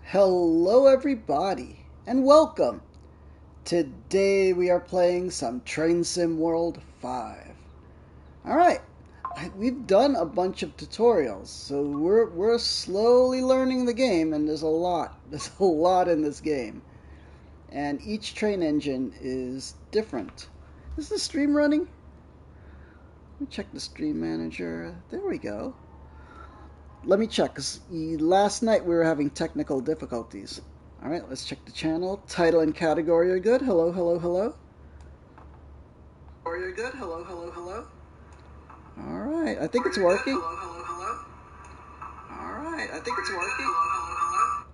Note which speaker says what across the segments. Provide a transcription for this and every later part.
Speaker 1: Hello, everybody, and welcome. Today we are playing some Train Sim World 5. Alright, we've done a bunch of tutorials, so we're slowly learning the game, and there's a lot. There's a lot in this game. And each train engine is different. Is the stream running? Let me check the stream manager. There we go. Let me check, because last night we were having technical difficulties. Alright, let's check the channel. Title and category are good. Hello, hello, hello. Are you good? Hello, hello, hello. Alright, I think it's working. Hello, hello, hello. Alright, I think it's working. Hello, hello,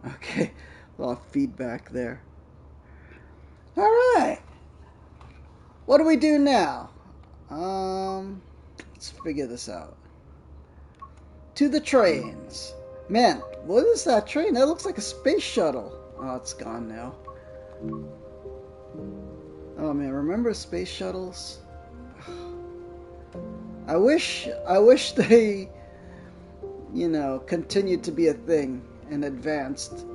Speaker 1: hello. Okay, a lot of feedback there. Alright. What do we do now? Let's figure this out. To the trains. Man, what is that train? That looks like a space shuttle. Oh, it's gone now. Oh man, remember space shuttles? I wish they, continued to be a thing and advanced.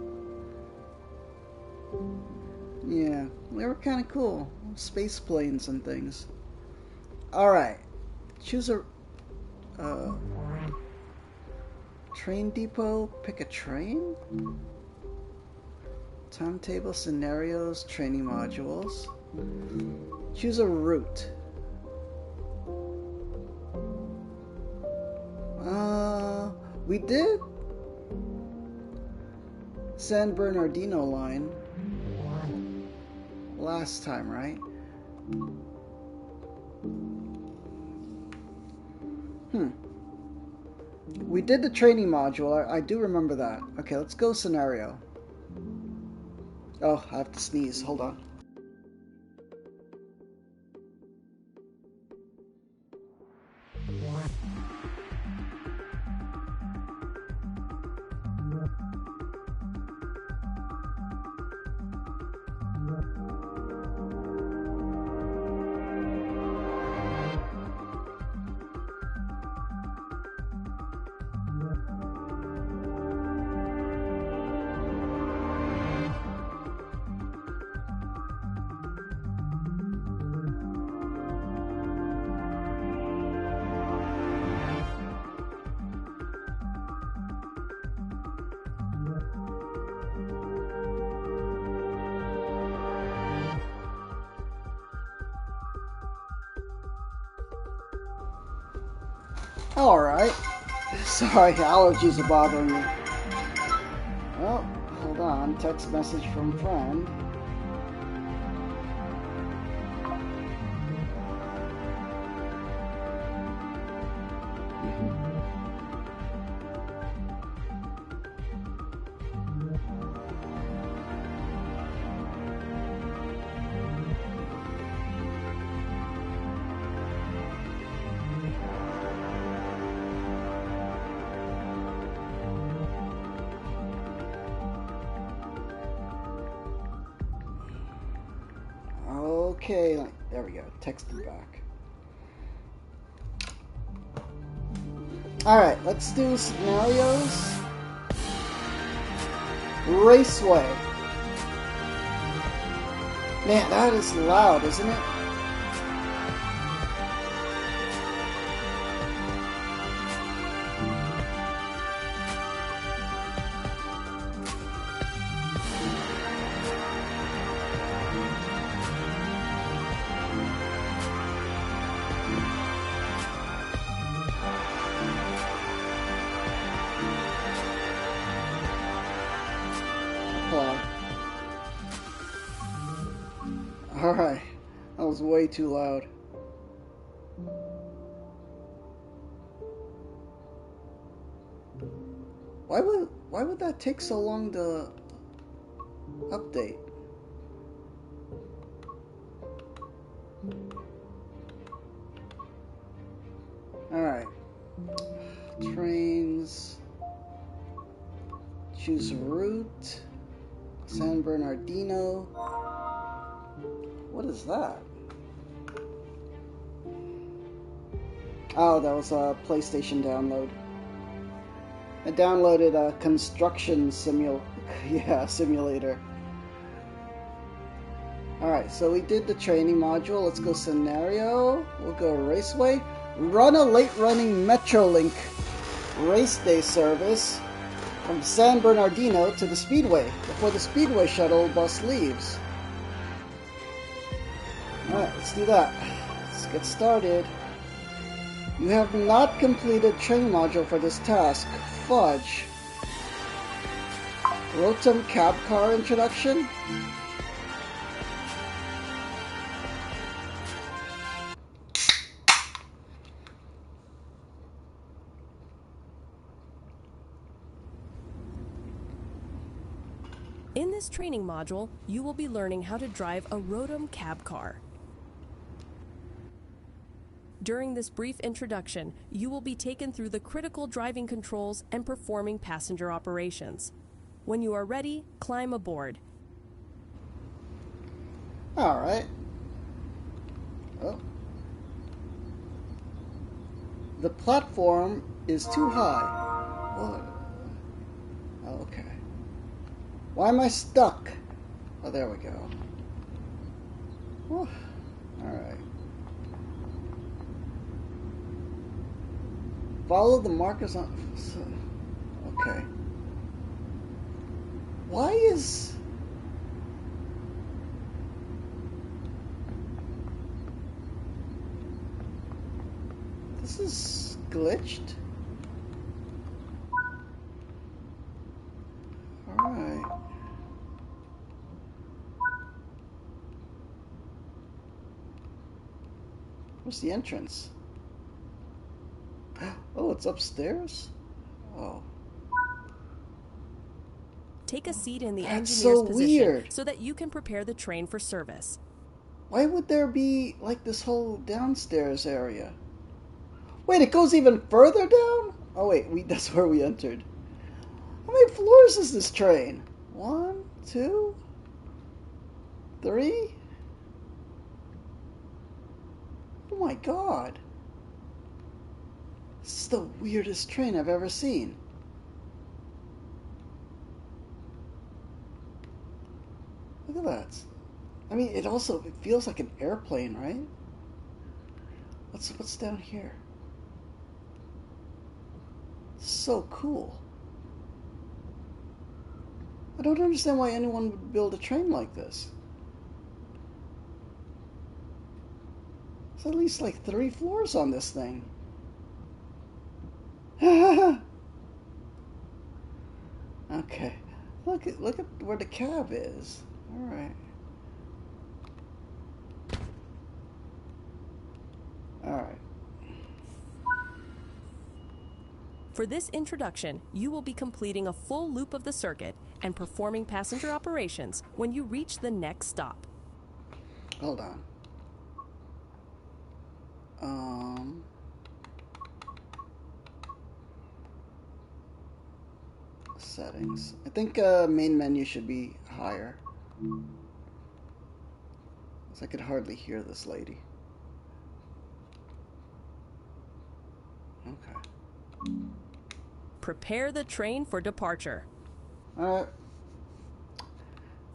Speaker 1: Yeah, they were kind of cool. Space planes and things. Alright. Choose a train depot. Pick a train. Timetable, scenarios, training modules. Choose a route. We did San Bernardino line last time, right? We did the training module. I do remember that. Okay, let's go scenario. Oh, I have to sneeze. Hold on. Alright. Sorry, allergies are bothering me. Oh, hold on. Text message from friend. Okay, there we go. Texted back. Alright, let's do scenarios. Raceway. Man, that is loud, isn't it? Alright, that was way too loud. Why would that take so long to update? Alright. Trains. Choose route. San Bernardino. What is that? Oh, that was a PlayStation download. I downloaded a construction Yeah, simulator. Alright, so we did the training module. Let's go scenario. We'll go raceway. Run a late running Metrolink race day service from San Bernardino to the Speedway before the Speedway shuttle bus leaves. Alright, let's do that. Let's get started. You have not completed training module for this task. Fudge. Rotom cab car introduction?
Speaker 2: In this training module, you will be learning how to drive a Rotom cab car. During this brief introduction, you will be taken through the critical driving controls and performing passenger operations. When you are ready, climb aboard.
Speaker 1: Alright. Oh. The platform is too high. What? Oh, okay. Why am I stuck? Oh, there we go. Alright. Follow the markers on... Okay. Why is... This is glitched? Alright. Where's the entrance? Oh, it's upstairs? Oh.
Speaker 2: Take a seat in the
Speaker 1: That's
Speaker 2: engineer's
Speaker 1: so
Speaker 2: position
Speaker 1: weird.
Speaker 2: so that you can prepare the train for service.
Speaker 1: Why would there be, like, this whole downstairs area? Wait, it goes even further down? Oh, wait, that's where we entered. How many floors is this train? 1, 2, 3? Oh my god. This is the weirdest train I've ever seen. Look at that. I mean, it feels like an airplane, right? What's down here? So cool. I don't understand why anyone would build a train like this. There's at least like 3 floors on this thing. Okay. Look at where the cab is. Alright. Alright.
Speaker 2: For this introduction, you will be completing a full loop of the circuit and performing passenger operations when you reach the next stop.
Speaker 1: Hold on. Settings. I think main menu should be higher. 'Cause I could hardly hear this lady. Okay.
Speaker 2: Prepare the train for departure.
Speaker 1: Alright.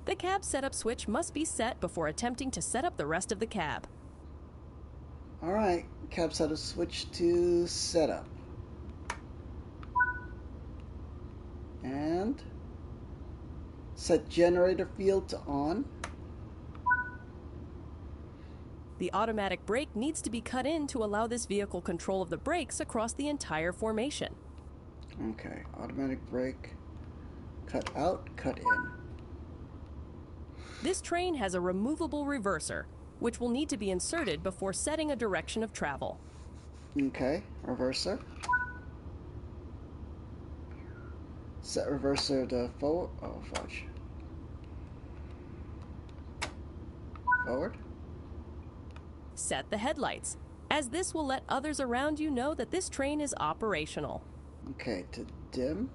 Speaker 2: The cab setup switch must be set before attempting to set up the rest of the cab.
Speaker 1: Alright. Cab setup switch to setup. And set generator field to on.
Speaker 2: The automatic brake needs to be cut in to allow this vehicle control of the brakes across the entire formation.
Speaker 1: Okay, automatic brake. Cut out, cut in.
Speaker 2: This train has a removable reverser, which will need to be inserted before setting a direction of travel.
Speaker 1: Okay, reverser. Set reverser to forward. Oh, fudge. Forward.
Speaker 2: Set the headlights, as this will let others around you know that this train is operational.
Speaker 1: Okay, to dim.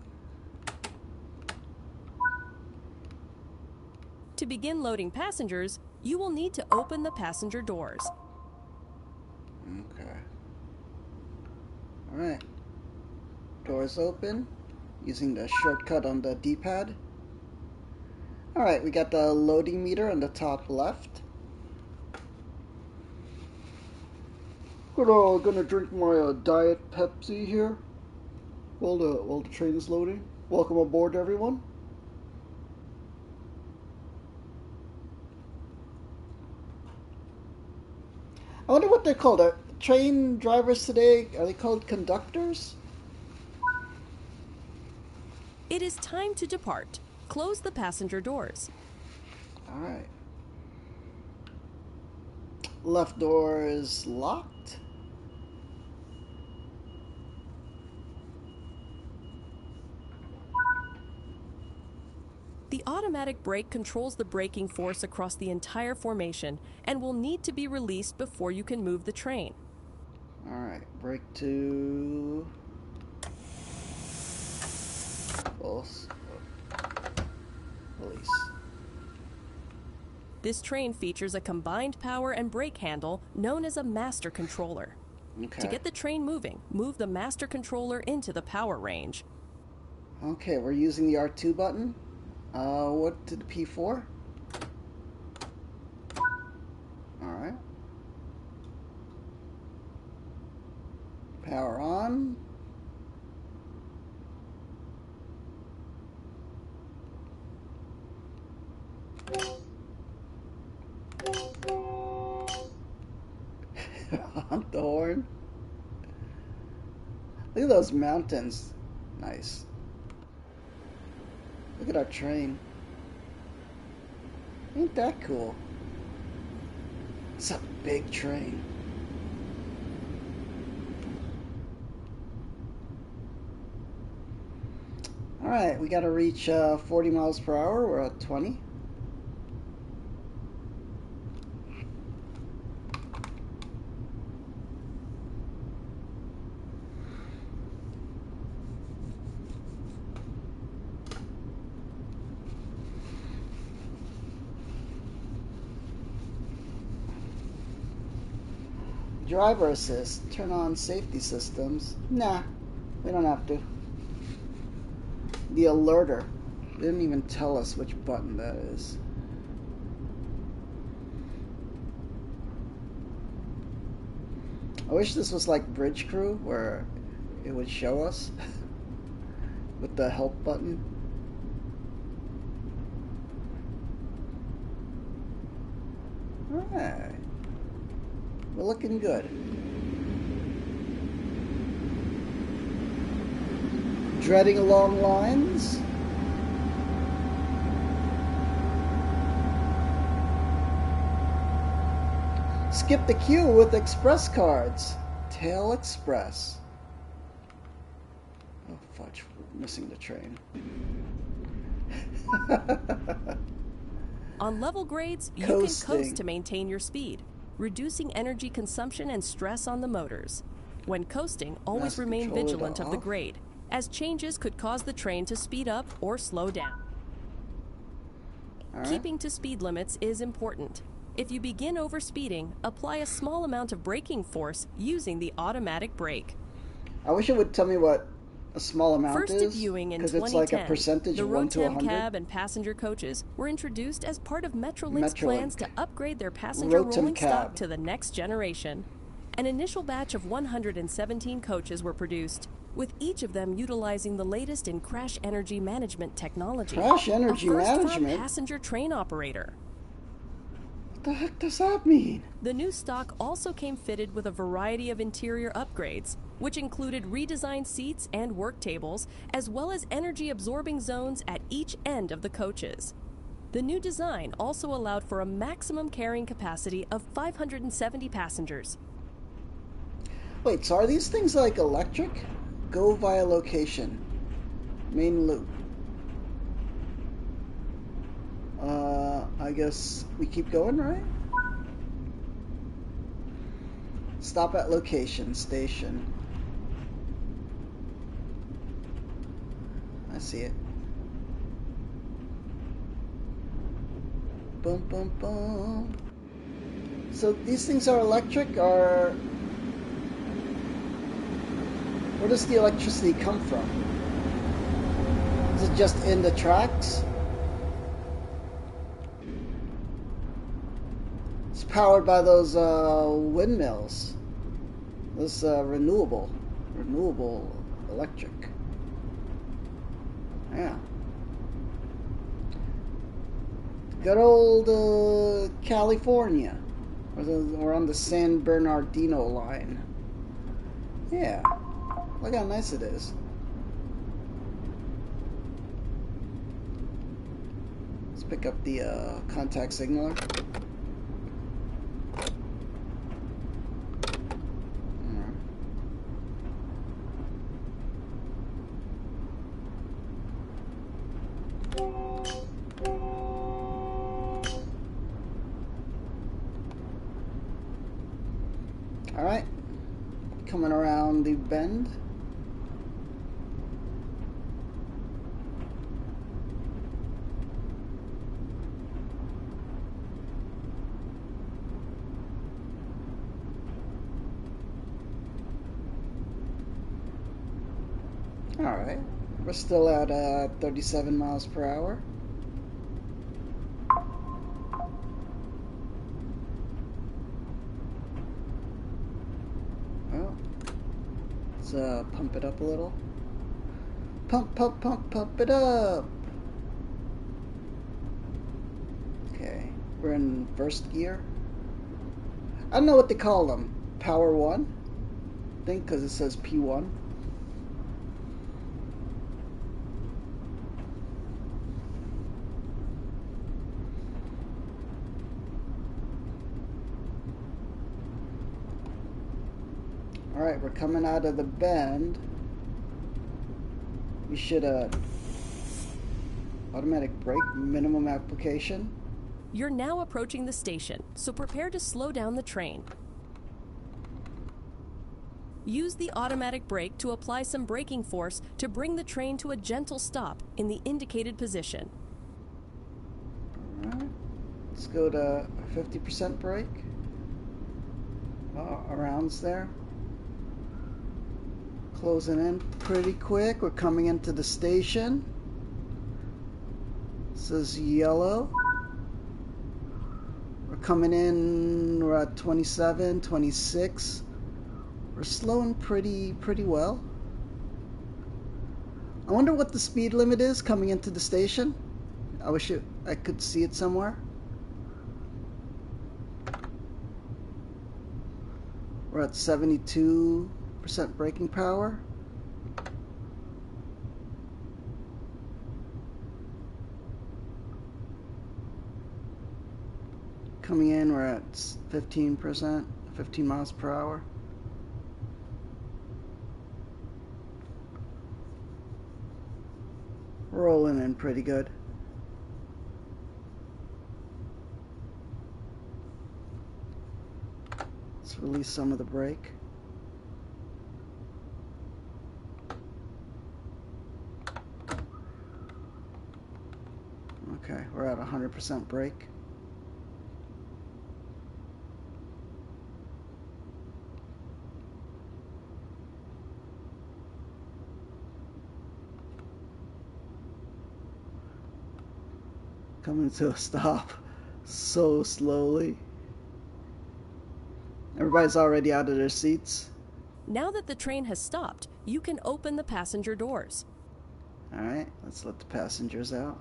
Speaker 2: To begin loading passengers, you will need to open the passenger doors.
Speaker 1: Okay. Alright. Doors open. Using the shortcut on the D-pad. Alright, we got the loading meter on the top left. Gonna drink my Diet Pepsi here while the train is loading. Welcome aboard, everyone. I wonder what they're called. Are train drivers today, are they called conductors?
Speaker 2: It is time to depart. Close the passenger doors.
Speaker 1: Alright. Left door is locked.
Speaker 2: The automatic brake controls the braking force across the entire formation and will need to be released before you can move the train.
Speaker 1: Alright, brake to... Release.
Speaker 2: This train features a combined power and brake handle known as a master controller.
Speaker 1: Okay.
Speaker 2: To get the train moving, move the master controller into the power range.
Speaker 1: Okay, we're using the R2 button. What did P4? Alright. Power on. Honk the horn. Look at those mountains. Nice. Look at our train. Ain't that cool? It's a big train. Alright, we gotta reach 40 miles per hour. We're at 20. Driver assist. Turn on safety systems. Nah, we don't have to. The alerter. They didn't even tell us which button that is. I wish this was like Bridge Crew, where it would show us with the help button. Alright. We're looking good. Dreading along lines. Skip the queue with express cards. Tail Express. Oh fudge, we're missing the train.
Speaker 2: On level grades, you can coast to maintain your speed, reducing energy consumption and stress on the motors. When coasting, always remain vigilant of the grade, as changes could cause the train to speed up or slow down. Keeping to speed limits is important. If you begin overspeeding, apply a small amount of braking force using the automatic brake.
Speaker 1: I wish it would tell me what a small amount
Speaker 2: First
Speaker 1: is.
Speaker 2: debuting in 2010,
Speaker 1: it's like a percentage
Speaker 2: the
Speaker 1: of 1 to 100.
Speaker 2: Rotem cab and passenger coaches were introduced as part of Metrolink's plans to upgrade their passenger rolling stock to the next generation. An initial batch of 117 coaches were produced, with each of them utilizing the latest in crash energy management technology.
Speaker 1: Crash energy management?
Speaker 2: For a passenger train operator.
Speaker 1: What the heck does that mean?
Speaker 2: The new stock also came fitted with a variety of interior upgrades, which included redesigned seats and work tables, as well as energy-absorbing zones at each end of the coaches. The new design also allowed for a maximum carrying capacity of 570 passengers.
Speaker 1: Wait, so are these things like electric? Go via location. Main loop. I guess we keep going, right? Stop at location, station. I see it. Boom, boom, boom. So these things are electric, or where does the electricity come from? Is it just in the tracks? It's powered by those windmills. This renewable electric. Yeah. Good old California. We're on the San Bernardino line. Yeah. Look how nice it is. Let's pick up the contact signaler. Alright, coming around the bend. Alright, we're still at 37 miles per hour. Let's pump it up a little. Pump it up! Okay, we're in first gear. I don't know what they call them. Power 1? I think because it says P1. Alright, we're coming out of the bend. We should automatic brake, minimum application.
Speaker 2: You're now approaching the station, so prepare to slow down the train. Use the automatic brake to apply some braking force to bring the train to a gentle stop in the indicated position.
Speaker 1: Alright, let's go to 50% brake. Around's there. Closing in pretty quick. We're coming into the station. It says yellow. We're coming in, we're at 27, 26. We're slowing pretty well. I wonder what the speed limit is coming into the station. I wish I could see it somewhere. We're at 72% braking power. Coming in, we're at 15%, 15 miles per hour. Rolling in pretty good. Let's release some of the brake. Okay, we're at 100% brake. Coming to a stop so slowly. Everybody's already out of their seats.
Speaker 2: Now that the train has stopped, you can open the passenger doors.
Speaker 1: Alright, let's let the passengers out.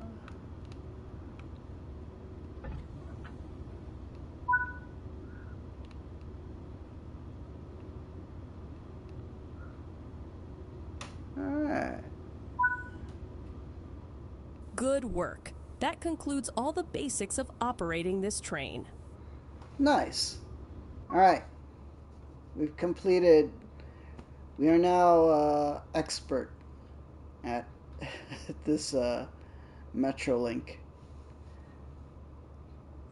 Speaker 1: Alright.
Speaker 2: Good work. That concludes all the basics of operating this train.
Speaker 1: Nice. Alright. We've completed. We are now expert at this Metrolink.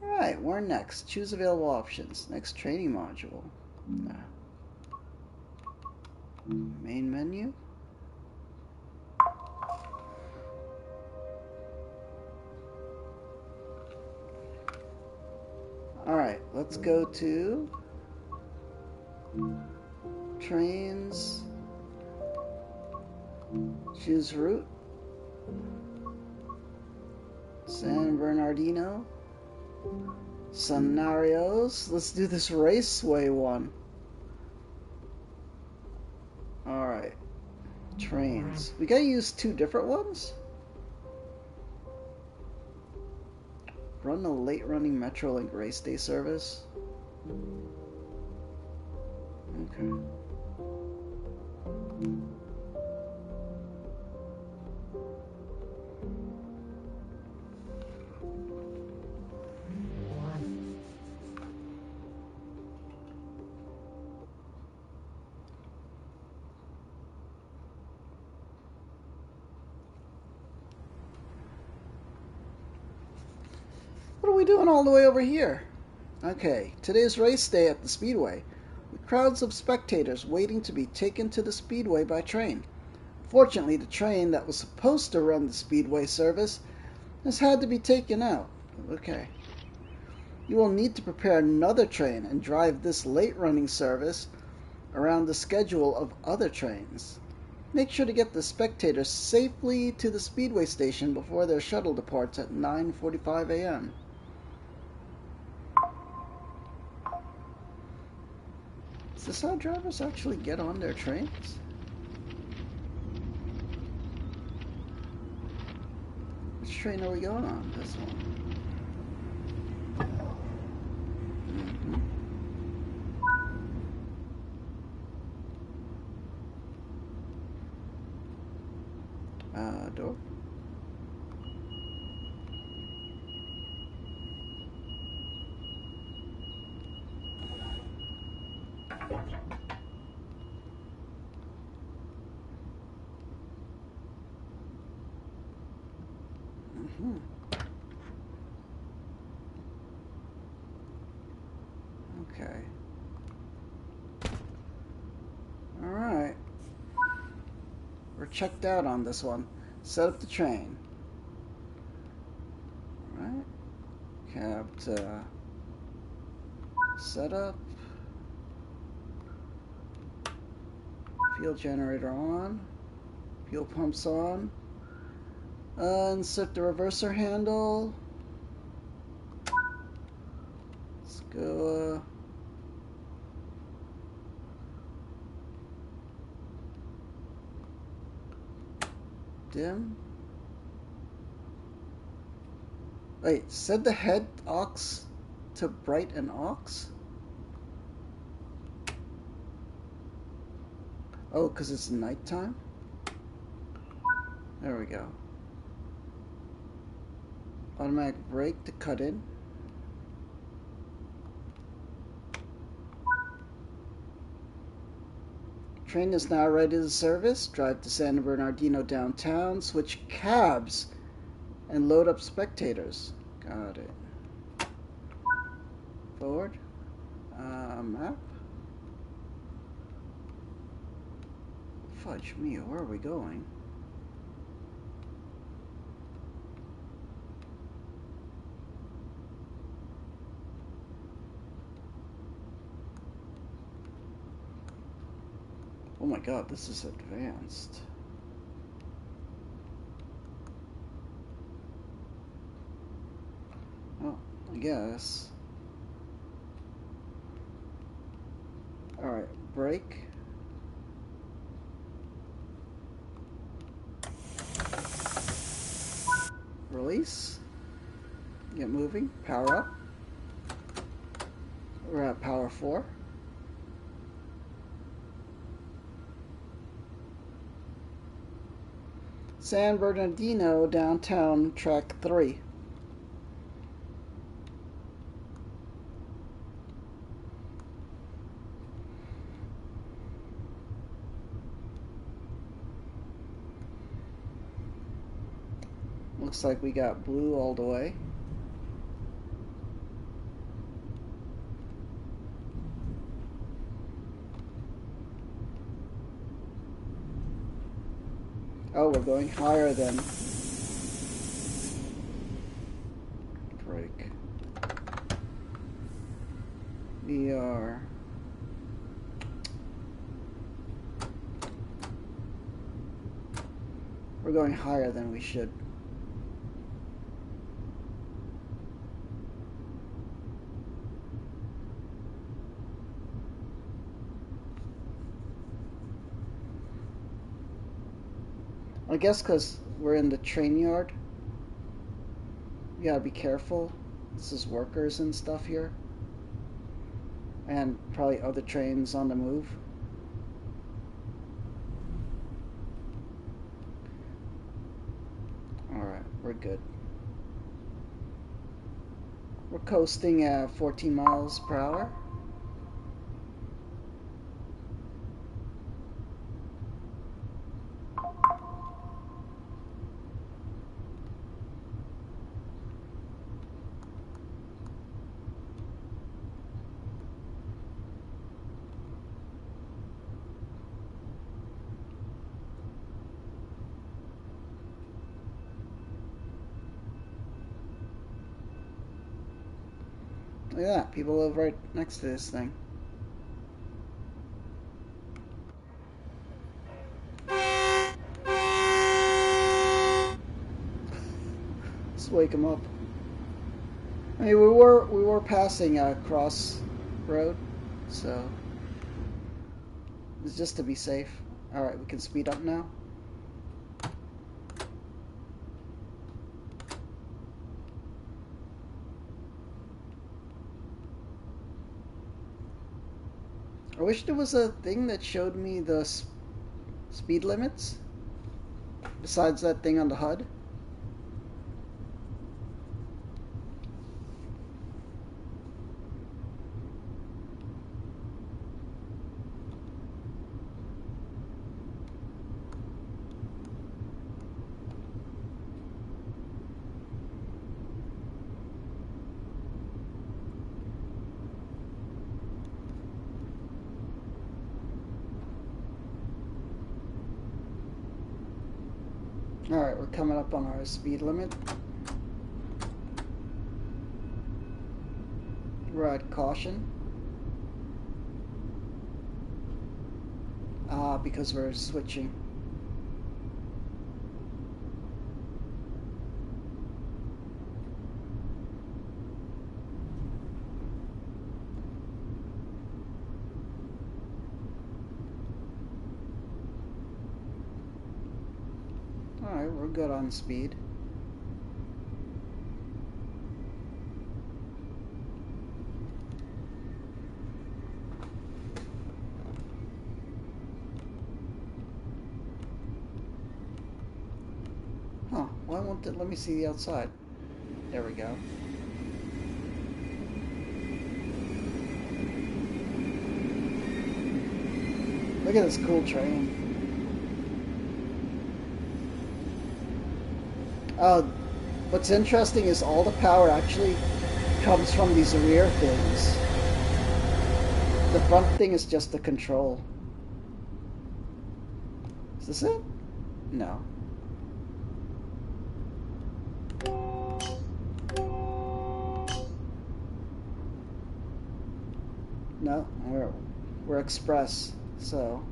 Speaker 1: Alright, where next? Choose available options. Next training module. Main menu. Alright, let's go to trains. Choose route. San Bernardino. scenarios. Let's do this raceway one. Alright. Trains. We gotta use 2 different ones? Run a late running Metrolink race day service. Okay. What are we doing all the way over here? Okay, today's race day at the Speedway, with crowds of spectators waiting to be taken to the Speedway by train. Fortunately, the train that was supposed to run the Speedway service has had to be taken out. Okay. You will need to prepare another train and drive this late-running service around the schedule of other trains. Make sure to get the spectators safely to the Speedway station before their shuttle departs at 9:45 a.m. Is this how drivers actually get on their trains? Which train are we going on? This one. Door. Okay. Alright. We're checked out on this one. Set up the train. Alright. Cab to set up. Fuel generator on. Fuel pumps on. Insert the reverser handle. Let's go. Dim. Wait, set the head aux to bright and aux? Oh, because it's nighttime? There we go. Automatic brake to cut in. Train is now ready to service. Drive to San Bernardino downtown. Switch cabs and load up spectators. Got it. Forward. Map. Fudge me, where are we going? Oh my god, this is advanced. Oh, I guess. Alright, brake. Release. Get moving. Power up. We're at power 4. San Bernardino downtown track 3. Looks like we got blue all the way. Oh, we're going higher than brake. We are we're going higher than we should. I guess because we're in the train yard. You gotta be careful. This is workers and stuff here. And probably other trains on the move. Alright, we're good. We're coasting at 14 miles per hour. Look at that, people live right next to this thing. Let's wake them up. I mean, we were passing a cross road, so it's just to be safe. All right, we can speed up now. I wish there was a thing that showed me the speed limits besides that thing on the HUD. Alright, we're coming up on our speed limit. We're at caution. Because we're switching. Alright, we're good on speed. Huh, why won't it let me see the outside? There we go. Look at this cool train. What's interesting is all the power actually comes from these rear things. The front thing is just the control. Is this it? No. No, we're express, so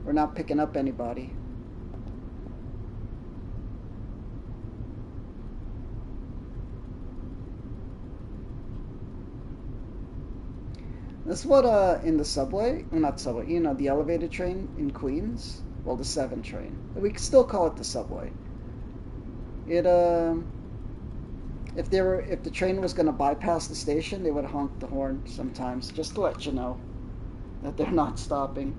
Speaker 1: we're not picking up anybody. That's what in the subway, well, not subway, you know, the elevated train in Queens, well, the 7 train. We can still call it the subway. It if the train was going to bypass the station, they would honk the horn sometimes just to let you know that they're not stopping.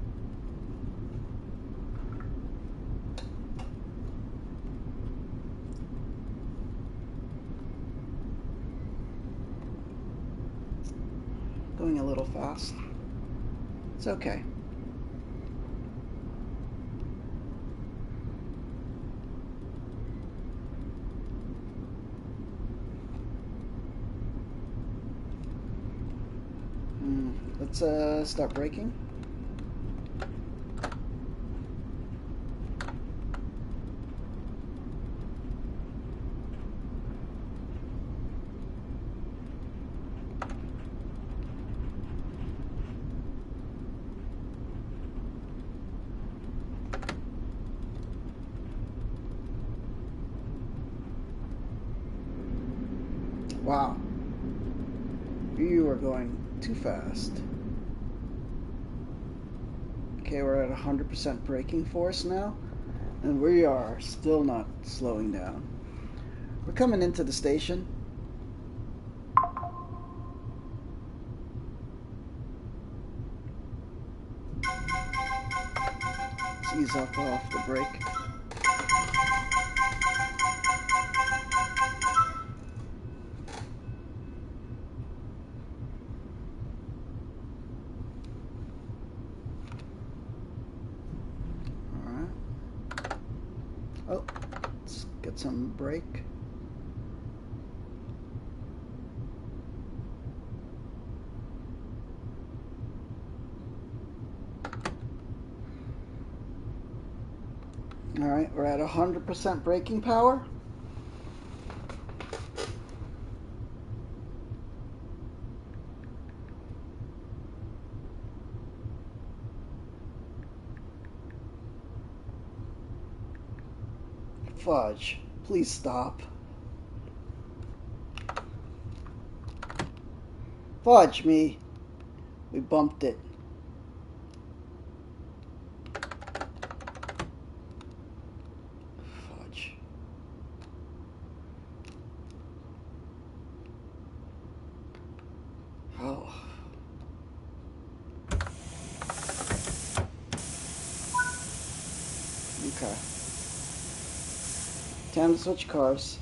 Speaker 1: Going a little fast. It's okay. Let's start braking. Wow. You are going too fast. Okay, we're at 100% braking force now. And we are still not slowing down. We're coming into the station. Let's ease up off the brake. Alright. Oh, let's get some brake. Alright, we're at 100% braking power. Fudge, please stop. Fudge me. We bumped it. Fudge. Oh. Okay. Time to switch cars.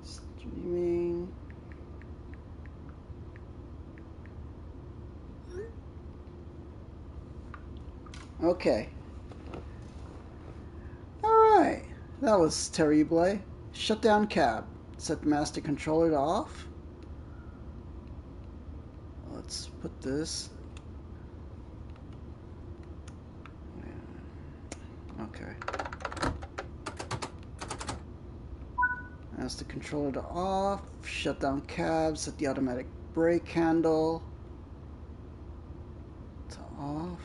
Speaker 1: Streaming. Okay. Alright. That was terrible. Shut down cab. Set the master controller to off. Let's put this. Okay. Master controller to off. Shut down cab. Set the automatic brake handle to off.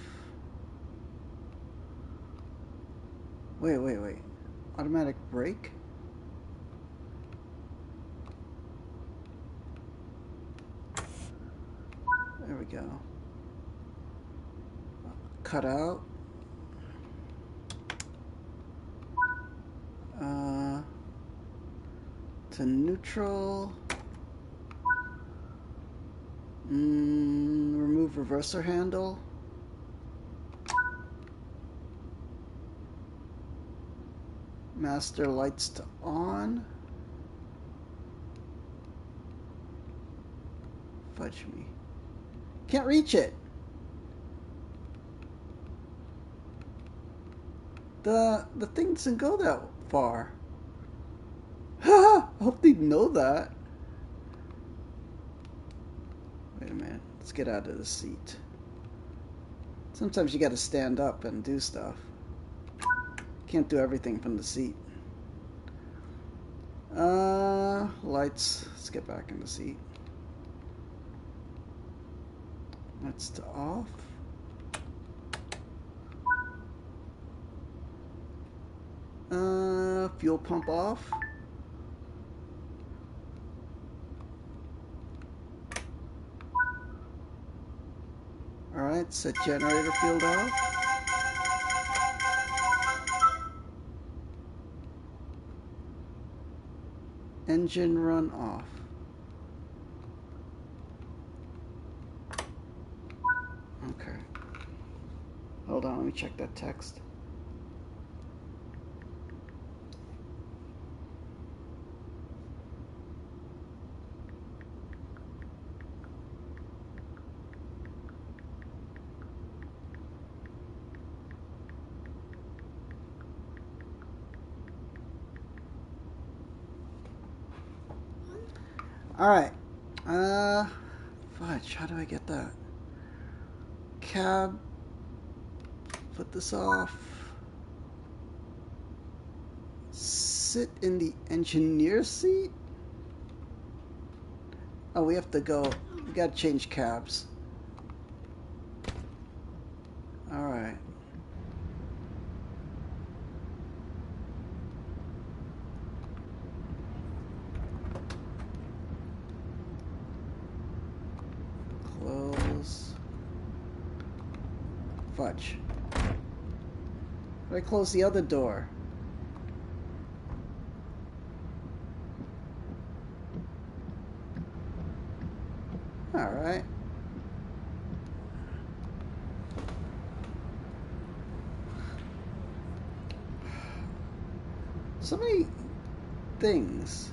Speaker 1: Wait. Automatic brake? There we go. Cut out. To neutral. Remove reverser handle. Master lights to on. Fudge me. Can't reach it. The thing doesn't go that far. I hope they know that. Wait a minute. Let's get out of the seat. Sometimes you gotta stand up and do stuff. Can't do everything from the seat. Lights. Let's get back in the seat. Lights to off. Fuel pump off. Alright, set generator field off. Engine run off. Okay. Hold on, let me check that text. Alright. Fudge, how do I get that? Cab. Put this off. Sit in the engineer seat? Oh, we have to go. We gotta change cabs. Alright. Close. Fudge. do I close the other door? Alright. So many things. Do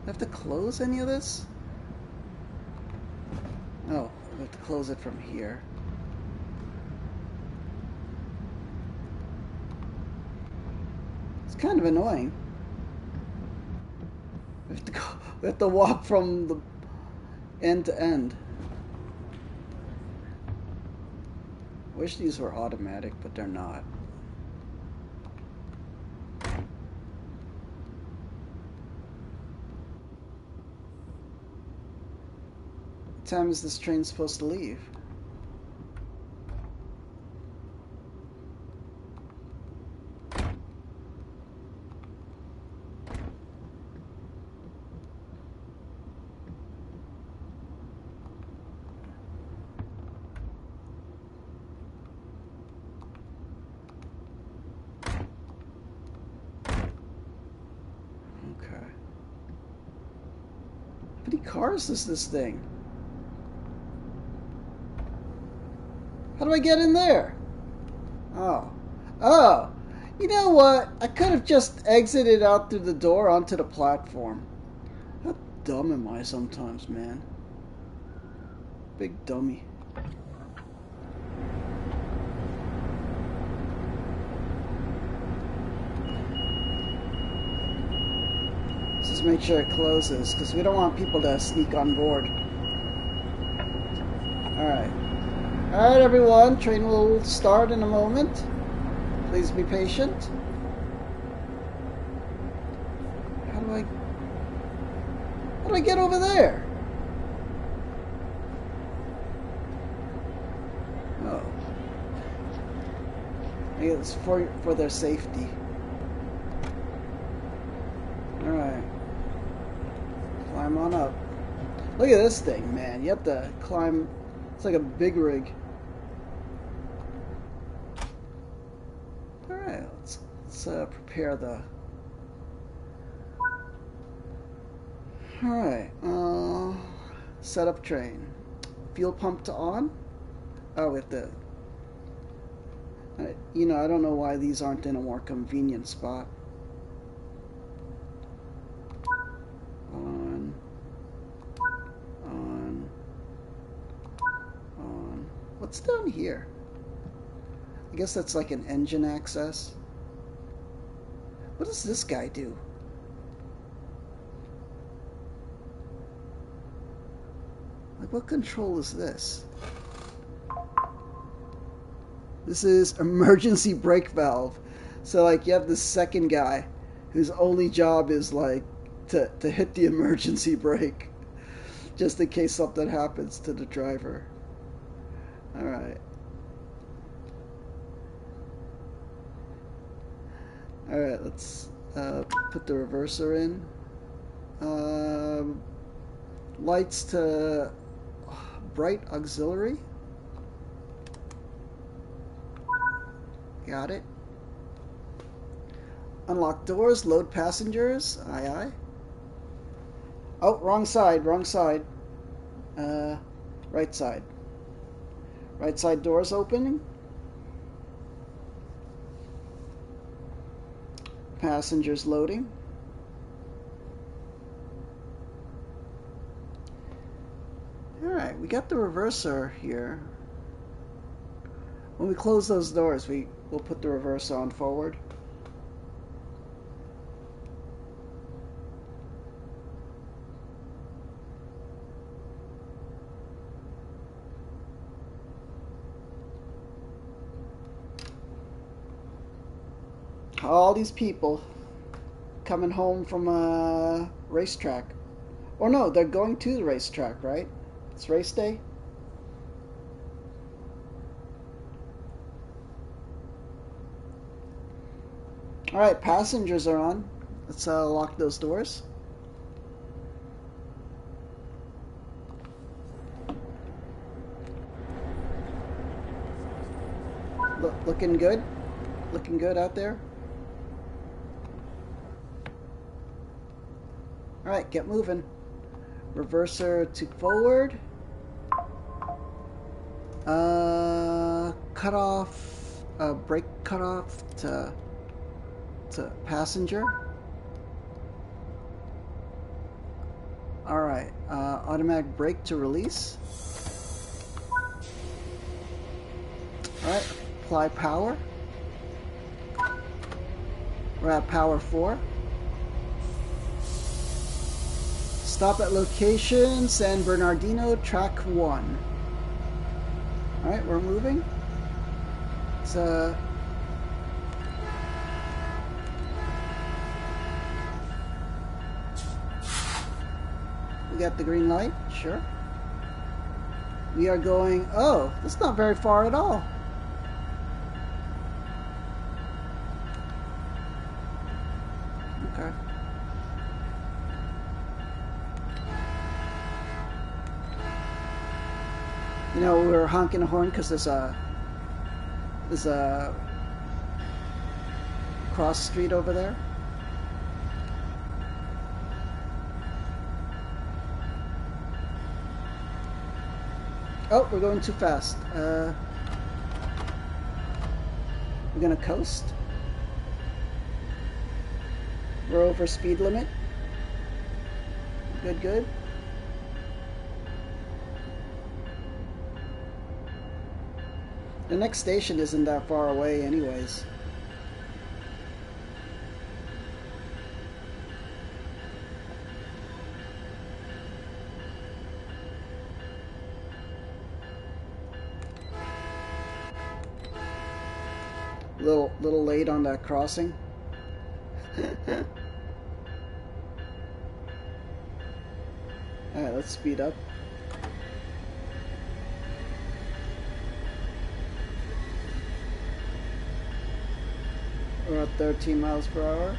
Speaker 1: I have to close any of this? Oh, I have to close it from here. It's kind of annoying. We have to walk from the end to end. Wish these were automatic, but they're not. What time is this train supposed to leave? Okay. How many cars is this thing? How do I get in there? Oh. Oh! You know what? I could have just exited out through the door onto the platform. How dumb am I sometimes, man? Big dummy. Let's just make sure it closes, because we don't want people to sneak on board. Alright. Alright, everyone. Train will start in a moment. Please be patient. How do I get over there? Oh. Maybe it's for their safety. Alright. Climb on up. Look at this thing, man. You have to climb. It's like a big rig. Alright, let's prepare the... Alright, set up train. Fuel pump to on? Oh, we have to... you know, I don't know why these aren't in a more convenient spot. On. What's down here? I guess that's like an engine access. What does this guy do? Like, what control is this? This is emergency brake valve. So, like, you have the second guy whose only job is, like, to hit the emergency brake. Just in case something happens to the driver. Alright. Alright, let's put the reverser in. Lights to bright auxiliary. Got it. Unlock doors, load passengers. Aye, aye. Oh, wrong side, wrong side. Right side. Right side doors opening. Passengers loading. Alright, we got the reverser here. When we close those doors, we'll put the reverser on forward. All these people coming home from a racetrack. Or no, they're going to the racetrack, right? It's race day. Alright, passengers are on. Let's lock those doors. Looking good. Looking good out there? Alright, get moving. Reverser to forward. Cut off, brake cut off to passenger. Alright, automatic brake to release. Alright, apply power. We're at power 4. Stop at location, San Bernardino, track 1. Alright, we're moving. It's we got the green light, sure. We are going, oh, that's not very far at all. Okay. You know, we were honking a horn because there's a cross street over there. Oh, we're going too fast. We're gonna coast. We're over speed limit. Good, good. The next station isn't that far away anyways. Little late on that crossing. Alright, let's speed up. We're at 13 miles per hour.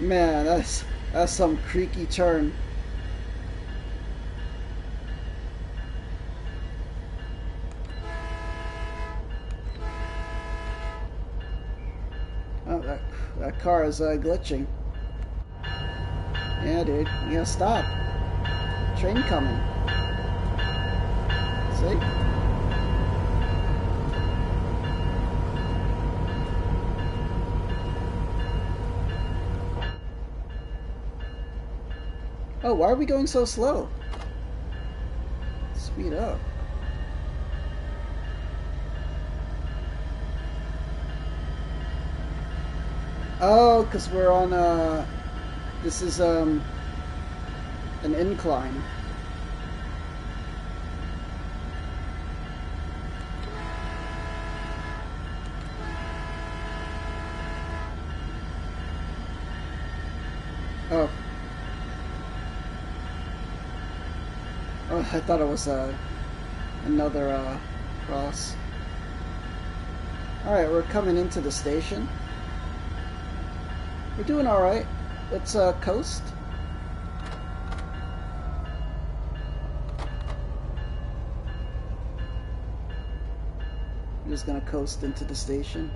Speaker 1: Man, that's some creaky turn. Oh, that car is glitching. Yeah, dude, you gotta stop. Train coming. See? Oh, why are we going so slow? Speed up. Oh, because we're on this is an incline. Oh. Oh, I thought it was another cross. Alright, we're coming into the station. We're doing alright. Let's coast. I'm just gonna coast into the station.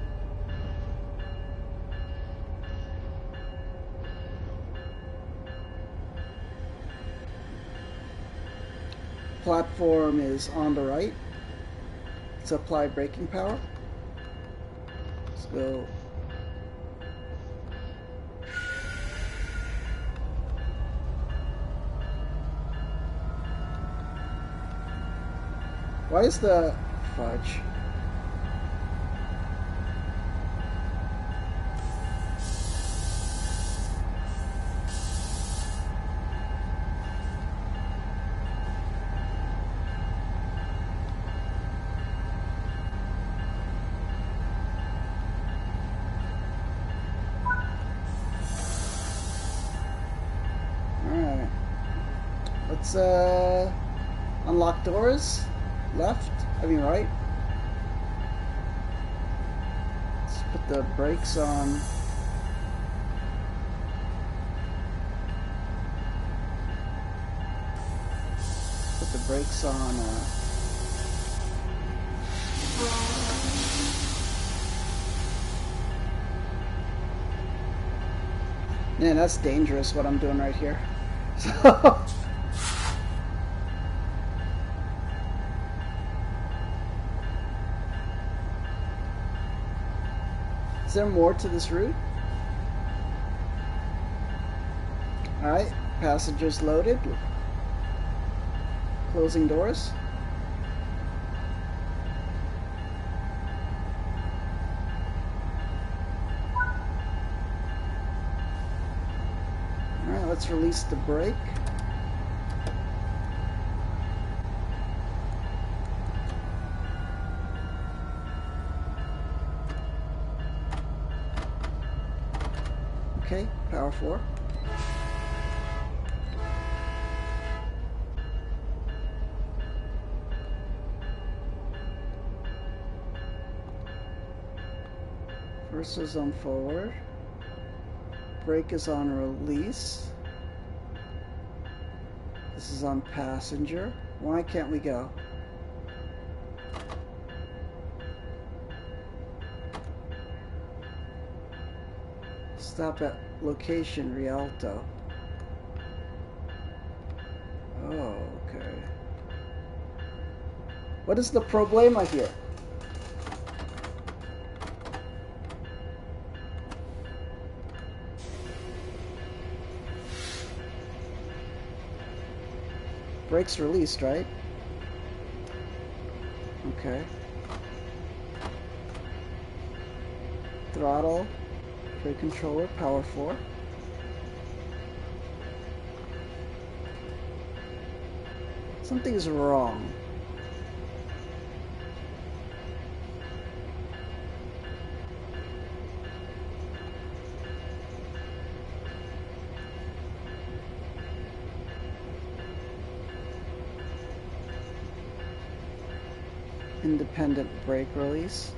Speaker 1: Platform is on the right. Let's apply braking power. Let's go. Why is the fudge? Let's unlock doors. Left, I mean right. Let's put the brakes on. Put the brakes on Man, that's dangerous what I'm doing right here. So is there more to this route? Alright, passengers loaded. Closing doors. Alright, let's release the brake. Okay, power 4. First is on forward. Brake is on release. This is on passenger. Why can't we go? Stop at location Rialto. Oh, okay. What is the problema here? Brakes released, right? Okay. Throttle, brake controller, power 4. Something is wrong. Independent brake release.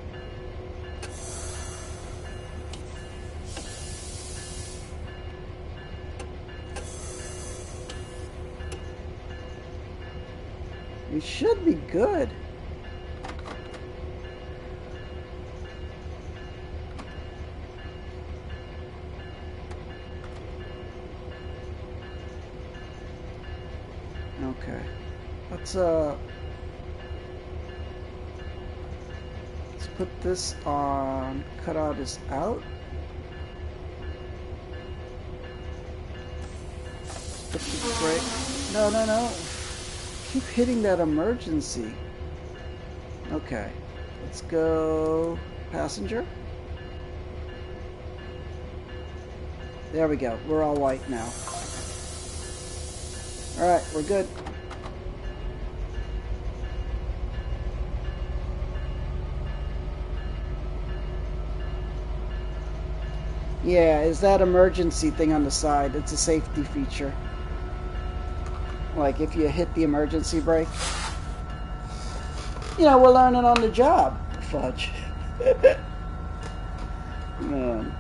Speaker 1: We should be good. Okay. Let's put this on. Cutout is out. Put the brake. No, no, no. Keep hitting that emergency. Okay. Let's go passenger. There we go. We're all white now. Alright, we're good. Yeah, is that emergency thing on the side. It's a safety feature. Like if you hit the emergency brake. You know, we're learning on the job. Fudge. Man.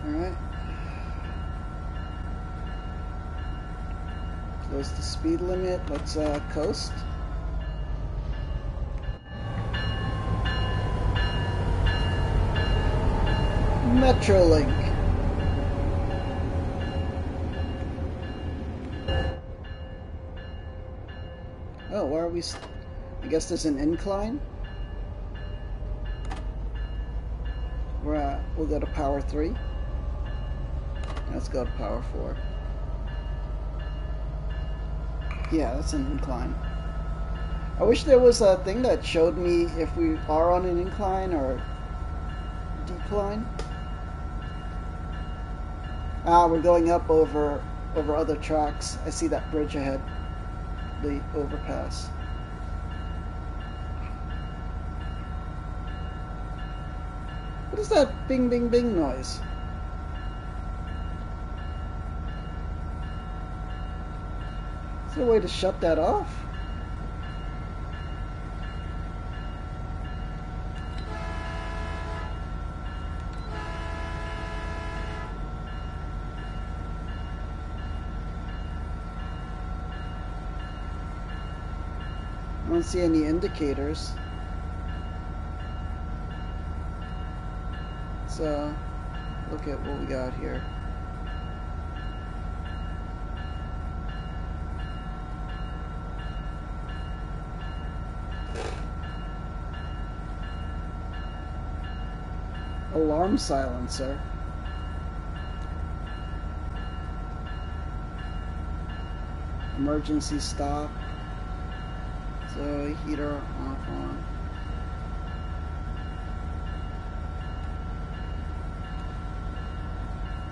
Speaker 1: Alright. Close the speed limit. Let's coast. Metrolink. Oh, where are we? I guess there's an incline. We'll go to power 3. Let's go to power 4. Yeah, that's an incline. I wish there was a thing that showed me if we are on an incline or decline. Ah, we're going up over other tracks. I see that bridge ahead. The overpass. What is that bing bing bing noise? Is there a way to shut that off? don't see any indicators. So, look at what we got here. Alarm silencer. Emergency stop. So heater off on.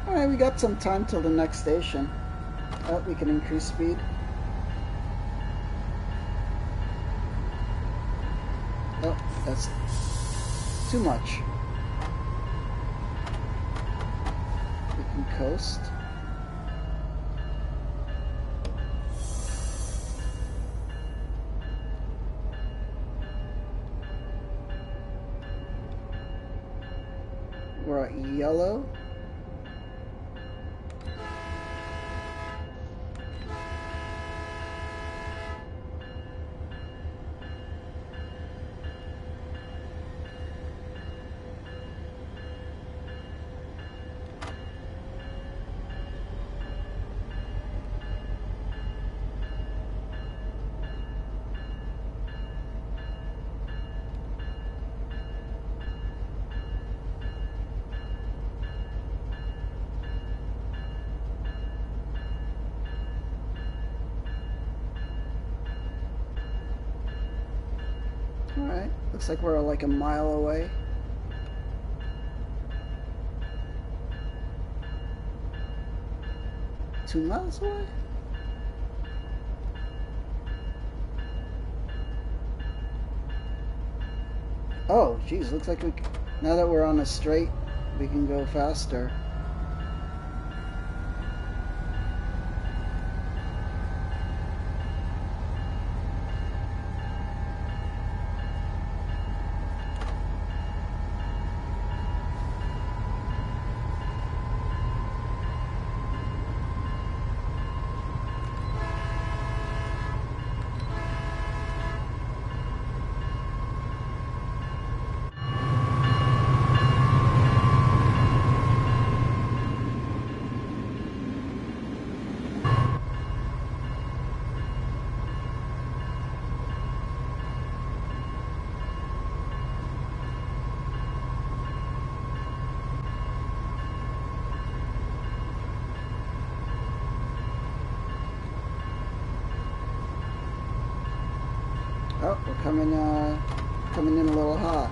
Speaker 1: Alright, we got some time till the next station. Oh, we can increase speed. Oh, that's too much. We can coast. We're at yellow. Alright, looks like we're like a mile away. Two miles away? Oh, geez, looks like now that we're on a straight, we can go faster. Oh, we're coming in a little hot.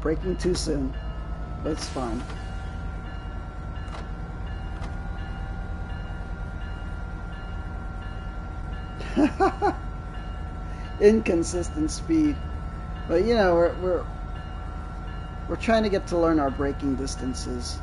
Speaker 1: Braking too soon, but it's fine. Inconsistent speed, but you know we're trying to get to learn our braking distances.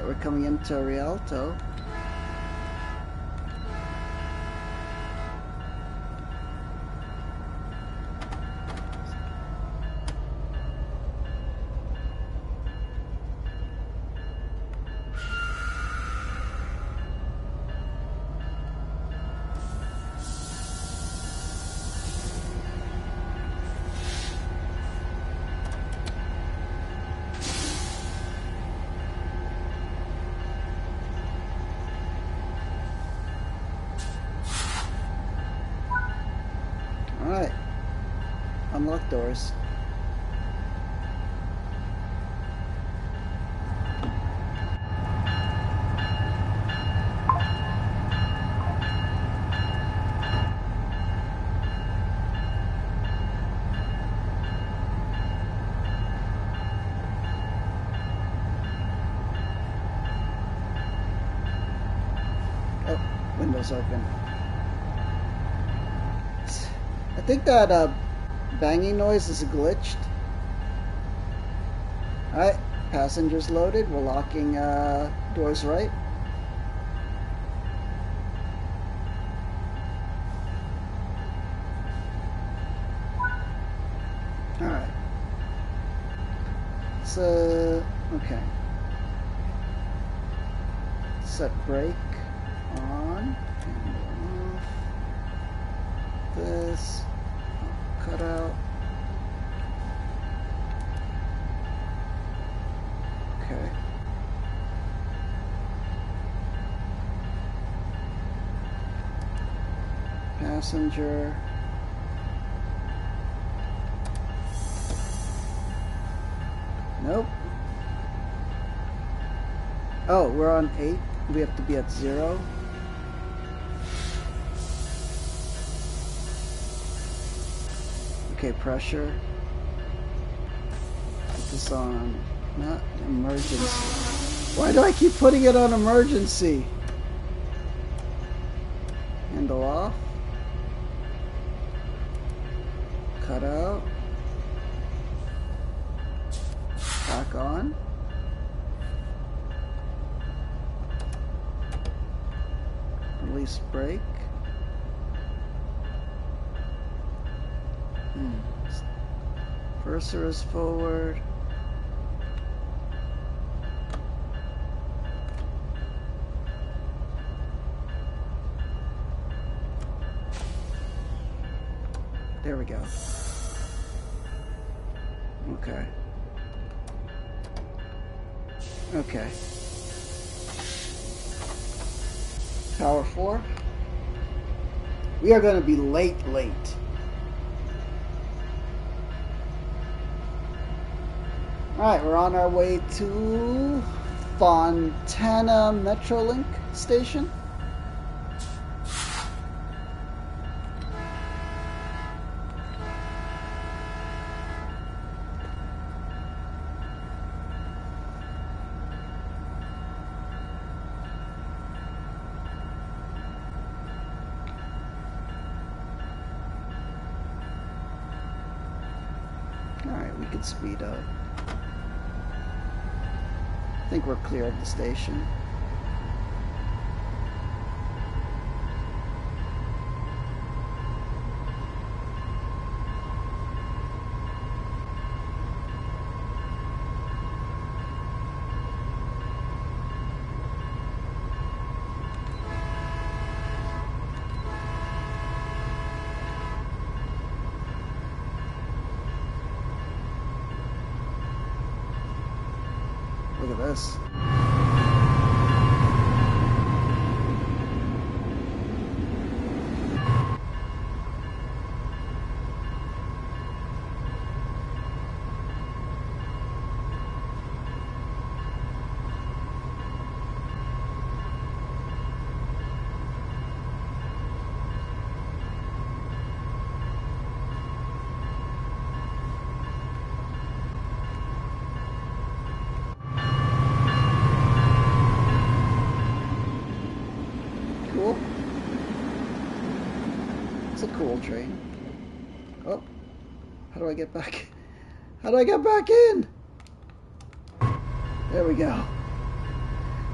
Speaker 1: we're coming into Rialto. Alright. Unlock doors. Oh, windows open. I think that banging noise is glitched. Alright, passengers loaded. We're locking doors right. Alright. So, okay. Set brake on and off. This. Cut out. Okay. Passenger. Nope. Oh, we're on 8. We have to be at 0. Okay, pressure. Put this on, not emergency. Why do I keep putting it on emergency? Handle off. Cut out. Back on. Release brake. Cursor is forward. There we go. Okay. Okay. Power 4. We are going to be late. Alright, we're on our way to Fontana Metrolink station. Alright, we can speed up. I think we're clear of the station. Look at this. Cool. It's a cool train. Oh, how do I get back? How do I get back in? There we go.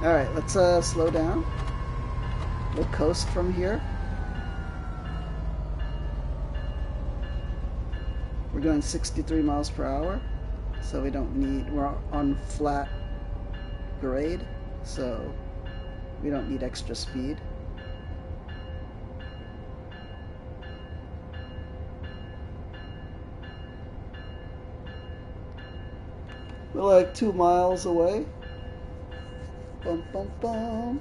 Speaker 1: Alright, let's slow down. We'll coast from here. We're going 63 miles per hour, so we don't need, we're on flat grade, so we don't need extra speed. We're like 2 miles away. Bum, bum, bum.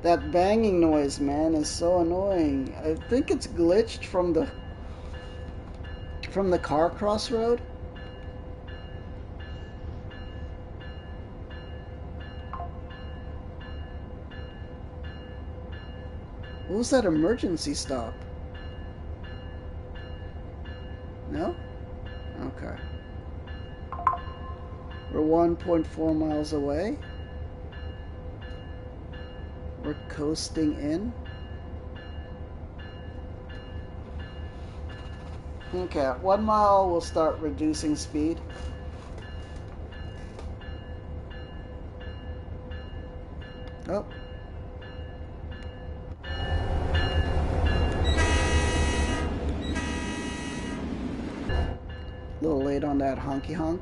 Speaker 1: That banging noise, man, is so annoying. I think it's glitched from the car crossroad. What was that emergency stop? No? Okay. We're 1.4 miles away. We're coasting in. Okay, at 1 mile we'll start reducing speed. Oh. A little late on that honky honk.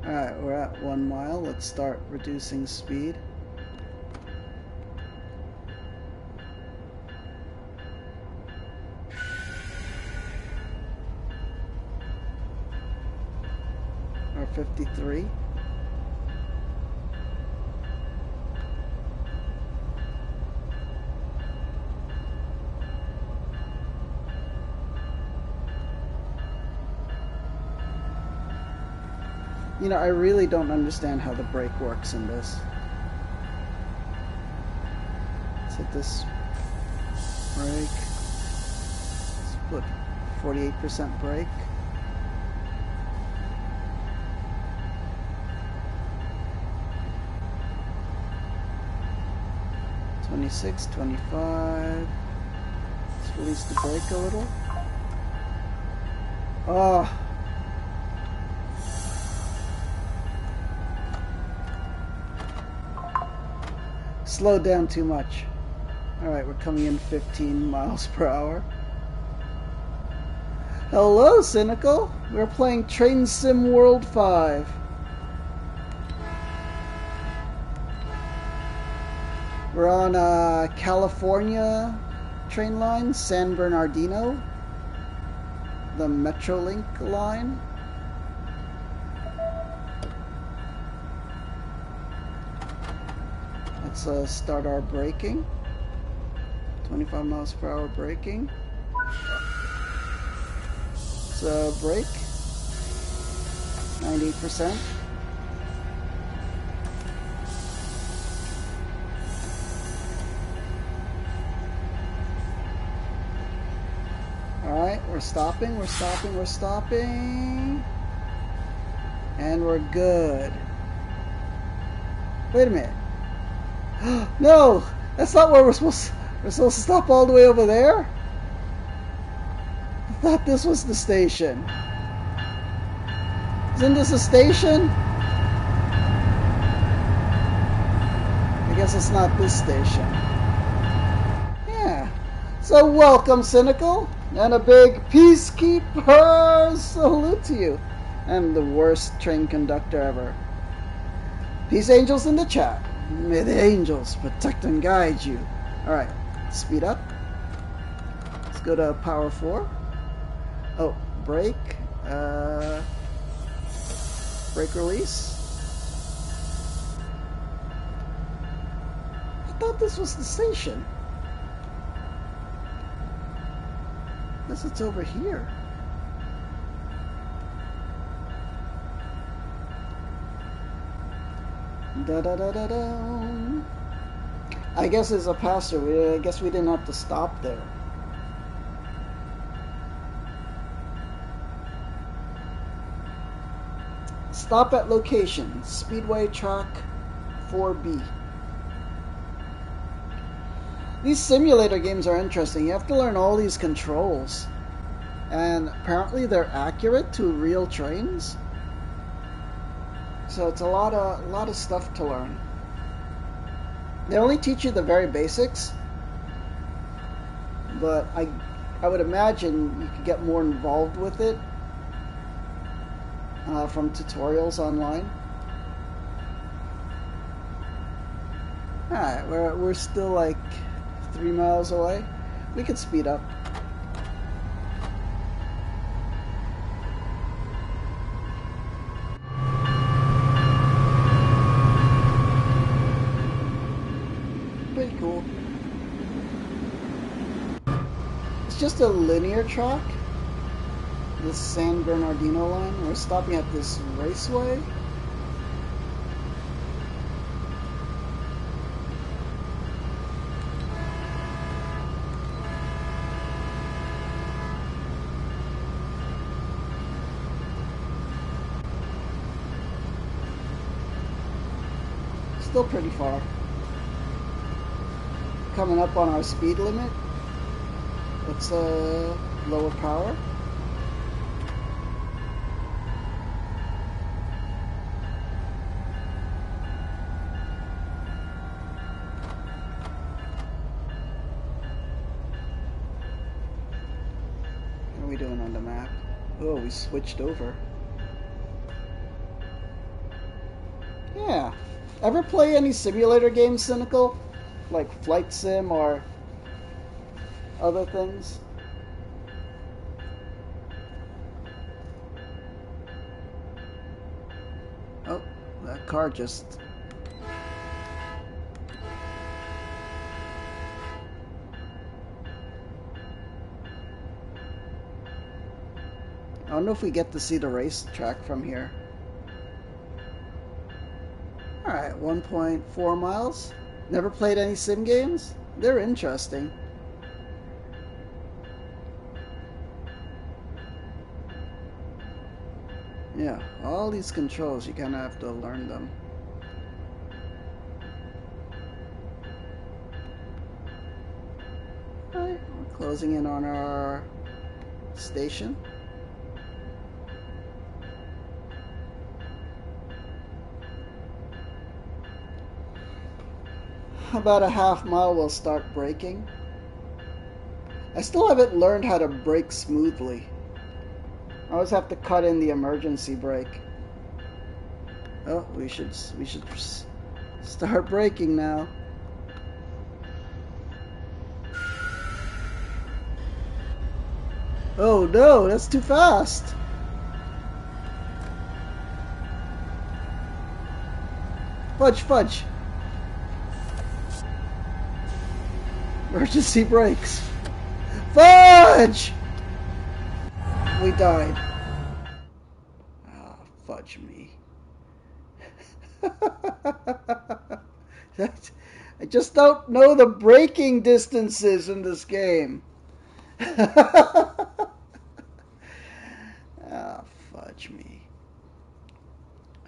Speaker 1: Alright, we're at 1 mile. Let's start reducing speed. Or 53. You know, I really don't understand how the brake works in this. Let's hit this brake. Let's put 48% brake. $26, $25. Let's release the brake a little. Oh. Slowed down too much. Alright, we're coming in 15 miles per hour. Hello, Cynical! We're playing Train Sim World 5. We're on California train line, San Bernardino. The Metrolink line. Let's start our braking. 25 miles per hour braking. So brake. 98%. Alright, we're stopping, we're stopping, we're stopping. And we're good. Wait a minute. No! That's not where we're supposed to stop all the way over there? I thought this was the station. Isn't this a station? I guess it's not this station. Yeah. So welcome, Cynical. And a big Peacekeeper salute to you. I'm the worst train conductor ever. Peace angels in the chat. May the angels protect and guide you. Alright, speed up. Let's go to power 4. Oh, brake. Brake release. I thought this was the station. I guess it's over here. Da da da da da. I guess as a pastor, I guess we didn't have to stop there. Stop at location. Speedway track 4B. These simulator games are interesting. You have to learn all these controls. And apparently they're accurate to real trains. So it's a lot of stuff to learn. They only teach you the very basics. But I would imagine you could get more involved with it from tutorials online. Alright, we're still like 3 miles away. We could speed up. Pretty cool. It's just a linear track. This San Bernardino line. We're stopping at this raceway. Still pretty far. Coming up on our speed limit. Let's lower power. What are we doing on the map? Oh, we switched over. Yeah. Ever play any simulator games, Cynical? Like Flight Sim or other things? Oh, that car just... I don't know if we get to see the racetrack from here. Alright, 1.4 miles. Never played any sim games? They're interesting. Yeah, all these controls, you kind of have to learn them. Alright, we're closing in on our station. About a half mile we'll start braking. I still haven't learned how to brake smoothly. I always have to cut in the emergency brake. Oh, we should start braking now. Oh no, that's too fast. Fudge, fudge. Emergency brakes. Fudge! We died. Ah, fudge me. I just don't know the braking distances in this game. Ah, fudge me.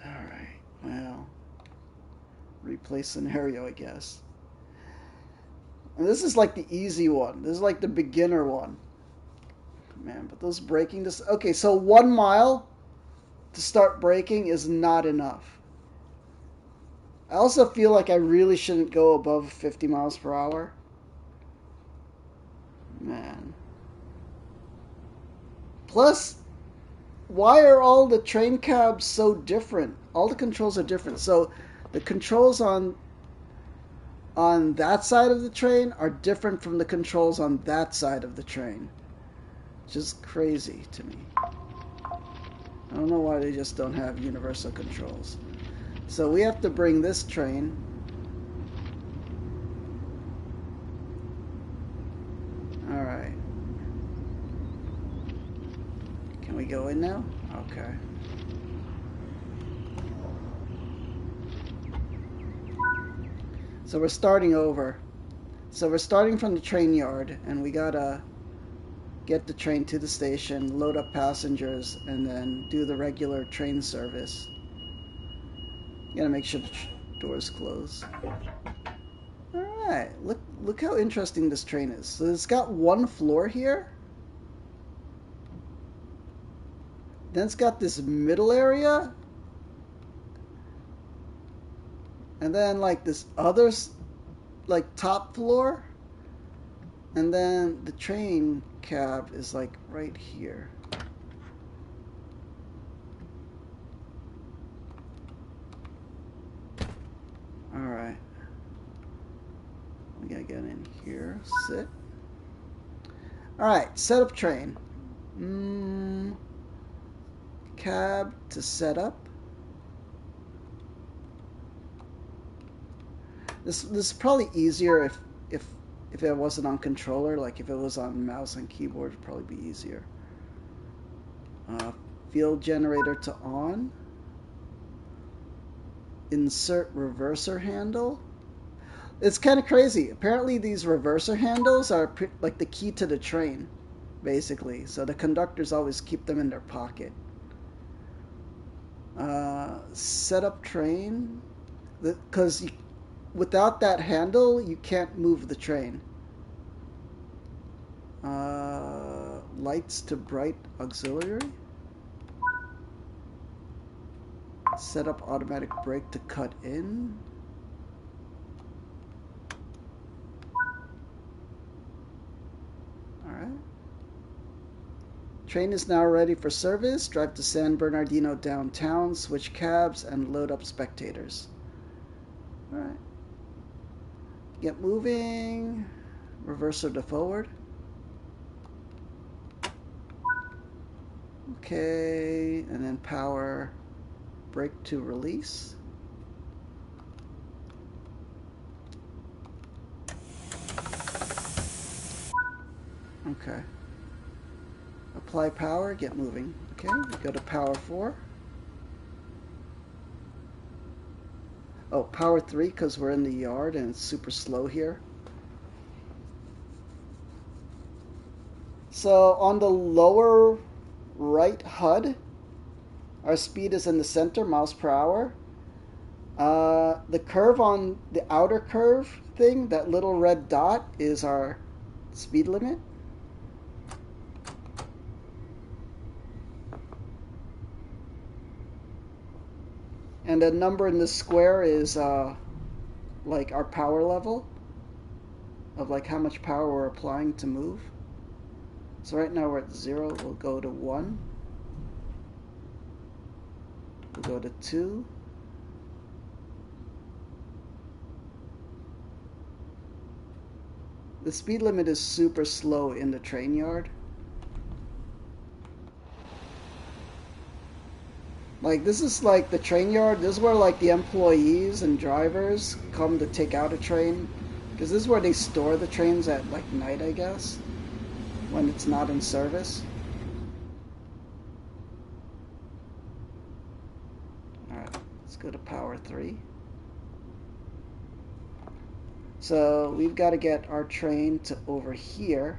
Speaker 1: Alright, well. Replay scenario, I guess. And this is like the easy one. This is like the beginner one. Man, but those braking... Okay, so 1 mile to start braking is not enough. I also feel like I really shouldn't go above 50 miles per hour. Man. Plus, why are all the train cabs so different? All the controls are different. So the controls on that side of the train are different from the controls on that side of the train. Just crazy to me. I don't know why they just don't have universal controls. So we have to bring this train. Alright. Can we go in now? Okay. So we're starting over. So we're starting from the train yard, and we gotta get the train to the station, load up passengers, and then do the regular train service. You gotta make sure the doors close. Alright, look how interesting this train is. So it's got one floor here. Then it's got this middle area. And then like this other like top floor. And then the train cab is like right here. Alright. We gotta get in here. Sit. Alright, set up train. Cab to set up. This is probably easier if it wasn't on controller. Like if it was on mouse and keyboard, it'd probably be easier. Field generator to on. Insert reverser handle. It's kind of crazy. Apparently these reverser handles are like the key to the train, basically. So the conductors always keep them in their pocket. Set up train. Because without that handle, you can't move the train. Lights to bright auxiliary. Set up automatic brake to cut in. Alright. Train is now ready for service. Drive to San Bernardino downtown, switch cabs, and load up spectators. Alright. Get moving. Reverser to forward. Okay, and then power brake to release. Okay. Apply power, get moving. Okay, we go to power 4. Oh, power 3 because we're in the yard and it's super slow here. So on the lower right HUD, our speed is in the center, miles per hour. The curve on the outer curve thing, that little red dot, is our speed limit. And the number in the square is like our power level of like how much power we're applying to move. So right now we're at 0. We'll go to 1. We'll go to 2. The speed limit is super slow in the train yard. Like this is like the train yard. This is where like the employees and drivers come to take out a train. Because this is where they store the trains at like night, I guess, when it's not in service. Alright, let's go to power 3. So we've got to get our train to over here.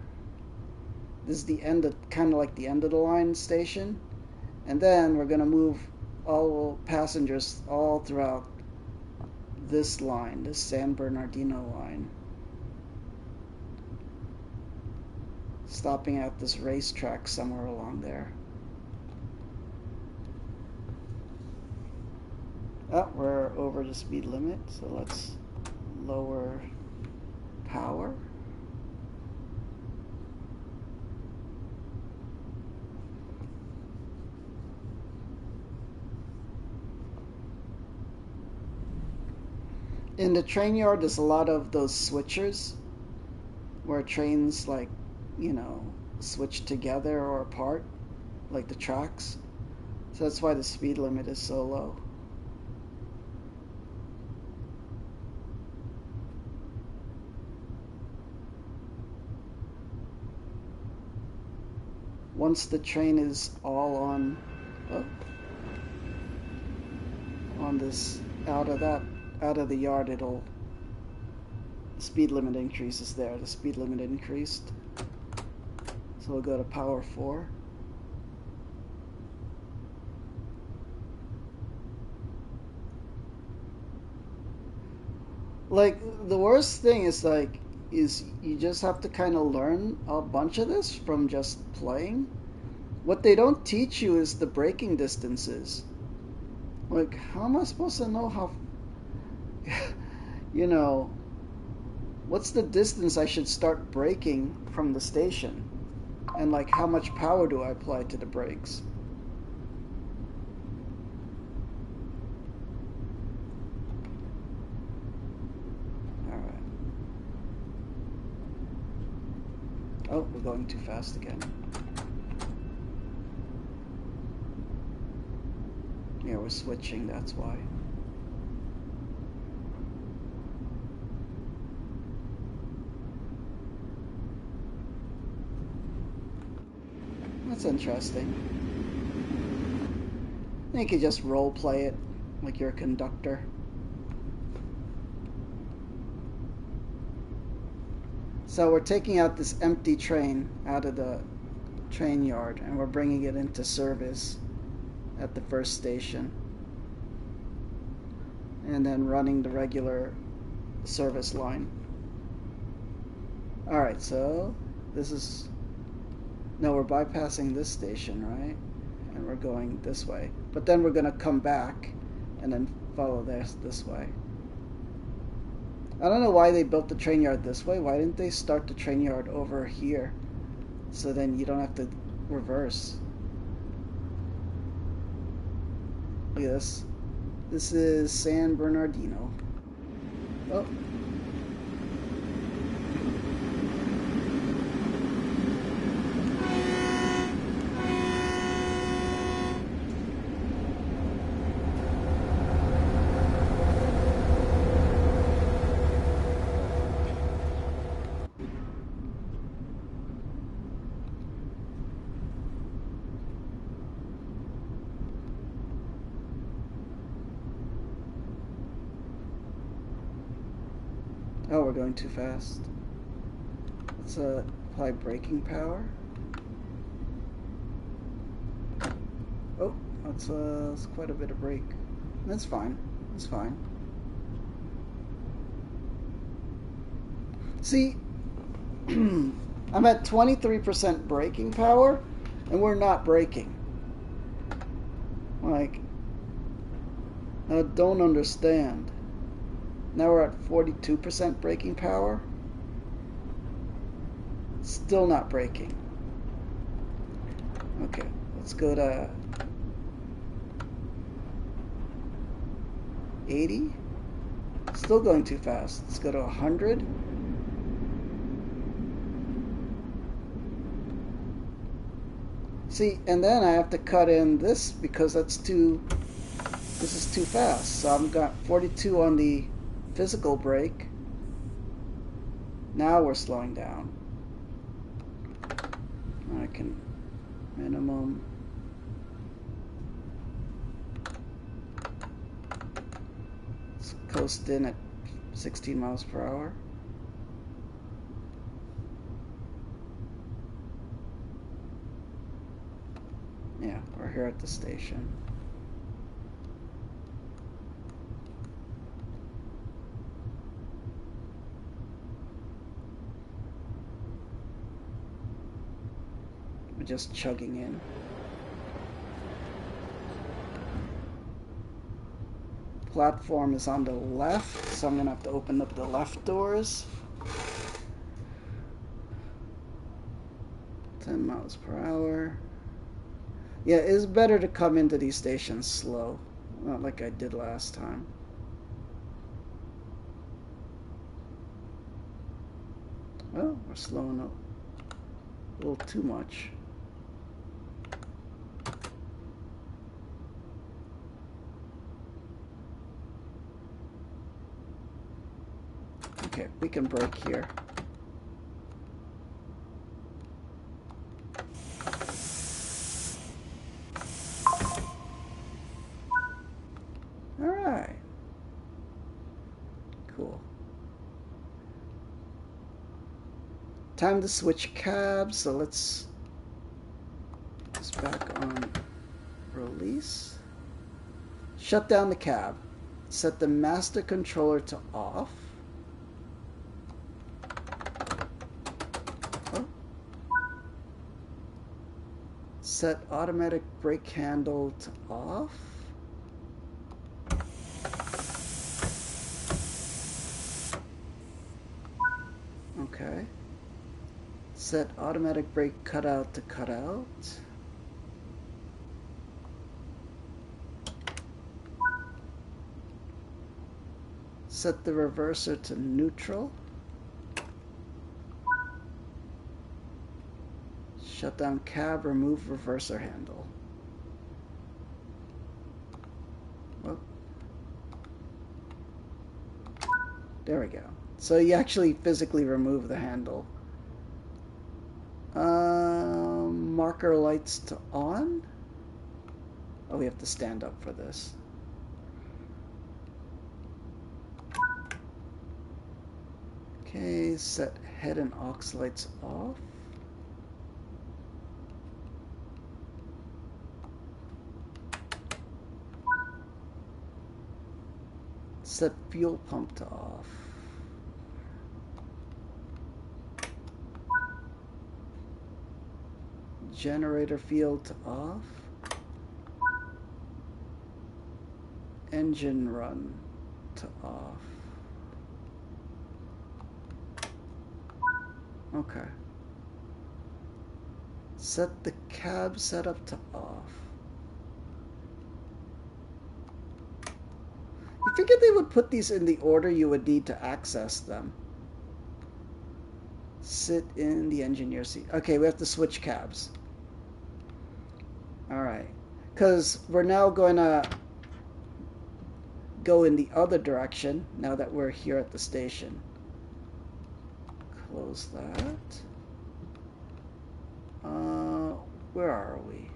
Speaker 1: This is the end of, kind of like the end of the line station. And then we're going to move all passengers all throughout this line, this San Bernardino line. Stopping at this racetrack somewhere along there. Oh, we're over the speed limit, so let's lower power. In the train yard, there's a lot of those switchers where trains, like, you know, switch together or apart, like the tracks. So that's why the speed limit is so low. Once the train is all on this out of the yard, it'll speed limit increases there. The speed limit increased. So we'll go to power 4. Like the worst thing is like is you just have to kind of learn a bunch of this from just playing. What they don't teach you is the braking distances. Like, how am I supposed to know how, you know, what's the distance I should start braking from the station? And like, how much power do I apply to the brakes? Alright. Oh, we're going too fast again. Yeah, we're switching, that's why. That's interesting. You could just role play it like you're a conductor. So we're taking out this empty train out of the train yard and we're bringing it into service at the first station. And then running the regular service line. Alright, so this is... No, we're bypassing this station, right? And we're going this way. But then we're going to come back and then follow this way. I don't know why they built the train yard this way. Why didn't they start the train yard over here? So then you don't have to reverse. Look at this. This is San Bernardino. Oh. Oh, we're going too fast. Let's apply braking power. Oh, that's quite a bit of brake. That's fine. That's fine. See, I'm at 23% braking power, and we're not braking. Like, I don't understand. Now we're at 42% braking power. Still not braking. Okay, let's go to 80. Still going too fast. Let's go to 100. See, and then I have to cut in this because this is too fast. So I've got 42 on the physical brake. Now we're slowing down. I can minimum. Let's coast in at 16 miles per hour. Yeah, we're here at the station. We're just chugging in. Platform is on the left, so I'm gonna have to open up the left doors. 10 miles per hour. Yeah, it's better to come into these stations slow, not like I did last time. Oh, we're slowing up a little too much. Okay, we can brake here. Alright. Cool. Time to switch cabs, so let's back on release. Shut down the cab. Set the master controller to off. Set automatic brake handle to off. Okay. Set automatic brake cutout to cutout. Set the reverser to neutral. Shut down cab, remove reverser handle. Whoop. There we go. So you actually physically remove the handle. Marker lights to on. Oh, we have to stand up for this. Okay, set head and aux lights off. Set fuel pump to off. Generator field to off. Engine run to off. Okay. Set the cab setup to off. You figured they would put these in the order you would need to access them. Sit in the engineer seat. Okay, we have to switch cabs. Alright. Because we're now going to go in the other direction now that we're here at the station. Close that. Where are we?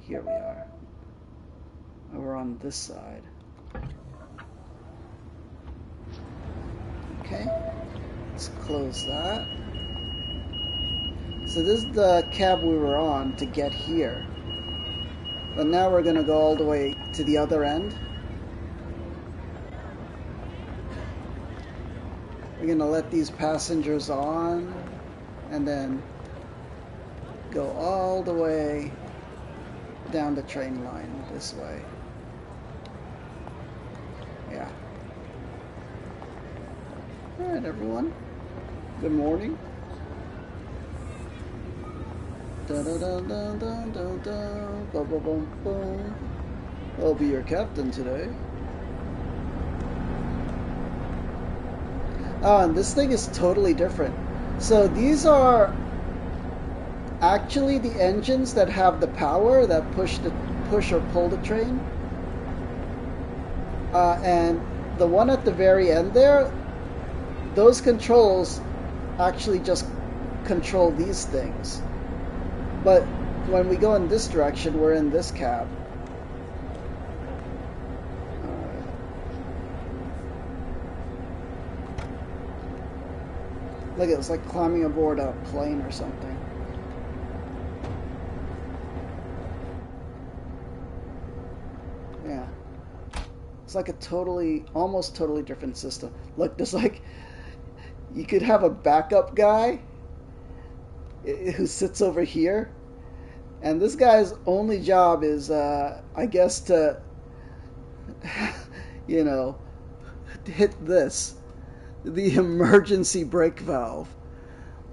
Speaker 1: Here we are. We're on this side. Okay, let's close that. So this is the cab we were on to get here. But now we're going to go all the way to the other end. We're going to let these passengers on and then go all the way down the train line this way. Yeah. Alright, everyone. Good morning. Da da da da da da da. Ba ba bum bum. I'll be your captain today. Oh, and this thing is totally different. So these are actually the engines that have the power that push or pull the train. And the one at the very end there, those controls actually just control these things. But when we go in this direction, we're in this cab. Look, it's like climbing aboard a plane or something. Yeah. It's like a almost totally different system. Look, there's like, you could have a backup guy who sits over here, and this guy's only job is, I guess, to, you know, hit this. The emergency brake valve.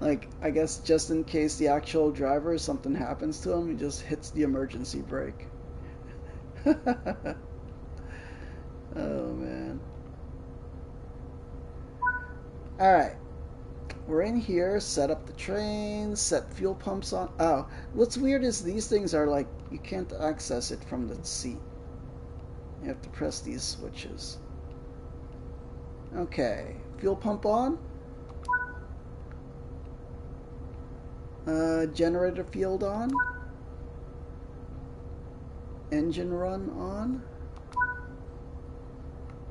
Speaker 1: Like, I guess just in case the actual driver, something happens to him, he just hits the emergency brake. Oh, man. Alright. We're in here, set up the train, set fuel pumps on. Oh, what's weird is these things are like, you can't access it from the seat. You have to press these switches. Okay. Fuel pump on. Generator field on. Engine run on.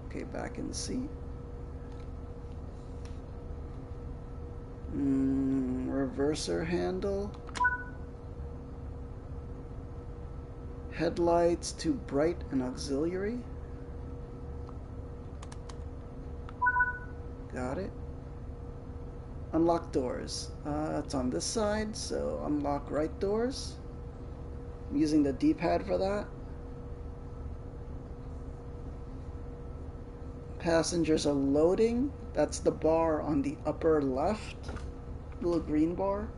Speaker 1: Okay, back in the seat. Reverser handle. Headlights to bright and auxiliary. Got it. Unlock doors. It's on this side, so unlock right doors. I'm using the D-pad for that. Passengers are loading. That's the bar on the upper left. Little green bar.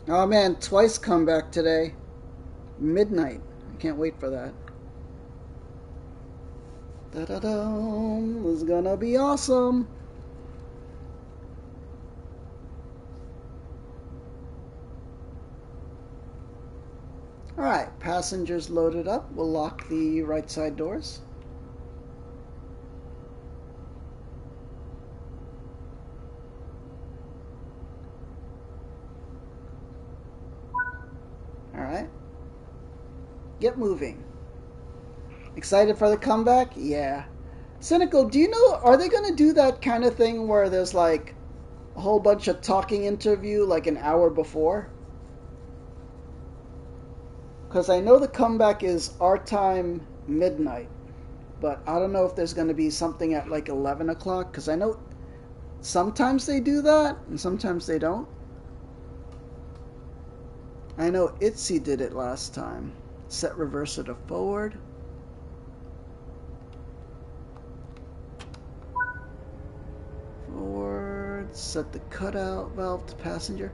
Speaker 1: Oh man, twice comeback today. Midnight. I can't wait for that. Da-da-dum. This is gonna be awesome. Alright, passengers loaded up. We'll lock the right side doors. Alright. Get moving. Excited for the comeback? Yeah. Cynical, do you know, are they going to do that kind of thing where there's like a whole bunch of talking interview like an hour before? Because I know the comeback is our time midnight, but I don't know if there's going to be something at like 11 o'clock, because I know sometimes they do that and sometimes they don't. I know Itzy did it last time. Set reverser to forward. Forward. Set the cutout valve to passenger.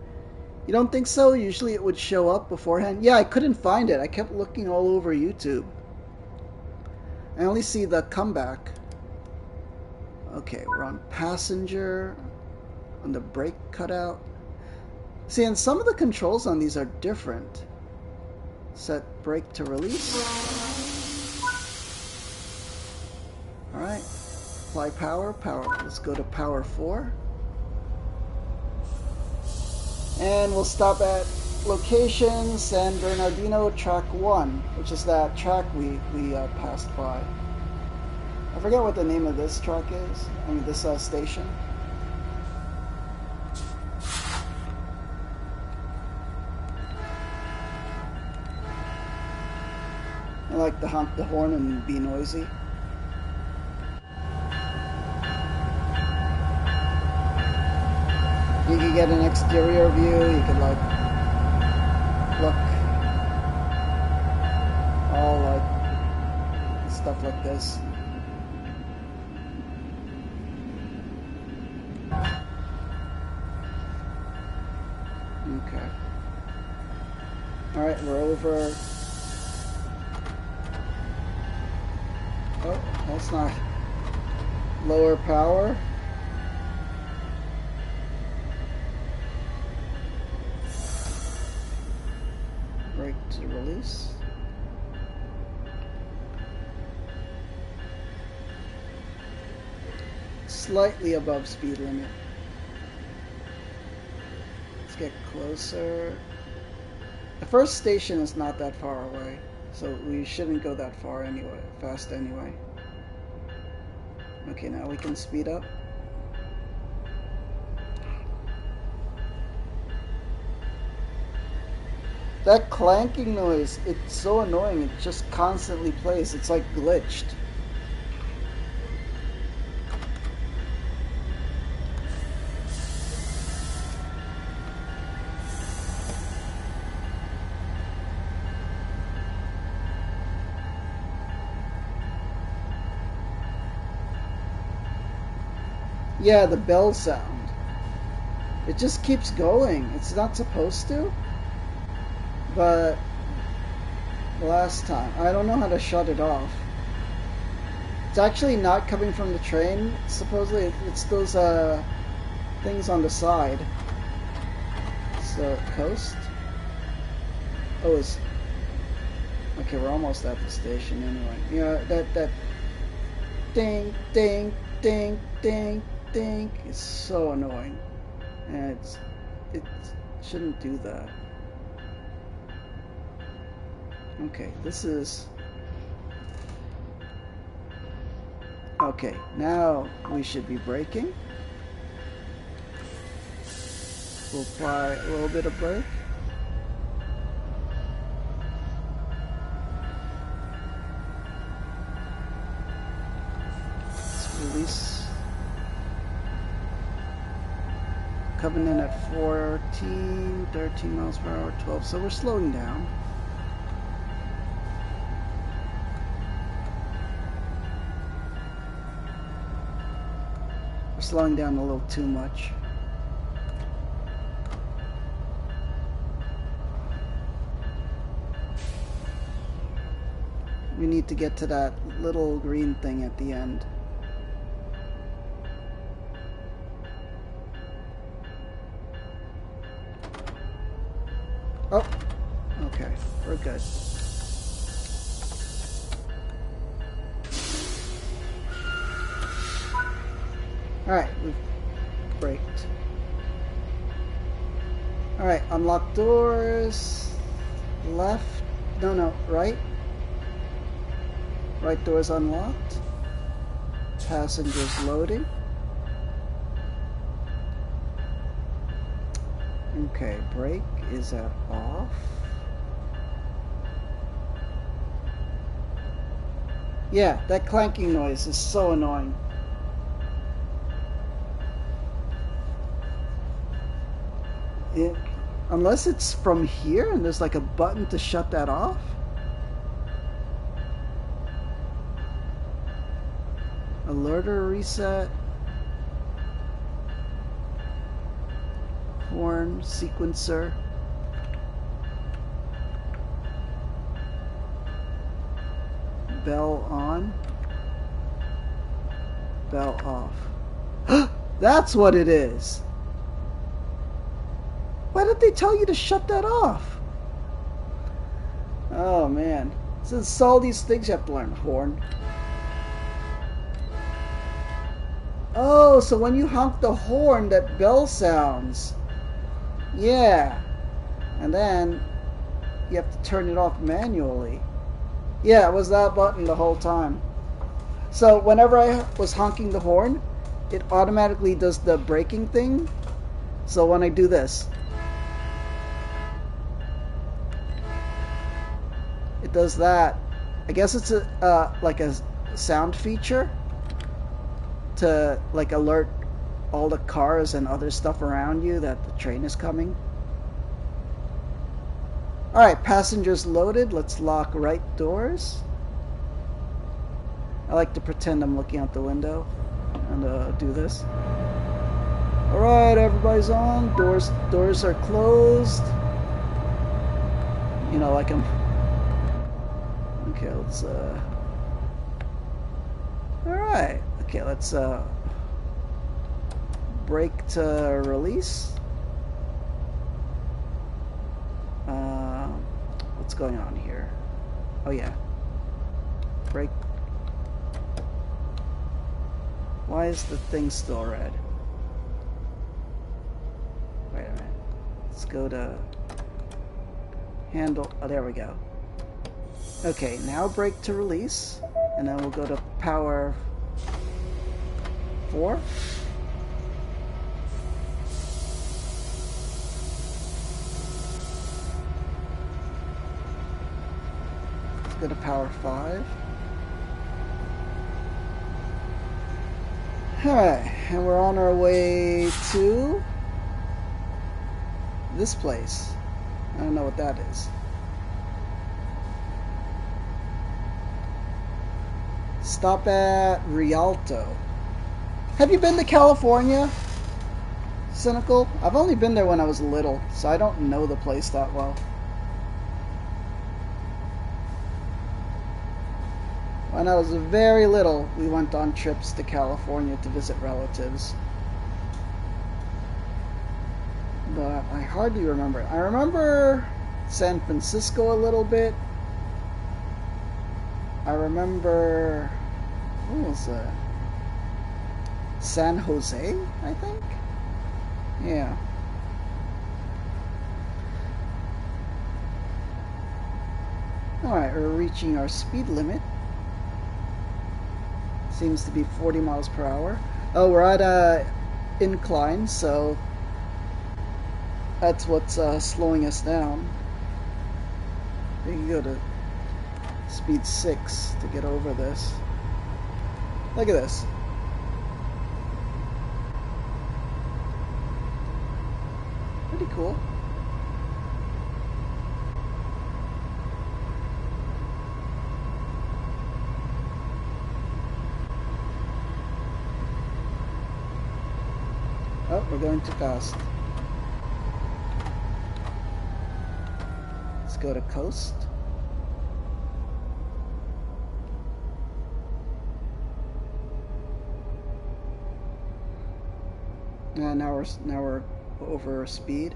Speaker 1: You don't think so? Usually it would show up beforehand. Yeah, I couldn't find it. I kept looking all over YouTube. I only see the comeback. Okay, we're on passenger. On the brake cutout. See, and some of the controls on these are different. Set brake to release. Alright. Apply power. Let's go to power 4. And we'll stop at location San Bernardino track 1, which is that track we passed by. I forget what the name of this track is. I mean, this station. I like to honk the horn and be noisy. You can get an exterior view, you can like look all like stuff like this. Okay. Alright, we're over. Oh, that's not lower power. Brake to release. Slightly above speed limit. Let's get closer. The first station is not that far away, so we shouldn't go that far anyway, fast anyway. Okay, now we can speed up. That clanking noise, it's so annoying, it just constantly plays. It's like glitched. Yeah, the bell sound. It just keeps going. It's not supposed to. But last time, I don't know how to shut it off. It's actually not coming from the train. Supposedly, it's those things on the side. So coast. Oh, it's okay. We're almost at the station anyway. Yeah, that ding, ding, ding, ding, ding is so annoying, and it shouldn't do that. Okay, this is... Okay, now we should be braking. We'll apply a little bit of brake. Let's release. Coming in at 14, 13 miles per hour, 12. So we're slowing down. We're slowing down a little too much. We need to get to that little green thing at the end. Oh, okay, we're good. Alright, we've braked. Alright, unlock doors. Left. No, right. Right door's unlocked. Passengers loading. Okay, brake is at off. Yeah, that clanking noise is so annoying. Unless it's from here and there's like a button to shut that off. Alerter reset. Horn sequencer. Bell on. Bell off. That's what it is. Why did they tell you to shut that off? Oh man. So it's all these things you have to learn. Horn. Oh, so when you honk the horn, that bell sounds. Yeah. And then you have to turn it off manually. Yeah, it was that button the whole time. So whenever I was honking the horn, it automatically does the braking thing. So when I do this, it does that. I guess it's a like a sound feature to like alert all the cars and other stuff around you that the train is coming. Alright, passengers loaded. Let's lock right doors. I like to pretend I'm looking out the window and do this. Alright, everybody's on. Doors are closed. You know, like I'm... Okay, let's Alright. Okay, let's brake to release. What's going on here? Oh yeah. Brake. Why is the thing still red? Wait a minute. Let's go to handle. Oh, there we go. Okay, now brake to release, and then we'll go to power 4. Let's go to power 5. Alright, and we're on our way to this place. I don't know what that is. Stop at Rialto. Have you been to California, Cynical? I've only been there when I was little, so I don't know the place that well. When I was very little, we went on trips to California to visit relatives. But I hardly remember. I remember San Francisco a little bit. I remember... What was that? San Jose, I think? Yeah. Alright, we're reaching our speed limit. Seems to be 40 miles per hour. Oh, we're at a incline, so That's what's slowing us down. You can go to speed 6 to get over this. Look at this. Pretty cool. Oh, we're going too fast. Let's go to coast. Now we're over speed.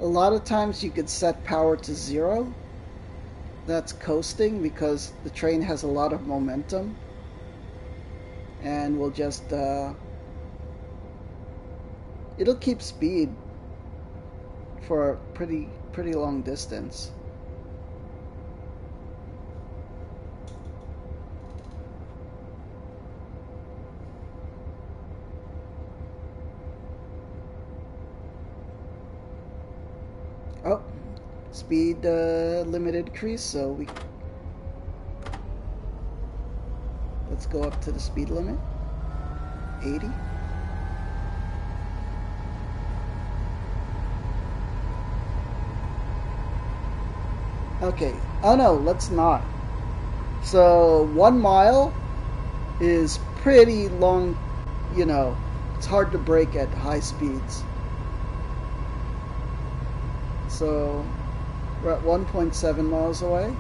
Speaker 1: A lot of times you could set power to 0. That's coasting because the train has a lot of momentum, and we'll just it'll keep speed for a pretty long distance. Oh, speed limit increase, so let's go up to the speed limit, 80. Okay, oh no, let's not. So 1 mile is pretty long, you know, it's hard to brake at high speeds. So we're at 1.7 miles away.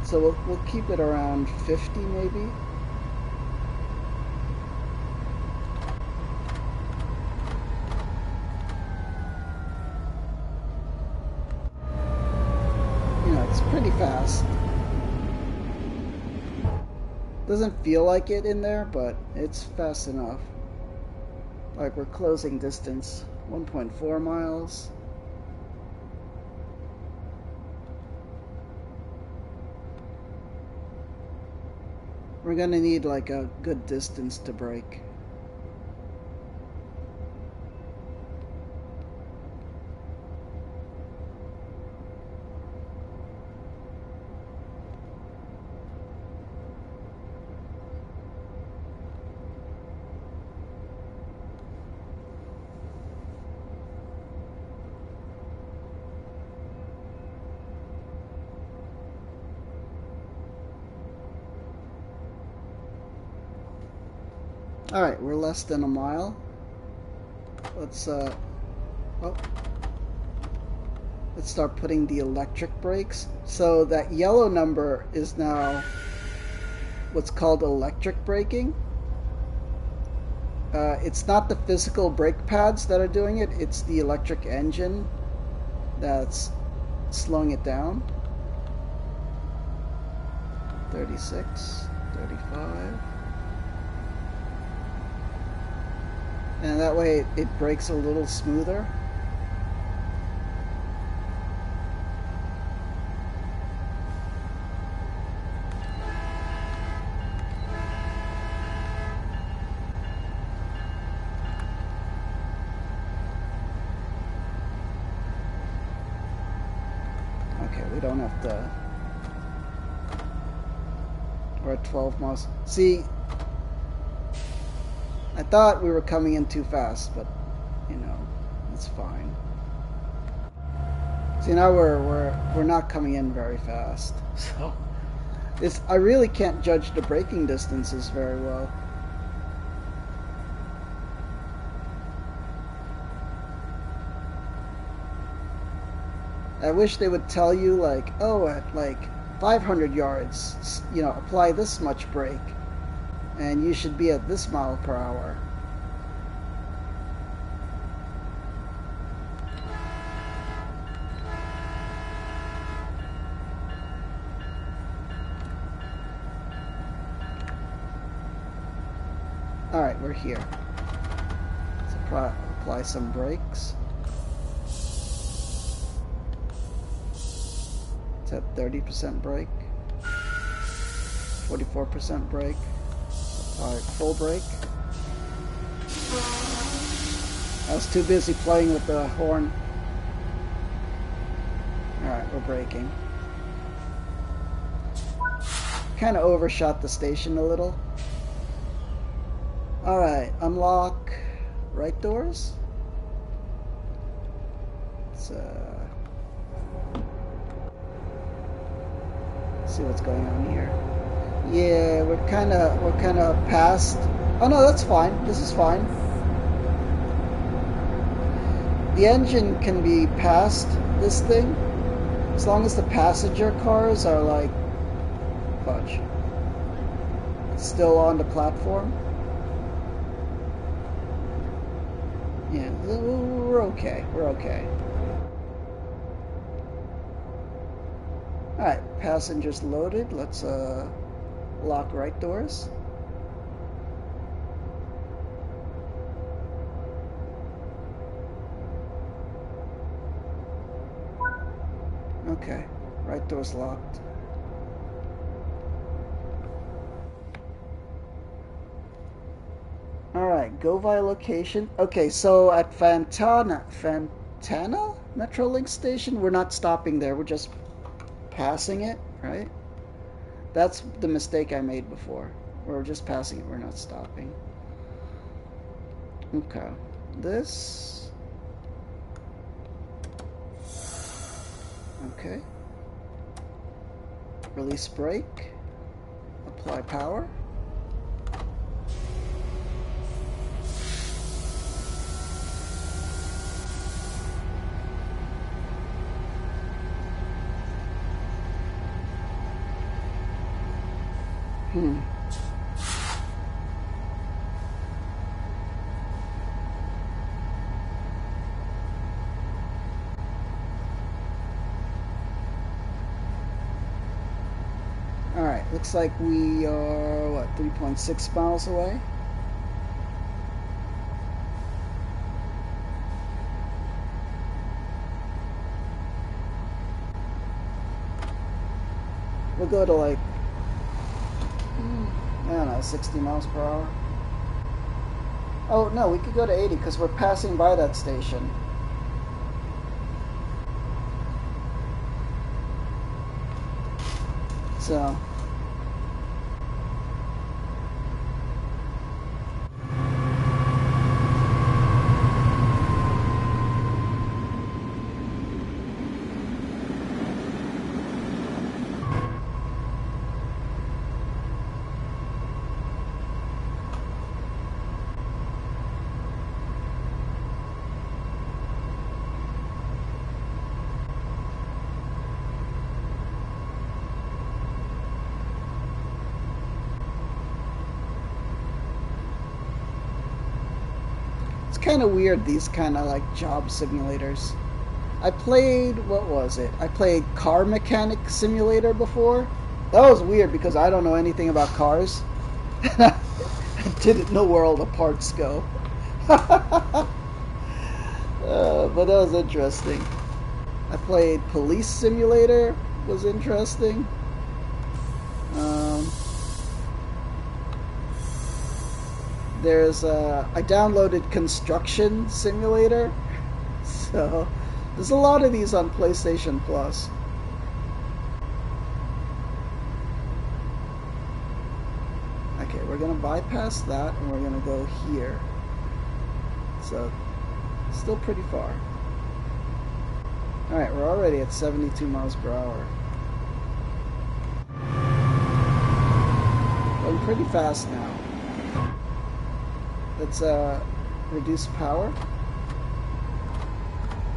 Speaker 1: So we'll keep it around 50 maybe. You know, it's pretty fast. Doesn't feel like it in there, but it's fast enough. Like we're closing distance. 1.4 miles. We're gonna need like a good distance to brake. Alright, we're less than a mile. Let's start putting the electric brakes. So that yellow number is now what's called electric braking. It's not the physical brake pads that are doing it, it's the electric engine that's slowing it down. 36, 35. And that way it brakes a little smoother. Okay, we don't have to... We're at 12 miles. See, I thought we were coming in too fast, but you know, it's fine. See, now we're not coming in very fast, so I really can't judge the braking distances very well. I wish they would tell you like, oh, at like 500 yards, you know, apply this much brake. And you should be at this mile per hour. Alright, we're here. So apply some brakes. It's at 30% brake. 44% brake. Alright, full brake. I was too busy playing with the horn. Alright, we're braking. Kind of overshot the station a little. Alright, unlock right doors. Let's see what's going on here. Yeah, we're kind of past. Oh no, that's fine. This is fine. The engine can be past this thing as long as the passenger cars are like fudge. Still on the platform. Yeah, we're okay. We're okay. Alright, passengers loaded. Let's lock right doors. Okay, right door's locked. Alright, go via location. Okay, so at Fantana Metrolink station, we're not stopping there, we're just passing it, right? That's the mistake I made before. We're just passing it, we're not stopping. Okay, this. Okay. Release brake. Apply power. Alright, looks like we are, what, 3.6 miles away? We'll go to like, I don't know, 60 miles per hour. Oh, no, we could go to 80 because we're passing by that station. So. Kind of weird, these kind of like job simulators. I played, what was it? I played Car Mechanic Simulator before. That was weird because I don't know anything about cars. I didn't know where all the parts go. But that was interesting. I played Police Simulator, was interesting. I downloaded Construction Simulator, so there's a lot of these on PlayStation Plus. Okay, we're gonna bypass that and we're gonna go here. So, still pretty far. Alright, we're already at 72 miles per hour. Going pretty fast now. Let's reduce power.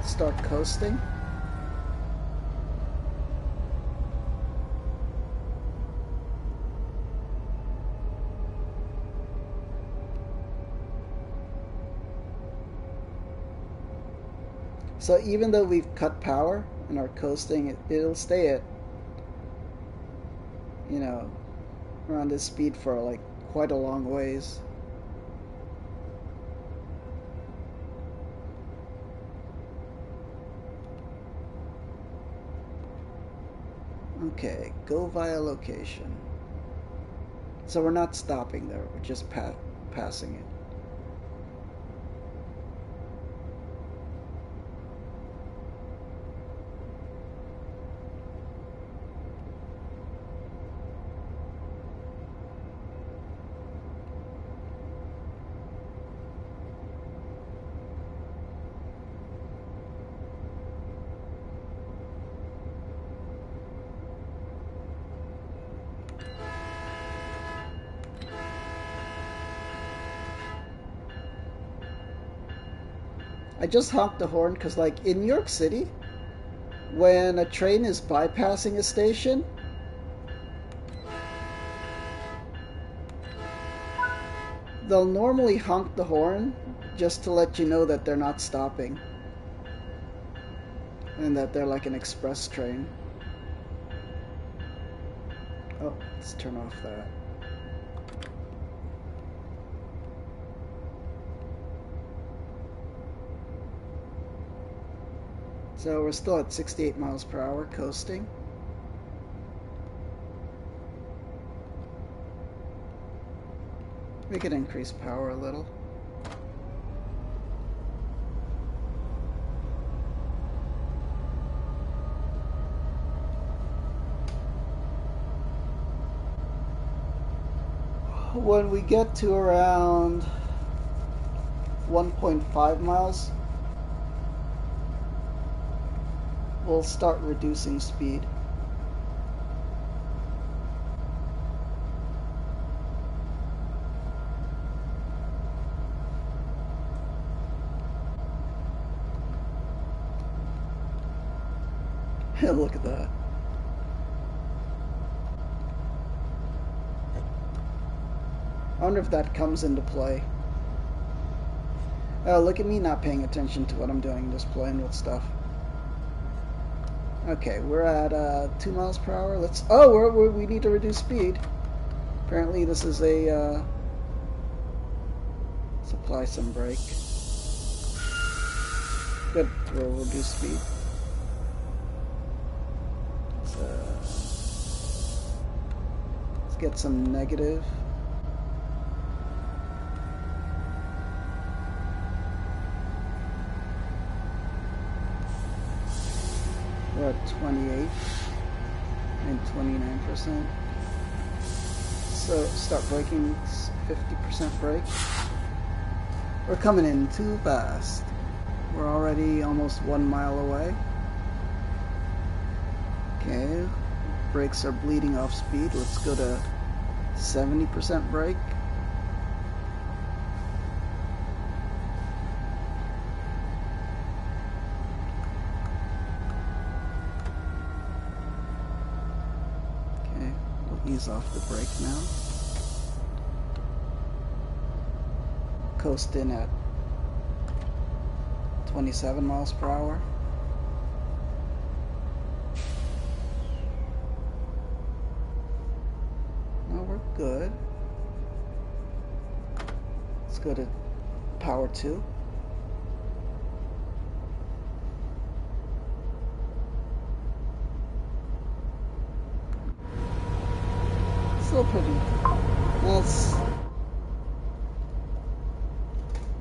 Speaker 1: Start coasting. So even though we've cut power and are coasting, it'll stay at, you know, around this speed for like quite a long ways. Okay, go via location. So we're not stopping there, we're just passing it. I just honked the horn because, like, in New York City, when a train is bypassing a station, they'll normally honk the horn just to let you know that they're not stopping and that they're like an express train. Oh, let's turn off that. So we're still at 68 miles per hour coasting. We could increase power a little. When we get to around 1.5 miles, we'll start reducing speed. Look at that. I wonder if that comes into play. Oh, look at me not paying attention to what I'm doing, just playing with stuff. Okay, we're at 2 miles per hour. Let's. Oh, we need to reduce speed. Apparently, this is a. Let's apply some brake. Good. We'll reduce speed. Let's get some negative. We're at 28 and 29%. So start braking, 50% brake. We're coming in too fast. We're already almost 1 mile away. Okay, brakes are bleeding off speed. Let's go to 70% brake. Okay, we'll ease off the brake now. Coast in at 27 miles per hour. No, we're good. Let's go to power 2. Still pretty.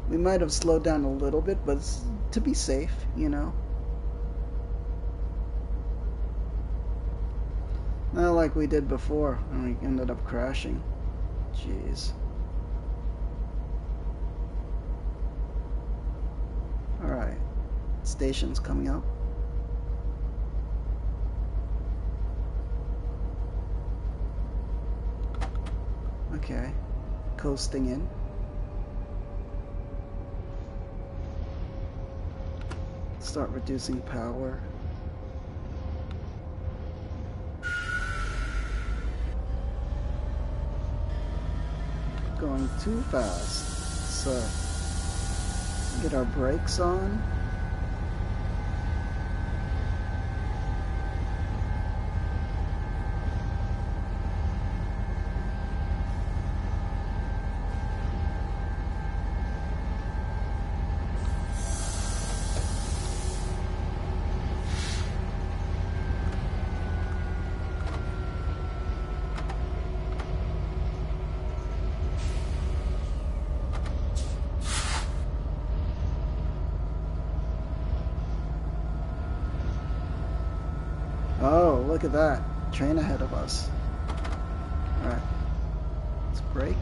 Speaker 1: We might have slowed down a little bit, but it's to be safe, you know. Not like we did before, and we ended up crashing. Jeez. Alright. Station's coming up. Okay. Coasting in. Start reducing power. Going too fast. So get our brakes on. look at that. Train ahead of us. Alright. Let's brake.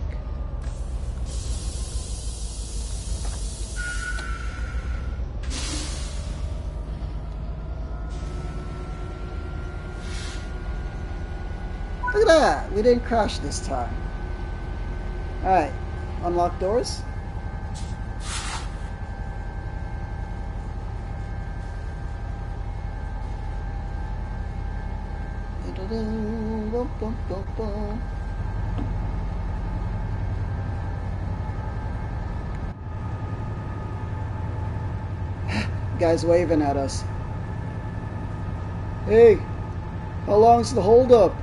Speaker 1: Look at that! We didn't crash this time. Alright. Unlock doors. Guy's waving at us. Hey, how long's the holdup?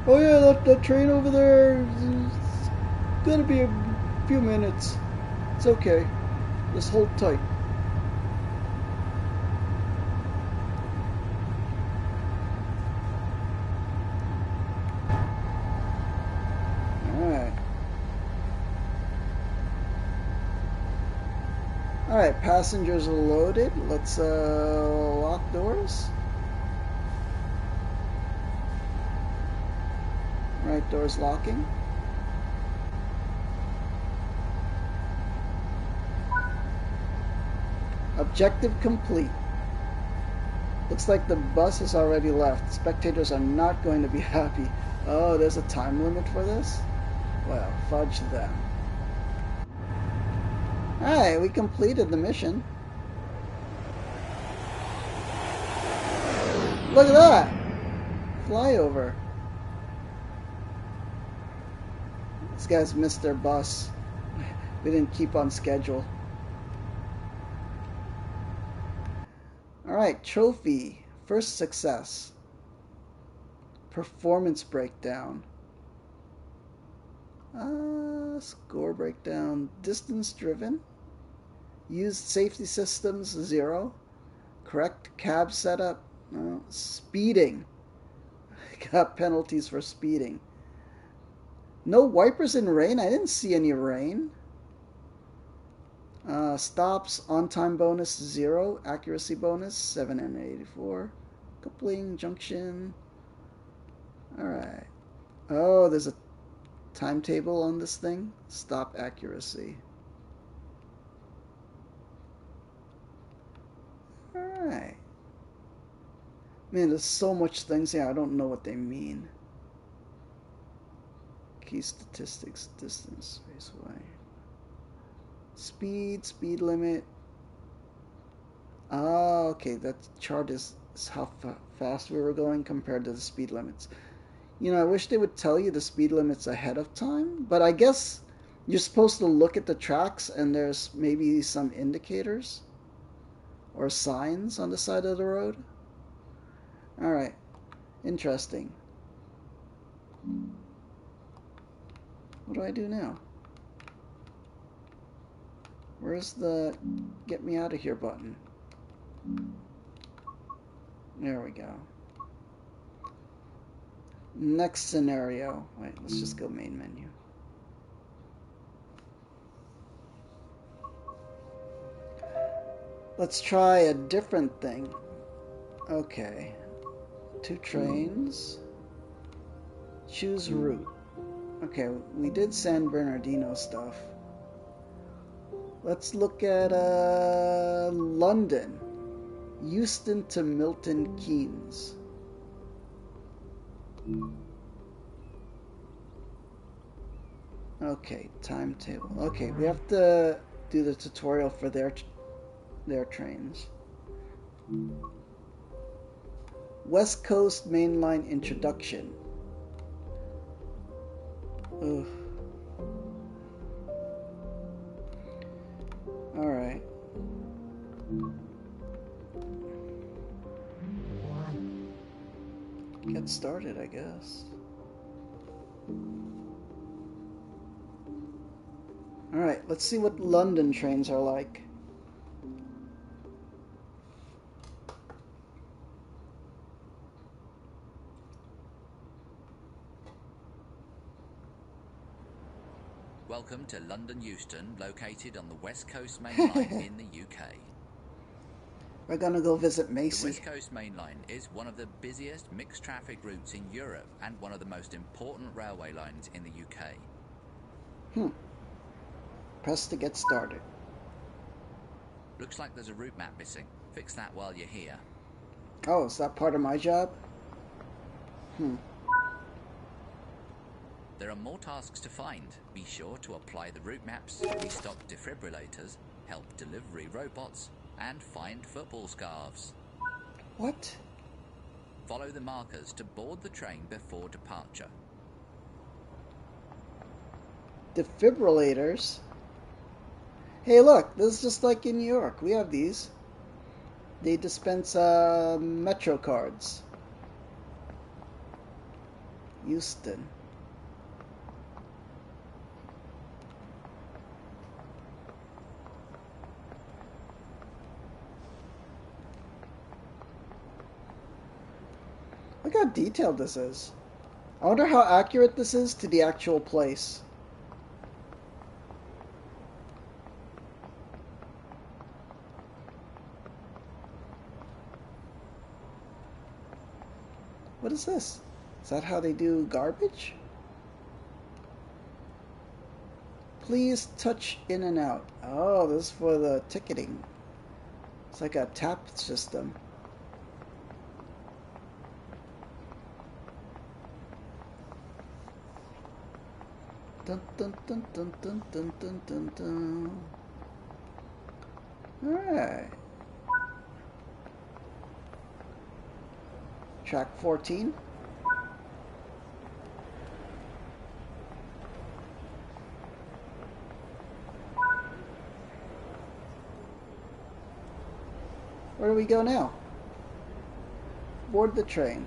Speaker 1: Oh yeah, that train over there is gonna be a few minutes. It's okay. Just hold tight. Alright, passengers are loaded. Let's lock doors. Right, doors locking. Objective complete. Looks like the bus has already left. Spectators are not going to be happy. Oh, there's a time limit for this? Well, fudge them. Alright, we completed the mission. Look at that! Flyover. These guys missed their bus. We didn't keep on schedule. Alright, trophy. First success. Performance breakdown. Score breakdown. Distance driven. Used safety systems 0. Correct cab setup. No. Speeding. Got penalties for speeding. No wipers in rain. I didn't see any rain. Stops on time bonus 0. Accuracy bonus 784. Coupling junction. Alright. Oh, there's a timetable on this thing. Stop accuracy. Alright. Man, there's so much things here. I don't know what they mean. Key statistics, distance, spaceway. Speed limit. Ah, okay. That chart is how fast we were going compared to the speed limits. You know, I wish they would tell you the speed limits ahead of time, but I guess you're supposed to look at the tracks and there's maybe some indicators or signs on the side of the road. Alright, interesting. What do I do now? Where's the get me out of here button? There we go. Next scenario. Wait, let's just go main menu. Let's try a different thing. Okay. 2 trains. Choose route. Okay, we did San Bernardino stuff. Let's look at London. Euston to Milton Keynes. Okay, timetable. Okay, we have to do the tutorial for their trains. West Coast Main Line introduction. Ugh. Alright. Get started, I guess. Alright, let's see what London trains are like.
Speaker 3: Welcome to London Euston, located on the West Coast Main Line in the UK.
Speaker 1: We're gonna go visit
Speaker 3: The
Speaker 1: Macy.
Speaker 3: West Coast Main Line is one of the busiest mixed traffic routes in Europe and one of the most important railway lines in the UK.
Speaker 1: Press to get started.
Speaker 3: Looks like there's a route map missing. Fix that while you're here.
Speaker 1: Oh, is that part of my job?
Speaker 3: There are more tasks to find. Be sure to apply the route maps, restock defibrillators, help delivery robots, and find football scarves.
Speaker 1: What?
Speaker 3: Follow the markers to board the train before departure.
Speaker 1: Defibrillators? Hey, look, this is just like in New York. We have these. They dispense Metro cards. Houston. Look how detailed this is. I wonder how accurate this is to the actual place. What is this? Is that how they do garbage? Please touch in and out. Oh, this is for the ticketing. It's like a tap system. Dun dun dun dun dun dun dun dun dun. Alright. Track 14. Where do we go now? Board the train.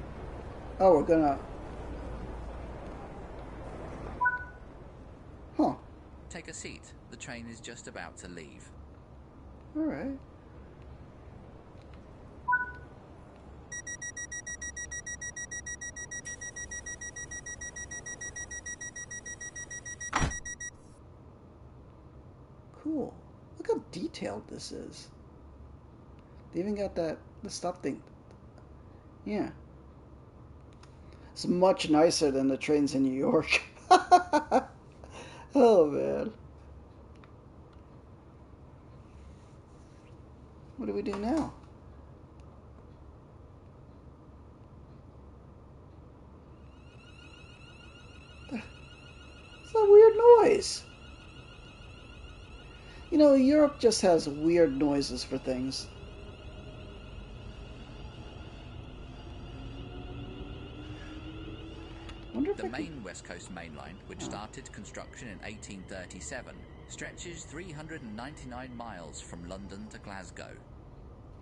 Speaker 1: Oh, we're gonna... Huh.
Speaker 3: Take a seat. The train is just about to leave.
Speaker 1: Alright. Cool. Look how detailed this is. They even got the stop thing. Yeah. It's much nicer than the trains in New York. Oh, man. What do we do now? It's a weird noise. You know, Europe just has weird noises for things.
Speaker 3: The main West Coast Main Line, which started construction in 1837, stretches 399 miles from London to Glasgow.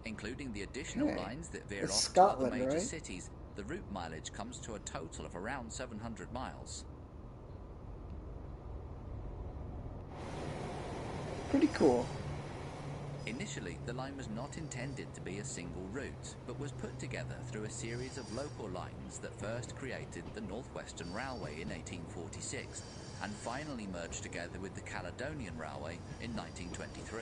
Speaker 3: Including the additional lines that veer
Speaker 1: It's
Speaker 3: off
Speaker 1: Scotland,
Speaker 3: to other major
Speaker 1: right?
Speaker 3: cities, the route mileage comes to a total of around 700 miles.
Speaker 1: Pretty cool.
Speaker 3: Initially, the line was not intended to be a single route, but was put together through a series of local lines that first created the Northwestern Railway in 1846, and finally merged together with the Caledonian Railway in 1923.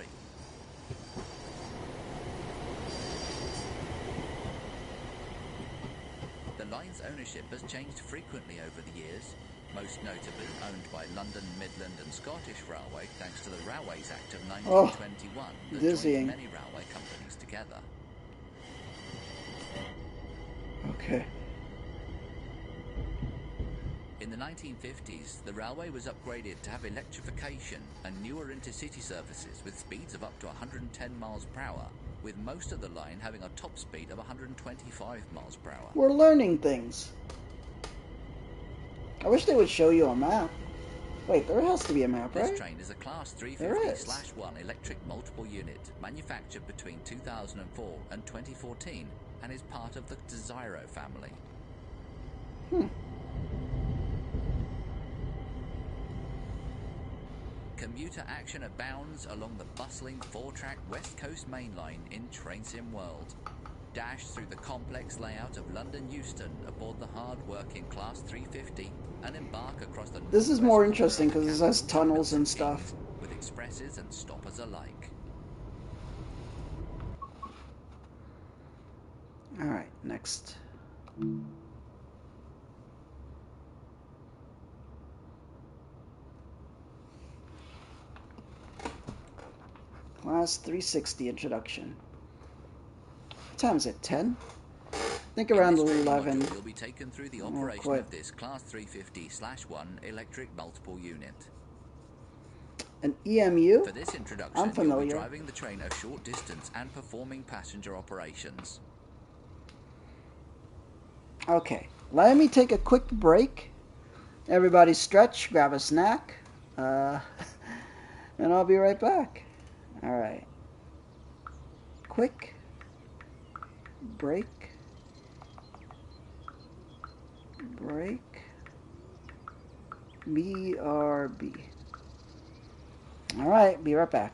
Speaker 3: The line's ownership has changed frequently over the years, most notably owned by London, Midland and Scottish Railway thanks to the Railways Act of 1921 that
Speaker 1: dizzying.
Speaker 3: joined many railway companies together.
Speaker 1: Okay.
Speaker 3: In the 1950s, the railway was upgraded to have electrification and newer intercity services with speeds of up to 110 miles per hour, with most of the line having a top speed of 125 miles per hour.
Speaker 1: We're learning things. I wish they would show you a map. Wait, there has to be a map, right?
Speaker 3: This train is a Class
Speaker 1: There is.
Speaker 3: 350/1 electric multiple unit, manufactured between 2004 and 2014, and is part of the Desiro family. Commuter action abounds along the bustling four-track West Coast Main Line in Train Sim World. Dash through the complex layout of London Euston aboard the hard-working Class 350 and embark across the...
Speaker 1: This is more
Speaker 3: northwest
Speaker 1: interesting
Speaker 3: corner of
Speaker 1: because
Speaker 3: the
Speaker 1: it has
Speaker 3: capital
Speaker 1: tunnels and
Speaker 3: city,
Speaker 1: stuff.
Speaker 3: with expresses and stoppers alike.
Speaker 1: Alright, next. Class 360 introduction. What time is it? 10? I think around 11.
Speaker 3: You'll be taken through the operation of this Class 350/1 electric multiple unit.
Speaker 1: An EMU?
Speaker 3: For this introduction,
Speaker 1: I'm familiar.
Speaker 3: you'll be driving the train a short distance and performing passenger operations.
Speaker 1: Okay, let me take a quick break. Everybody stretch, grab a snack, and I'll be right back. Alright. Quick break. Break. BRB. Alright, be right back.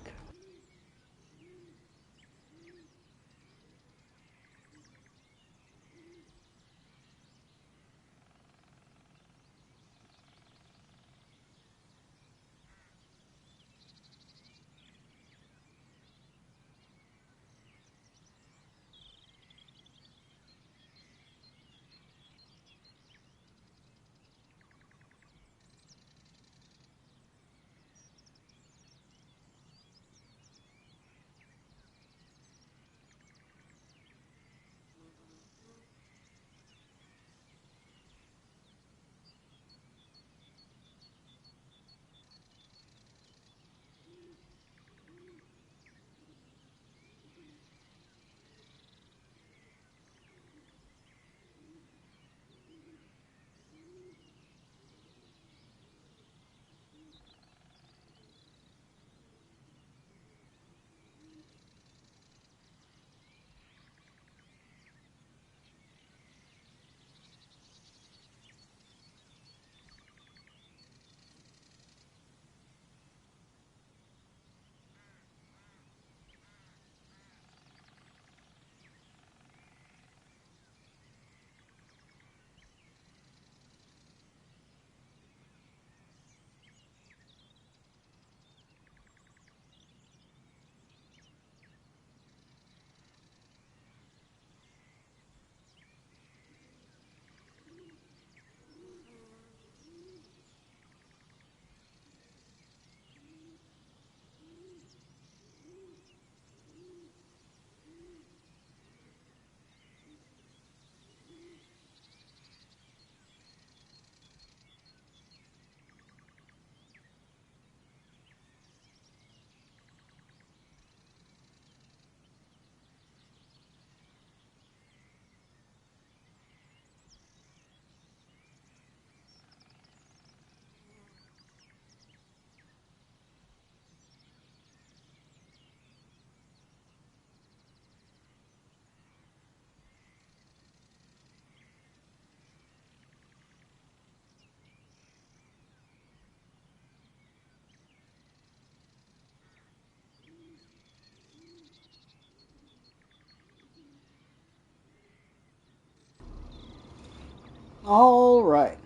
Speaker 1: Alright,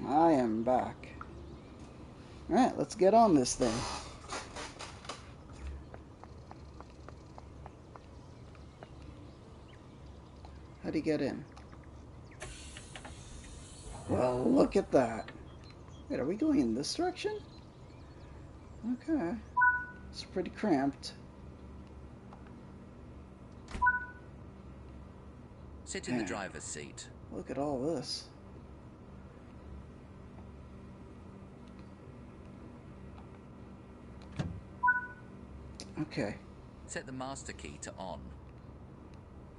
Speaker 1: I am back. Alright, let's get on this thing. How do you get in? Well, look at that. Wait, are we going in this direction? Okay. It's pretty cramped.
Speaker 3: Sit in the driver's seat.
Speaker 1: Look at all this. Okay.
Speaker 3: Set the master key to on.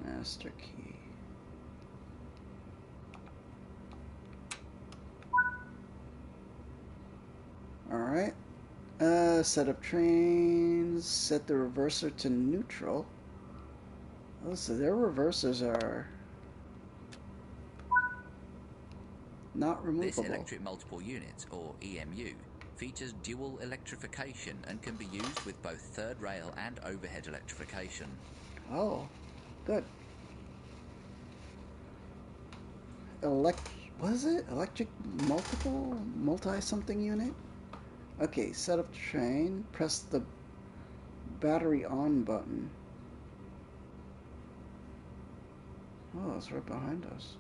Speaker 1: Master key. Alright. Set up trains. Set the reverser to neutral. Oh, so their reversers are not removable.
Speaker 3: This electric multiple unit, or EMU, features dual electrification and can be used with both third rail and overhead electrification.
Speaker 1: Oh, good. What is it? Electric multi-something unit? Okay, set up train. Press the battery on button. Oh, it's right behind us.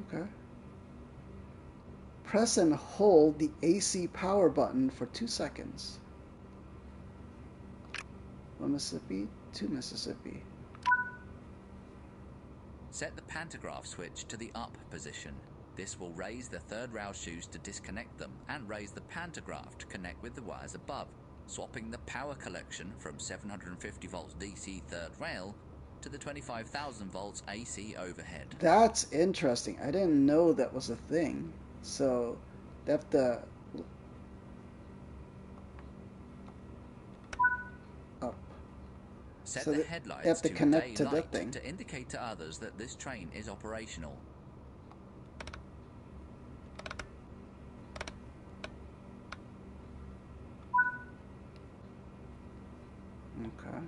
Speaker 1: Okay. Press and hold the AC power button for 2 seconds. 1 Mississippi, 2 Mississippi.
Speaker 3: Set the pantograph switch to the up position. This will raise the third rail shoes to disconnect them and raise the pantograph to connect with the wires above, swapping the power collection from 750 volts DC third rail to the 25,000 volts AC overhead.
Speaker 1: That's interesting. I didn't know that was a thing. So they have to up.
Speaker 3: Set
Speaker 1: So
Speaker 3: the
Speaker 1: they
Speaker 3: headlights
Speaker 1: have to connect to the
Speaker 3: daylight
Speaker 1: thing.
Speaker 3: to indicate to others that this train is operational.
Speaker 1: Okay.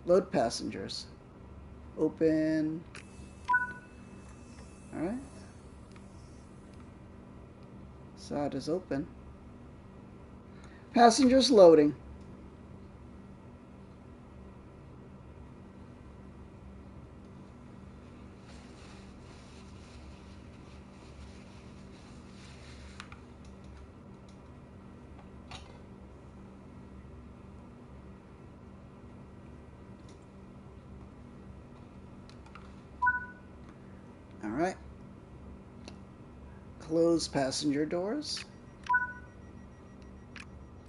Speaker 1: Load passengers. Open. Alright. Side is open. Passengers loading. Alright. Close passenger doors.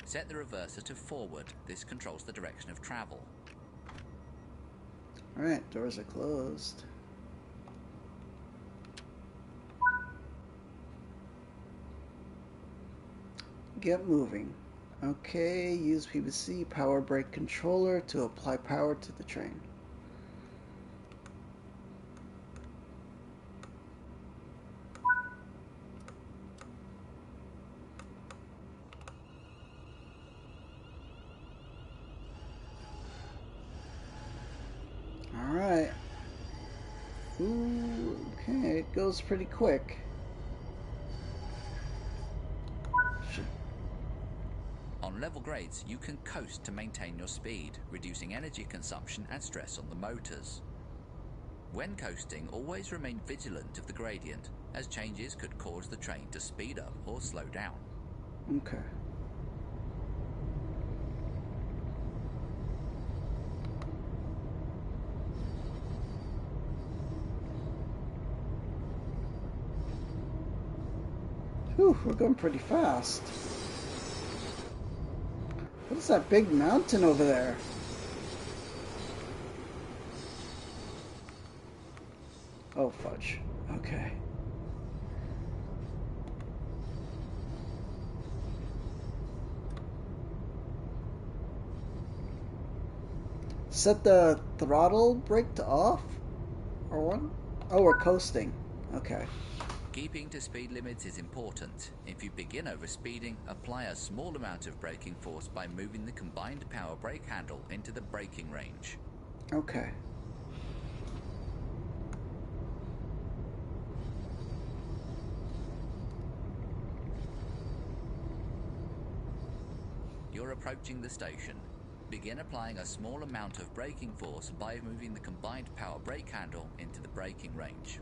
Speaker 3: Set the reverser to forward. This controls the direction of travel.
Speaker 1: Alright, doors are closed. Get moving. Okay, use PVC power brake controller to apply power to the train. Alright. Ooh, okay, it goes pretty quick.
Speaker 3: On level grades, you can coast to maintain your speed, reducing energy consumption and stress on the motors. When coasting, always remain vigilant of the gradient, as changes could cause the train to speed up or slow down.
Speaker 1: Okay. Whew, we're going pretty fast. What is that big mountain over there? Oh, fudge. Okay. Set the throttle brake to off? Or what? Oh, we're coasting. Okay.
Speaker 3: Keeping to speed limits is important. If you begin overspeeding, apply a small amount of braking force by moving the combined power brake handle into the braking range.
Speaker 1: Okay.
Speaker 3: You're approaching the station. Begin applying a small amount of braking force by moving the combined power brake handle into the braking range.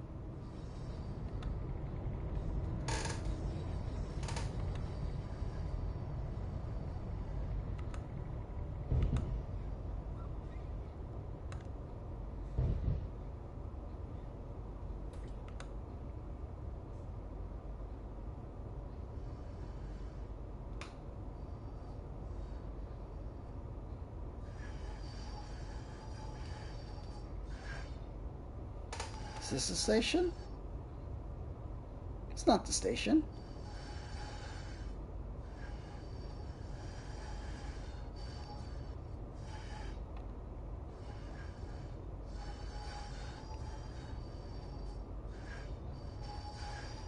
Speaker 1: Is this the station? It's not the station.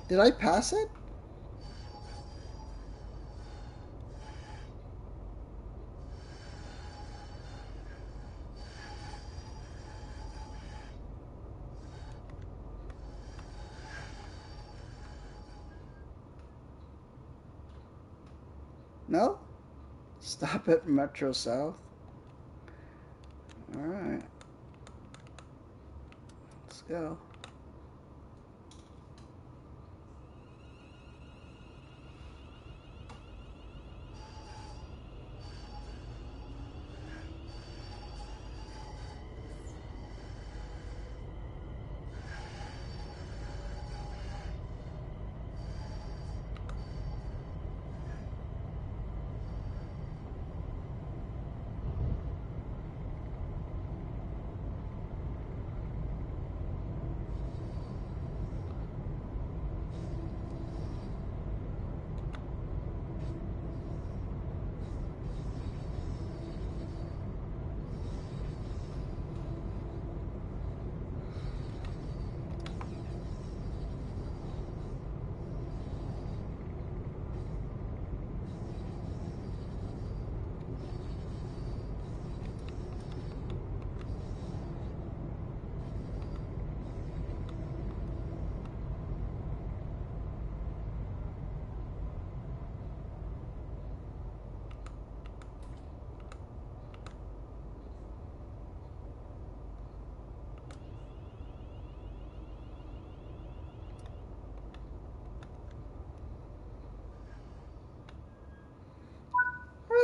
Speaker 1: Did I pass it? No? Stop at Metro South. Alright. Let's go.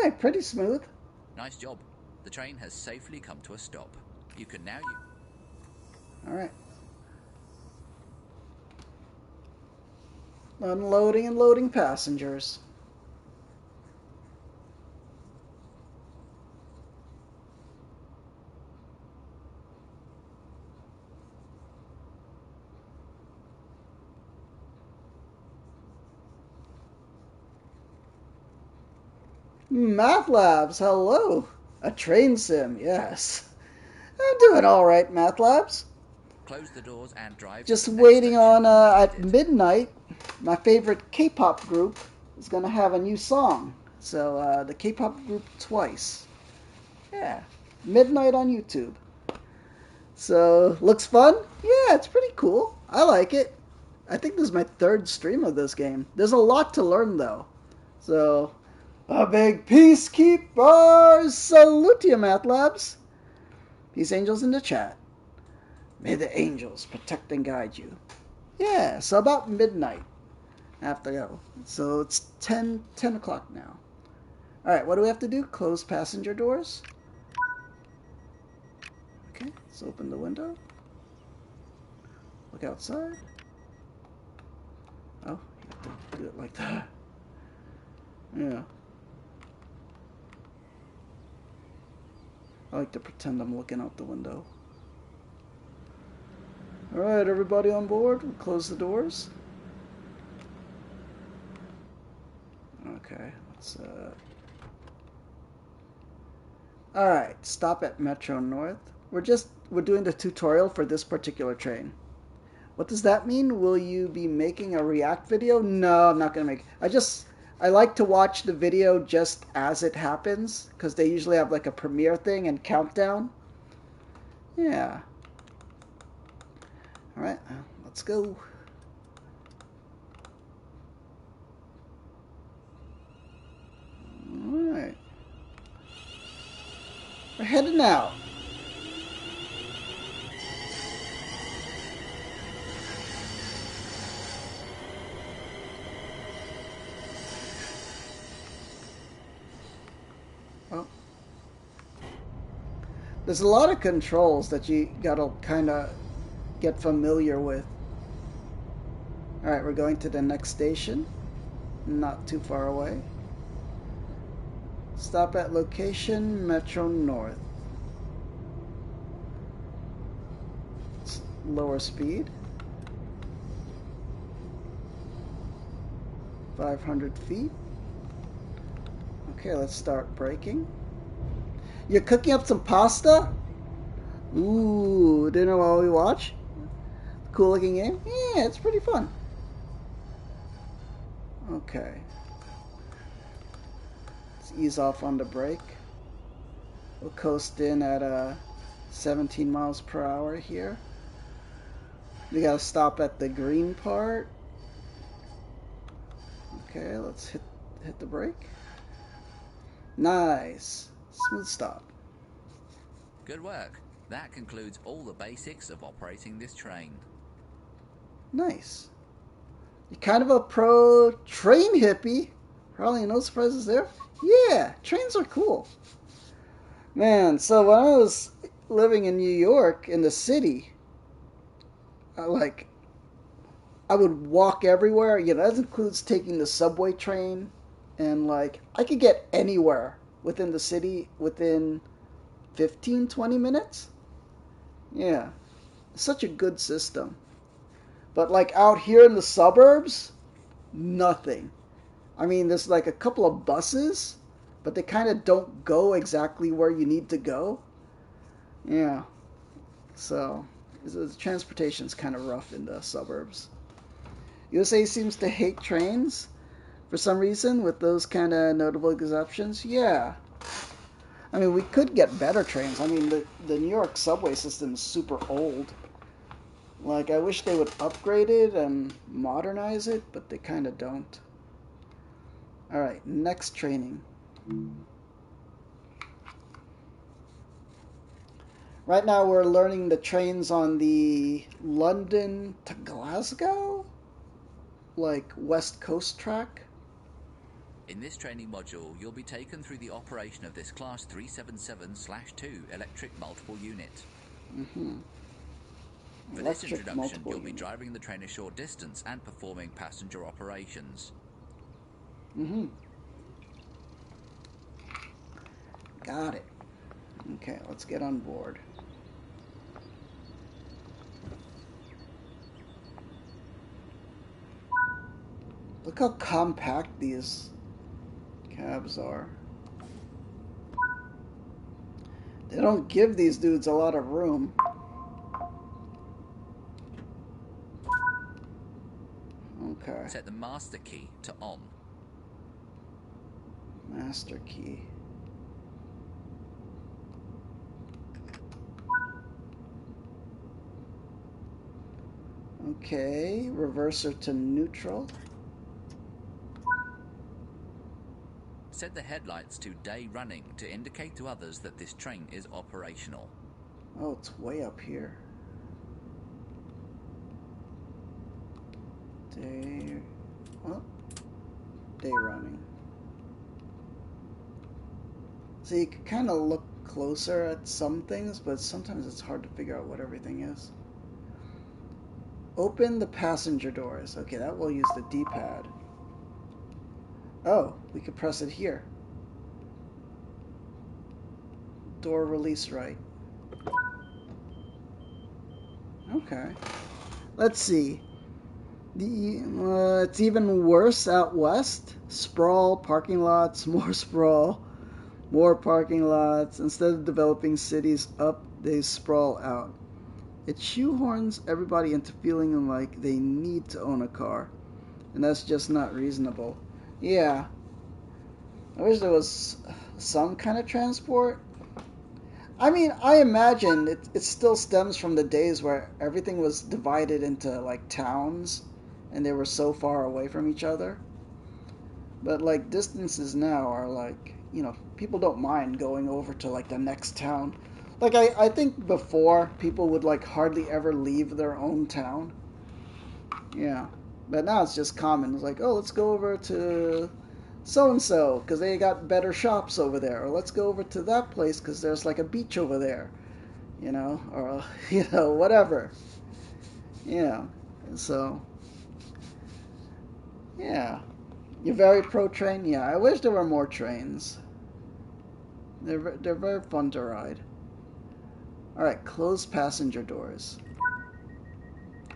Speaker 1: Alright, pretty smooth.
Speaker 3: Nice job. The train has safely come to a stop. You can now
Speaker 1: Alright. Unloading and loading passengers. Math Labs, hello. A train sim, yes. I'm doing alright, Math Labs.
Speaker 3: close the doors and drive.
Speaker 1: Just
Speaker 3: to the next
Speaker 1: waiting
Speaker 3: station.
Speaker 1: on, at midnight, my favorite K-pop group is going to have a new song. So, the K-pop group Twice. Yeah, midnight on YouTube. So, looks fun? Yeah, it's pretty cool. I like it. I think this is my third stream of this game. There's a lot to learn, though. So, a big peacekeeper! Salute you, Math Labs! Peace angels in the chat. May the angels protect and guide you. Yeah, so about midnight. I have to go. So it's 10 o'clock now. Alright, what do we have to do? Close passenger doors. Okay, let's open the window. Look outside. Oh, you have to do it like that. Yeah. I like to pretend I'm looking out the window. Alright, everybody on board. We'll close the doors. Okay, let's Alright, stop at Metro North. We're doing the tutorial for this particular train. What does that mean? Will you be making a react video? No, I'm not gonna make. I like to watch the video just as it happens, because they usually have like a premiere thing and countdown. Yeah. Alright, let's go. Alright. We're heading out. Oh. There's a lot of controls that you gotta kind of get familiar with. Alright, we're going to the next station. Not too far away. Stop at location Metro North. Lower speed. 500 feet. Okay, let's start braking. You're cooking up some pasta? Ooh, dinner while we watch? Cool looking game? Yeah, it's pretty fun. Okay. Let's ease off on the brake. We'll coast in at 17 miles per hour here. We gotta stop at the green part. Okay, let's hit the brake. Nice. Smooth stop.
Speaker 3: Good work. That concludes all the basics of operating this train.
Speaker 1: Nice. You're kind of a pro train hippie. Probably no surprises there. Yeah, trains are cool. Man, so when I was living in New York in the city, like I would walk everywhere. You know, that includes taking the subway train, and like I could get anywhere within the city within 15, 20 minutes. Yeah, such a good system. But like out here in the suburbs, nothing. I mean, there's like a couple of buses, but they kind of don't go exactly where you need to go. Yeah, so the transportation's kind of rough in the suburbs. USA seems to hate trains for some reason, with those kind of notable exceptions. Yeah. I mean, we could get better trains. I mean, the New York subway system is super old. Like, I wish they would upgrade it and modernize it, but they kind of don't. Alright, next training. Right now we're learning the trains on the London to Glasgow? Like, West Coast track?
Speaker 3: In this training module, you'll be taken through the operation of this Class 377/2 electric multiple unit. For this introduction, you'll be driving the train a short distance and performing passenger operations.
Speaker 1: Got it. Okay, let's get on board. Look how compact these cabs are. They don't give these dudes a lot of room. Okay.
Speaker 3: Set the master key to on.
Speaker 1: Master key. Okay, reverser to neutral.
Speaker 3: Set the headlights to day running to indicate to others that this train is operational.
Speaker 1: Oh, it's way up here. Day... Well, day running. So you can kind of look closer at some things, but sometimes it's hard to figure out what everything is. Open the passenger doors. Okay, that will use the D-pad. Oh, we could press it here. Door release right. Okay. Let's see. It's even worse out west. Sprawl, parking lots, more sprawl, more parking lots. Instead of developing cities up, they sprawl out. It shoehorns everybody into feeling like they need to own a car. And that's just not reasonable. Yeah. I wish there was some kind of transport. I mean, I imagine it still stems from the days where everything was divided into, like, towns, and they were so far away from each other. But, like, distances now are, like, you know, people don't mind going over to, like, the next town. Like, I think before, people would, like, hardly ever leave their own town. Yeah. But now it's just common. It's like, oh, let's go over to so-and-so because they got better shops over there. Or let's go over to that place because there's like a beach over there. You know, or, you know, whatever. Yeah. So, yeah. You're very pro-train? Yeah, I wish there were more trains. They're very fun to ride. Alright, close passenger doors.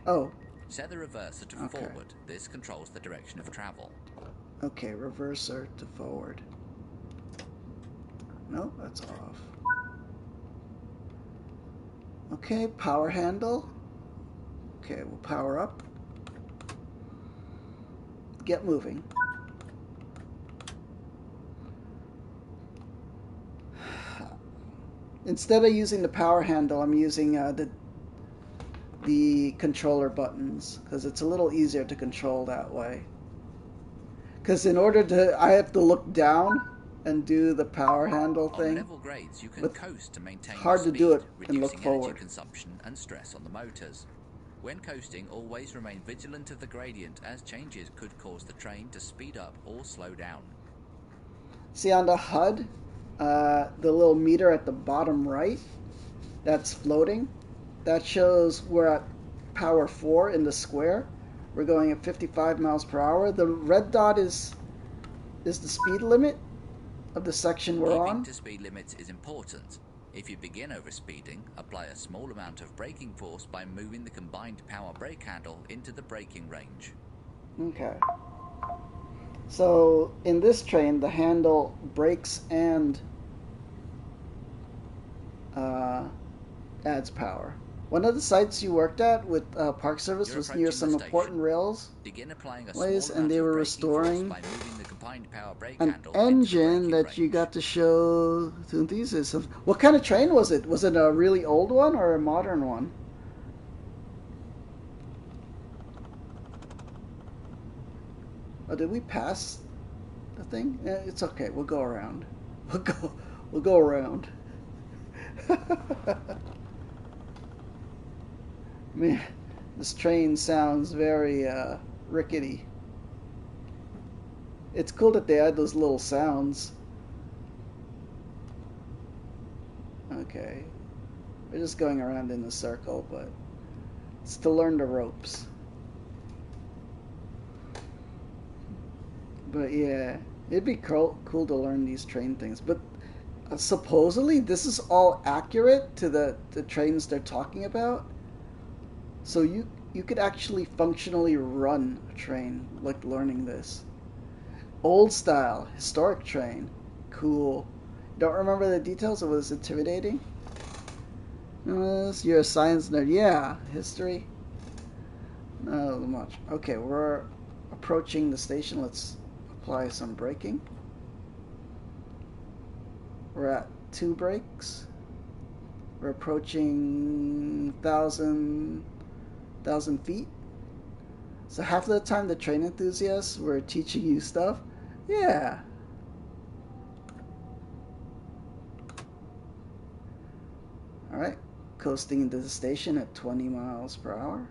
Speaker 1: Oh.
Speaker 3: Set the reverser to forward. This controls the direction of travel.
Speaker 1: Okay, reverser to forward. No, that's off. Okay, power handle. Okay, we'll power up. Get moving. Instead of using the power handle, I'm using the controller buttons because it's a little easier to control that way. Because in order to, I have to look down and do the power handle
Speaker 3: On
Speaker 1: thing.
Speaker 3: level grades, you can
Speaker 1: But
Speaker 3: coast to maintain
Speaker 1: it's hard
Speaker 3: your
Speaker 1: to
Speaker 3: speed,
Speaker 1: do it and look
Speaker 3: reducing energy
Speaker 1: forward.
Speaker 3: consumption and stress on the motors. When coasting, always remain vigilant of the gradient, as changes could cause the train to speed up or slow down.
Speaker 1: See on the HUD, the little meter at the bottom right that's floating, that shows we're at power 4 in the square. We're going at 55 miles per hour. The red dot is the speed limit of the section we're
Speaker 3: Keeping
Speaker 1: on.
Speaker 3: to speed limits is important. If you begin overspeeding, apply a small amount of braking force by moving the combined power brake handle into the braking range.
Speaker 1: Okay. So in this train, the handle brakes and adds power. One of the sites you worked at with Park Service
Speaker 3: You're
Speaker 1: was near
Speaker 3: approaching
Speaker 1: some
Speaker 3: the
Speaker 1: important
Speaker 3: station.
Speaker 1: rails.
Speaker 3: Begin applying a
Speaker 1: Ways,
Speaker 3: small
Speaker 1: and
Speaker 3: amount
Speaker 1: they
Speaker 3: of
Speaker 1: were
Speaker 3: braking
Speaker 1: restoring
Speaker 3: force by moving the combined power brake
Speaker 1: an
Speaker 3: handle into the
Speaker 1: engine
Speaker 3: braking
Speaker 1: that
Speaker 3: range.
Speaker 1: you got to show to enthusiasts. What kind of train was it? Was it a really old one or a modern one? Oh, did we pass the thing? It's okay. We'll go around. We'll go around. Man, this train sounds very rickety. It's cool that they add those little sounds. Okay. We're just going around in a circle, but it's to learn the ropes. But yeah, it'd be cool to learn these train things. But supposedly this is all accurate to the trains they're talking about. So you could actually functionally run a train, like learning this. Old style, historic train. Cool. Don't remember the details? It was intimidating? You're a science nerd. Yeah, history. Not much. Okay, we're approaching the station. Let's apply some braking. We're at 2 brakes. We're approaching 1,000 feet. So half of the time the train enthusiasts were teaching you stuff. Yeah. Alright. Coasting into the station at 20 miles per hour.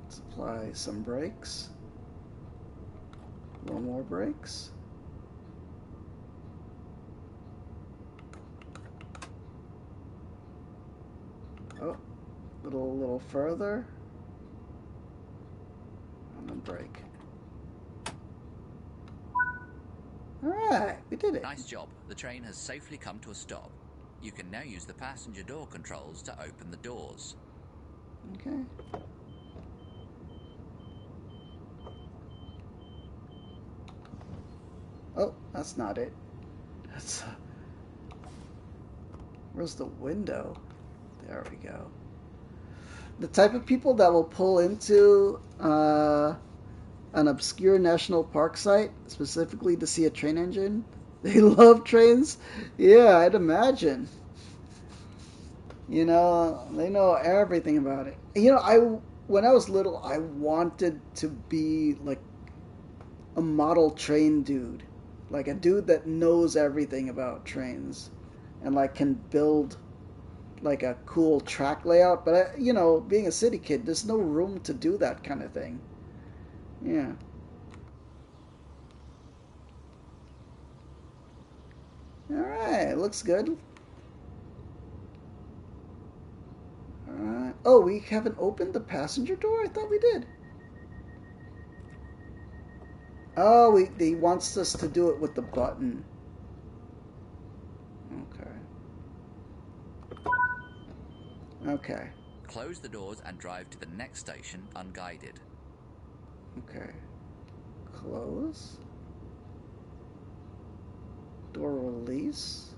Speaker 1: Let's apply some brakes. A little more brakes. Oh, a little further. And then brake. Alright, we did it.
Speaker 3: Nice job. The train has safely come to a stop. You can now use the passenger door controls to open the doors.
Speaker 1: Okay. Oh, that's not it. That's where's the window? There we go. The type of people that will pull into an obscure national park site specifically to see a train engine. They love trains. Yeah, I'd imagine. You know, they know everything about it. You know, when I was little, I wanted to be like a model train dude, like a dude that knows everything about trains, and like can build like a cool track layout. But you know, being a city kid, there's no room to do that kind of thing. Yeah. All right, looks good. All right. Oh, we haven't opened the passenger door? I thought we did. Oh, he wants us to do it with the button. Okay. Okay.
Speaker 3: Close the doors and drive to the next station unguided.
Speaker 1: Okay. Close. Door release.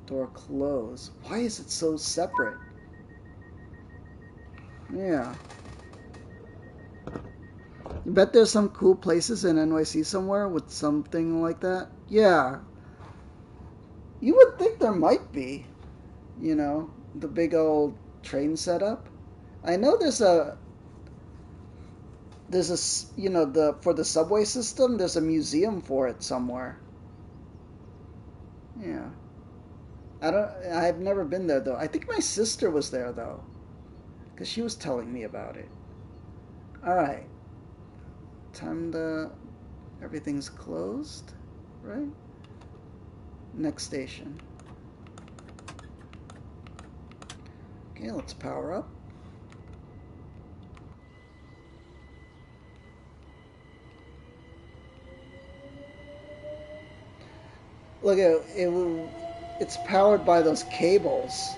Speaker 1: Door close. Why is it so separate? Yeah. I bet there's some cool places in NYC somewhere with something like that. Yeah. You would think there might be. You know, the big old train setup. I know you know, for the subway system, there's a museum for it somewhere. Yeah. I've never been there though. I think my sister was there though, because she was telling me about it. All right. Time to, everything's closed, right? Next station. Okay, let's power up. Look at it. It's powered by those cables.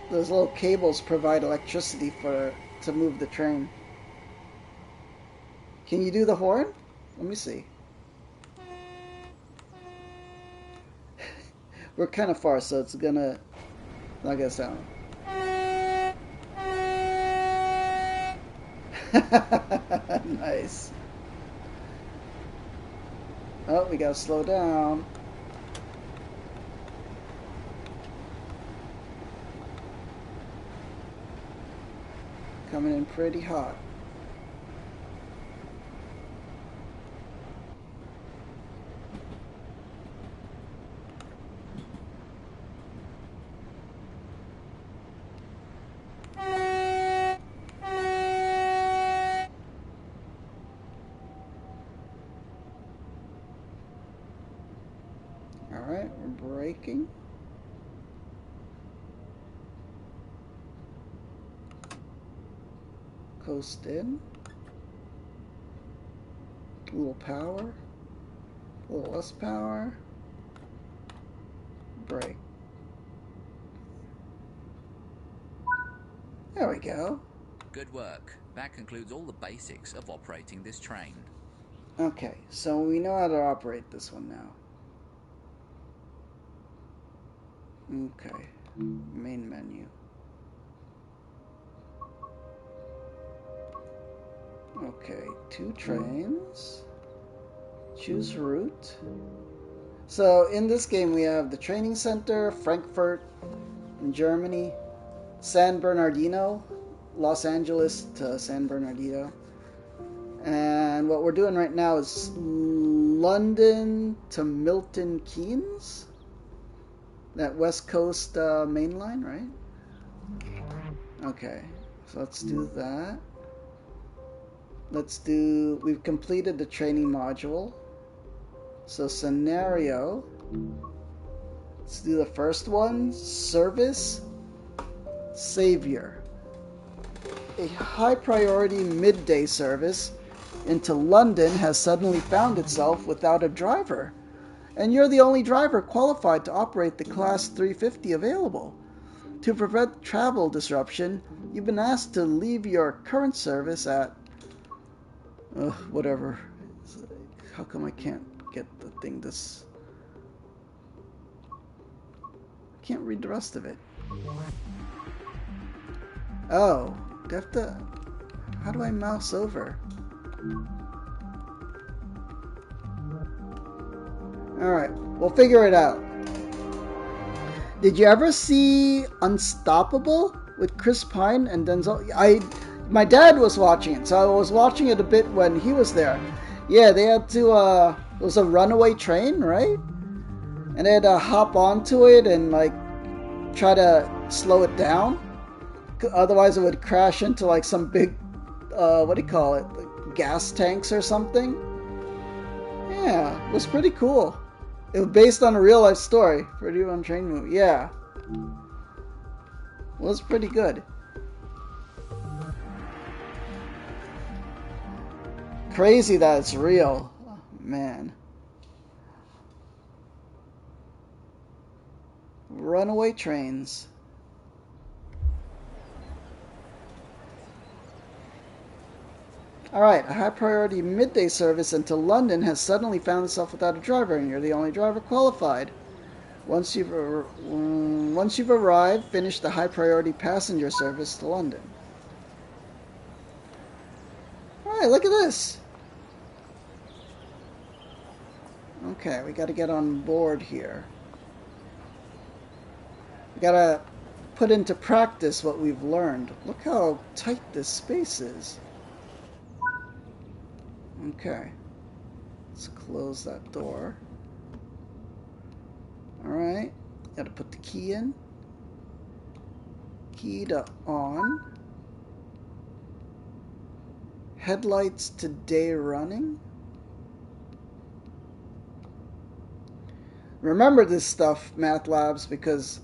Speaker 1: Those little cables provide electricity to move the train. Can you do the horn? Let me see. We're kind of far, so it's not gonna sound. Nice. Oh, we gotta slow down. Coming in pretty hot. Alright, we're braking. Coast in. A little power. A little less power. Brake. There we go.
Speaker 3: Good work. That concludes all the basics of operating this train.
Speaker 1: Okay, so we know how to operate this one now. Okay, main menu. Okay, 2 trains. Choose route. So in this game we have the training center, Frankfurt in Germany, San Bernardino, Los Angeles to San Bernardino. And what we're doing right now is London to Milton Keynes. That West Coast main line, right? Okay, so let's do that. We've completed the training module. So scenario, let's do the first one, service savior. A high priority midday service into London has suddenly found itself without a driver, and you're the only driver qualified to operate the Class 350 available. To prevent travel disruption, you've been asked to leave your current service at whatever. How come I can't get the thing this... I can't read the rest of it. Oh, do I have to... How do I mouse over? Alright, we'll figure it out. Did you ever see Unstoppable with Chris Pine and Denzel? My dad was watching it, so I was watching it a bit when he was there. Yeah, they had to, it was a runaway train, right? And they had to hop onto it and, like, try to slow it down. Otherwise it would crash into, like, some big, what do you call it? Like gas tanks or something. Yeah, it was pretty cool. It was based on a real life story. Pretty on train movie. Yeah. It was pretty good. Crazy that it's real. Oh, man. Runaway trains. Alright, a high priority midday service into London has suddenly found itself without a driver, and you're the only driver qualified. Once you've arrived, finish the high priority passenger service to London. Alright, look at this. Okay, we gotta get on board here. We gotta put into practice what we've learned. Look how tight this space is. Okay. Let's close that door. Alright. Gotta put the key in. Key to on. Headlights to day running. Remember this stuff, Math Labs, because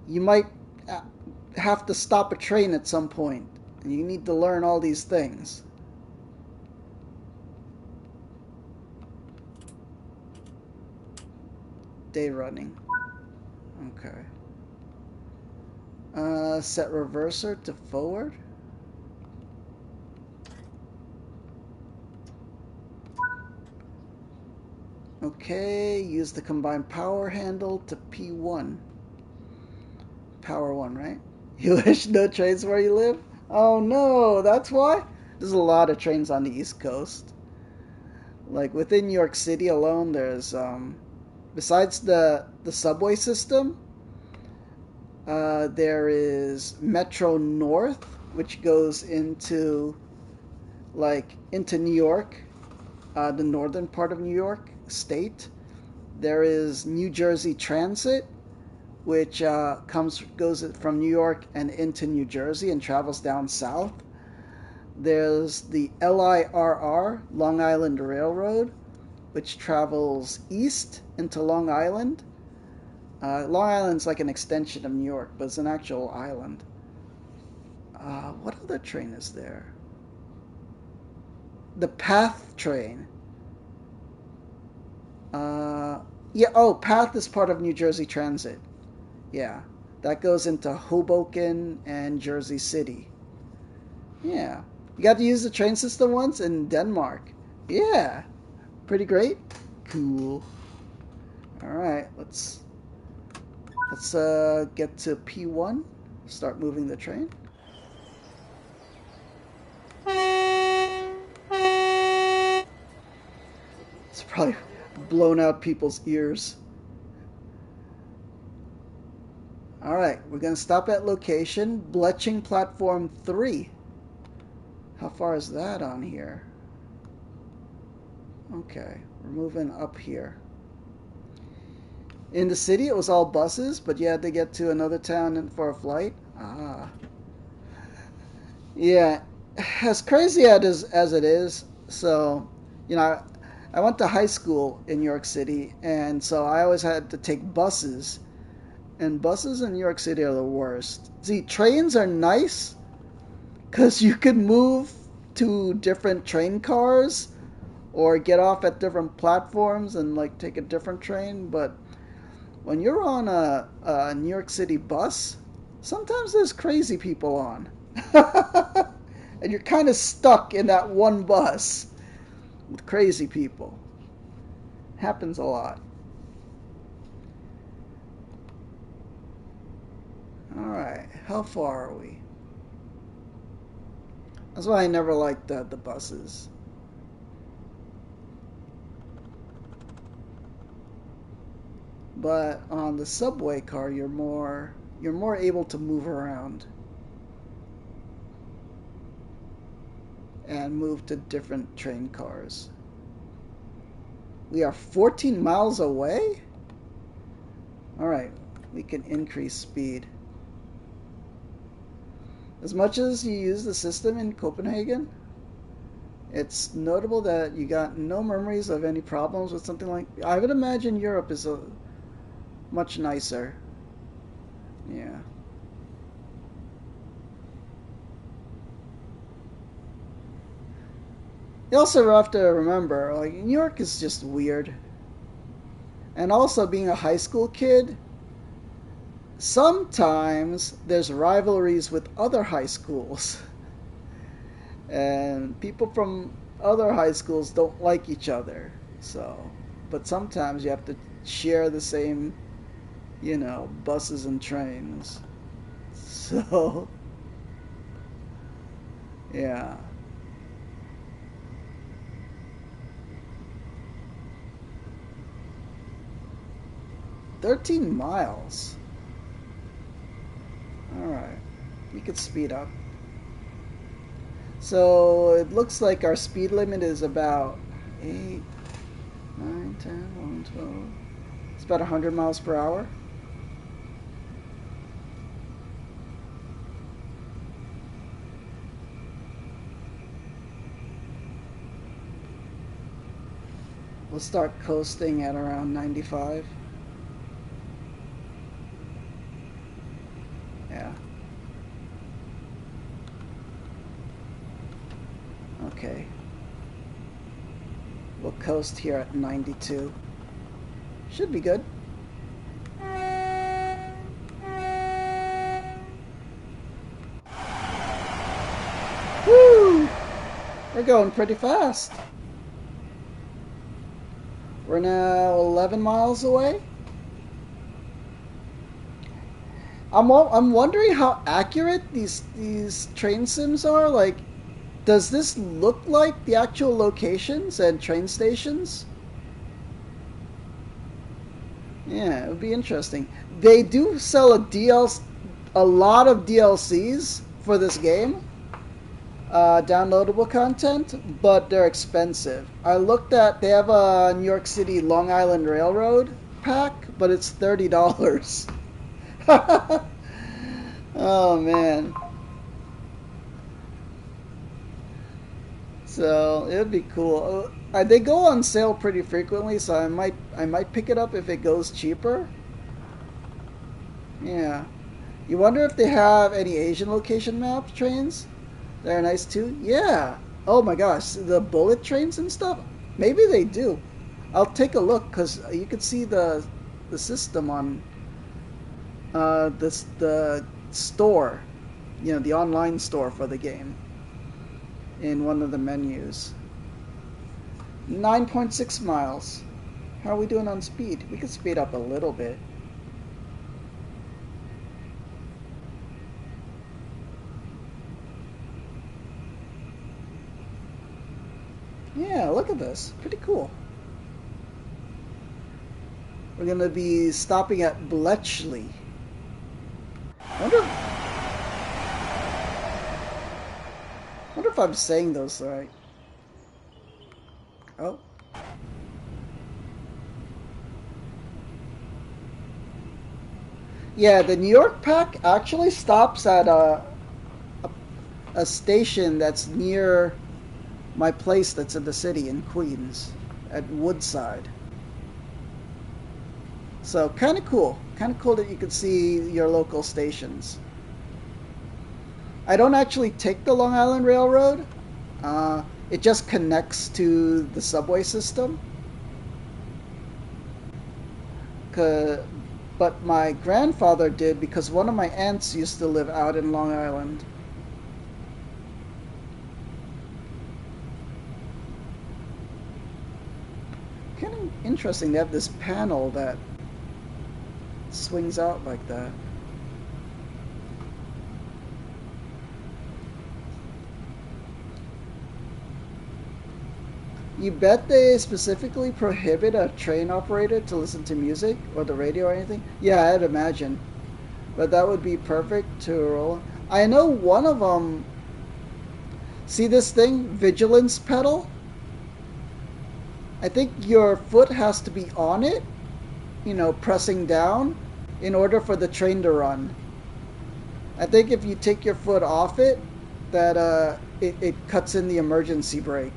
Speaker 1: you might have to stop a train at some point, and you need to learn all these things. Day running. Okay. Set reverser to forward. Okay, use the combined power handle to P1. Power 1, right? You wish no trains where you live? Oh no, that's why? There's a lot of trains on the East Coast. Like within New York City alone, there's, besides the subway system, there is Metro North, which goes into, into New York, the northern part of New York State. There is New Jersey Transit, which goes from New York and into New Jersey and travels down south. There's the LIRR, Long Island Railroad, which travels east into Long Island. Long Island's like an extension of New York, but it's an actual island. What other train is there? The PATH train. Yeah, oh, PATH is part of New Jersey Transit. Yeah, that goes into Hoboken and Jersey City. Yeah, you got to use the train system once in Denmark. Yeah, pretty great. Cool. All right, let's get to P1. Start moving the train. It's probably blown out people's ears. Alright, we're going to stop at location Bletching Platform 3. How far is that on here? Okay, we're moving up here. In the city, it was all buses, but you had to get to another town for a flight. Ah. Yeah, as crazy as it is, so, you know, I went to high school in New York City, and so I always had to take buses. And buses in New York City are the worst. See, trains are nice because you can move to different train cars or get off at different platforms and like take a different train. But when you're on a New York City bus, sometimes there's crazy people on. And you're kind of stuck in that one bus with crazy people. Happens a lot. Alright, how far are we? That's why I never liked the buses. But on the subway car, you're more able to move around and move to different train cars. We are 14 miles away? Alright, we can increase speed. As much as you use the system in Copenhagen, it's notable that you got no memories of any problems with something like... I would imagine Europe is much nicer. Yeah. You also have to remember, like, New York is just weird. And also, being a high school kid, sometimes there's rivalries with other high schools. And people from other high schools don't like each other. So, but sometimes you have to share the same, you know, buses and trains. So, yeah. $13 miles. Alright. We could speed up. So it looks like our speed limit is about 8, 9, 10, 11, 12. It's about 100 miles per hour. We'll start coasting at around 95. Yeah. Okay. We'll coast here at 92. Should be good. Woo! We're going pretty fast. We're now 11 miles away. I'm wondering how accurate these train sims are. Like, does this look like the actual locations and train stations? Yeah, it would be interesting. They do sell a lot of DLCs for this game, downloadable content, but they're expensive. I looked at, they have a New York City Long Island Railroad pack, but it's $30. Oh man. So it would be cool. They go on sale pretty frequently, so I might pick it up if it goes cheaper. Yeah. You wonder if they have any Asian location map trains? They're nice too. Yeah. Oh my gosh, the bullet trains and stuff. Maybe they do. I'll take a look because you can see the system on the store. You know, the online store for the game. In one of the menus. 9.6 miles. How are we doing on speed? We could speed up a little bit. Yeah, look at this. Pretty cool. We're going to be stopping at Bletchley. Wonder if I'm saying those right. Oh. Yeah, the New York pack actually stops at a station that's near my place that's in the city in Queens, at Woodside. So kind of cool. Kind of cool that you can see your local stations. I don't actually take the Long Island Railroad. It just connects to the subway system. But my grandfather did because one of my aunts used to live out in Long Island. Kind of interesting to have this panel that swings out like that. You bet they specifically prohibit a train operator to listen to music or the radio or anything? Yeah, I'd imagine. But that would be perfect to roll. I know one of them... See this thing? Vigilance pedal? I think your foot has to be on it, you know, pressing down, in order for the train to run. I think if you take your foot off it, that it cuts in the emergency brake.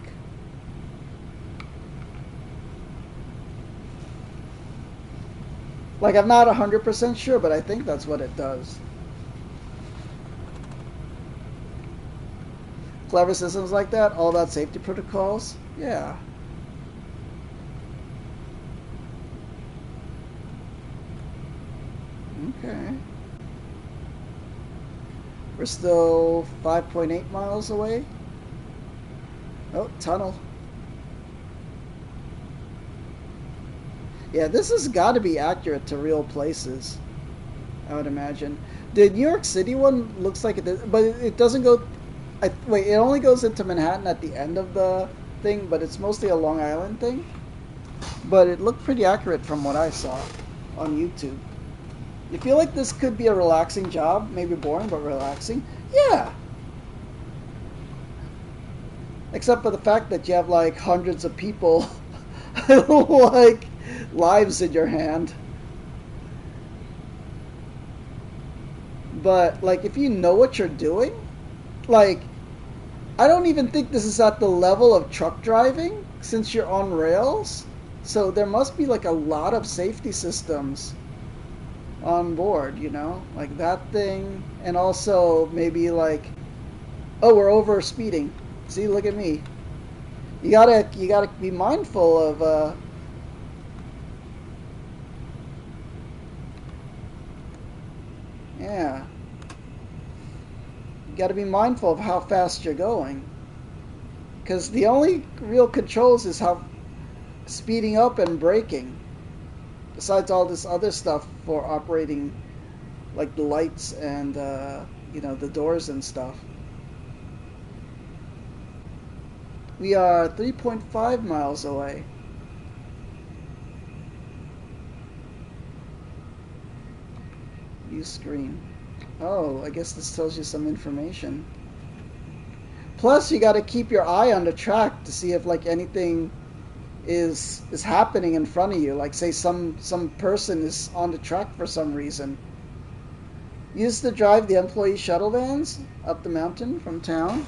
Speaker 1: Like, I'm not 100% sure, but I think that's what it does. Clever systems like that, all about safety protocols. Yeah. Okay. We're still 5.8 miles away. Oh, tunnel. Yeah, this has got to be accurate to real places, I would imagine. The New York City one looks like it does, but it doesn't go... wait, it only goes into Manhattan at the end of the thing, but it's mostly a Long Island thing. But it looked pretty accurate from what I saw on YouTube. You feel like this could be a relaxing job, maybe boring, but relaxing? Yeah. Except for the fact that you have like hundreds of people like lives in your hand. But like if you know what you're doing, like I don't even think this is at the level of truck driving since you're on rails. So there must be like a lot of safety systems on board, you know, like that thing, and also maybe like, oh, we're over speeding. See, look at me. You gotta be mindful of yeah. You gotta be mindful of how fast you're going. Because the only real controls is how speeding up and braking. Besides all this other stuff for operating, like the lights and you know, the doors and stuff. We are 3.5 miles away. View screen. Oh, I guess this tells you some information. Plus, you got to keep your eye on the track to see if like anything is happening in front of you. Like say some person is on the track for some reason. Used to drive the employee shuttle vans up the mountain from town.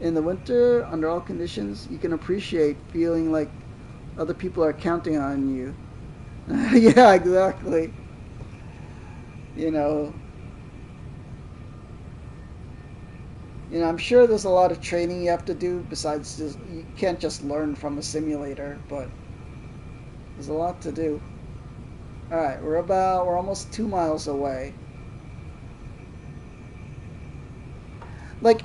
Speaker 1: In the winter, under all conditions, you can appreciate feeling like other people are counting on you. Yeah, exactly. You know, I'm sure there's a lot of training you have to do besides just, you can't just learn from a simulator, but there's a lot to do. Alright, we're almost 2 miles away. Like,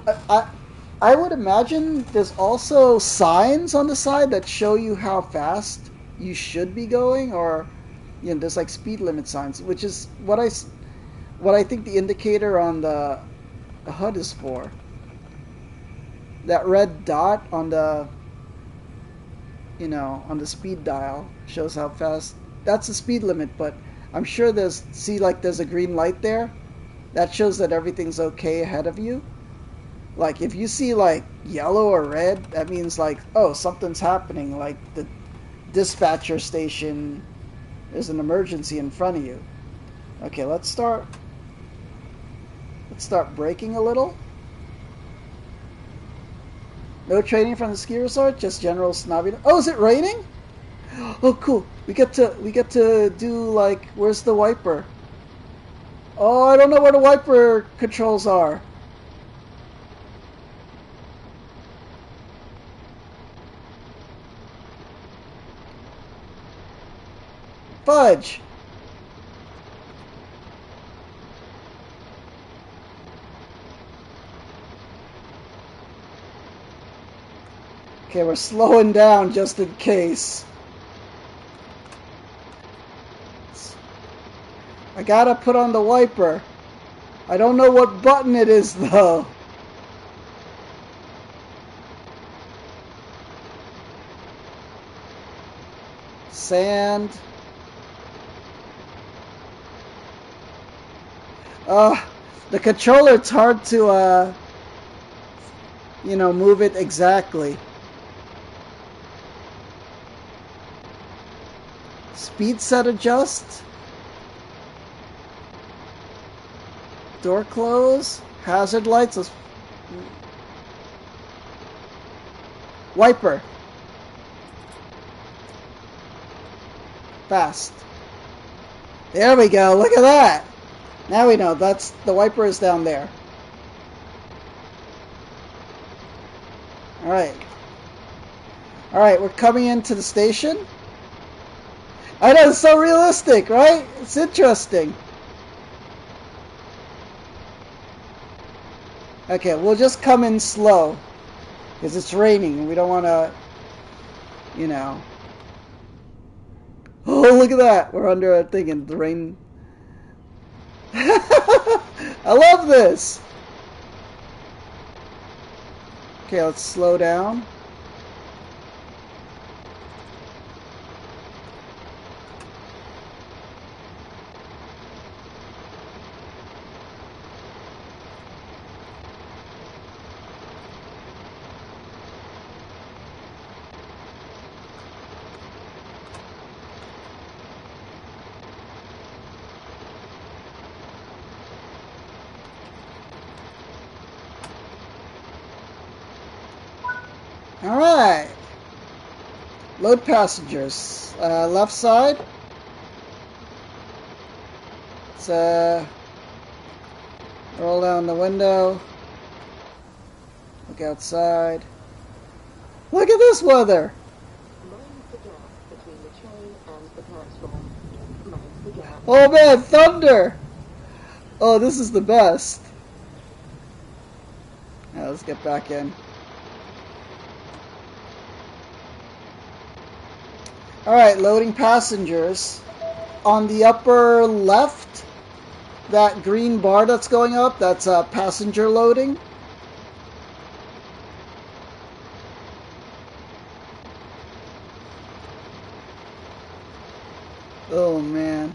Speaker 1: I would imagine there's also signs on the side that show you how fast you should be going, or, you know, there's like speed limit signs, which is what I think the indicator on the HUD is for. That red dot on the, you know, on the speed dial shows how fast. That's the speed limit, but I'm sure there's a green light there. That shows that everything's okay ahead of you. Like if you see like yellow or red, that means like, oh, something's happening. Like the dispatcher station, there's an emergency in front of you. Okay, let's start braking a little. No training from the ski resort, just general snobby. Oh, is it raining? Oh, cool. We get to do like, where's the wiper? Oh, I don't know where the wiper controls are. Fudge. Okay, we're slowing down just in case. I gotta put on the wiper. I don't know what button it is though. Sand. The controller, it's hard to, you know, move it exactly. Speed set adjust. Door close. Hazard lights. Let's... Wiper. Fast. There we go. Look at that. Now we know that's the wiper is down there. All right, we're coming into the station. I know, it's so realistic, right? It's interesting. Okay, we'll just come in slow because it's raining and we don't want to, you know. Oh, look at that. We're under a thing and the rain. I love this. Okay, let's slow down. Alright. Load passengers. Left side. Let's roll down the window. Look outside. Look at this weather! Oh man, thunder! Oh, this is the best. Now let's get back in. Alright, loading passengers. On the upper left, that green bar that's going up, that's passenger loading. Oh man.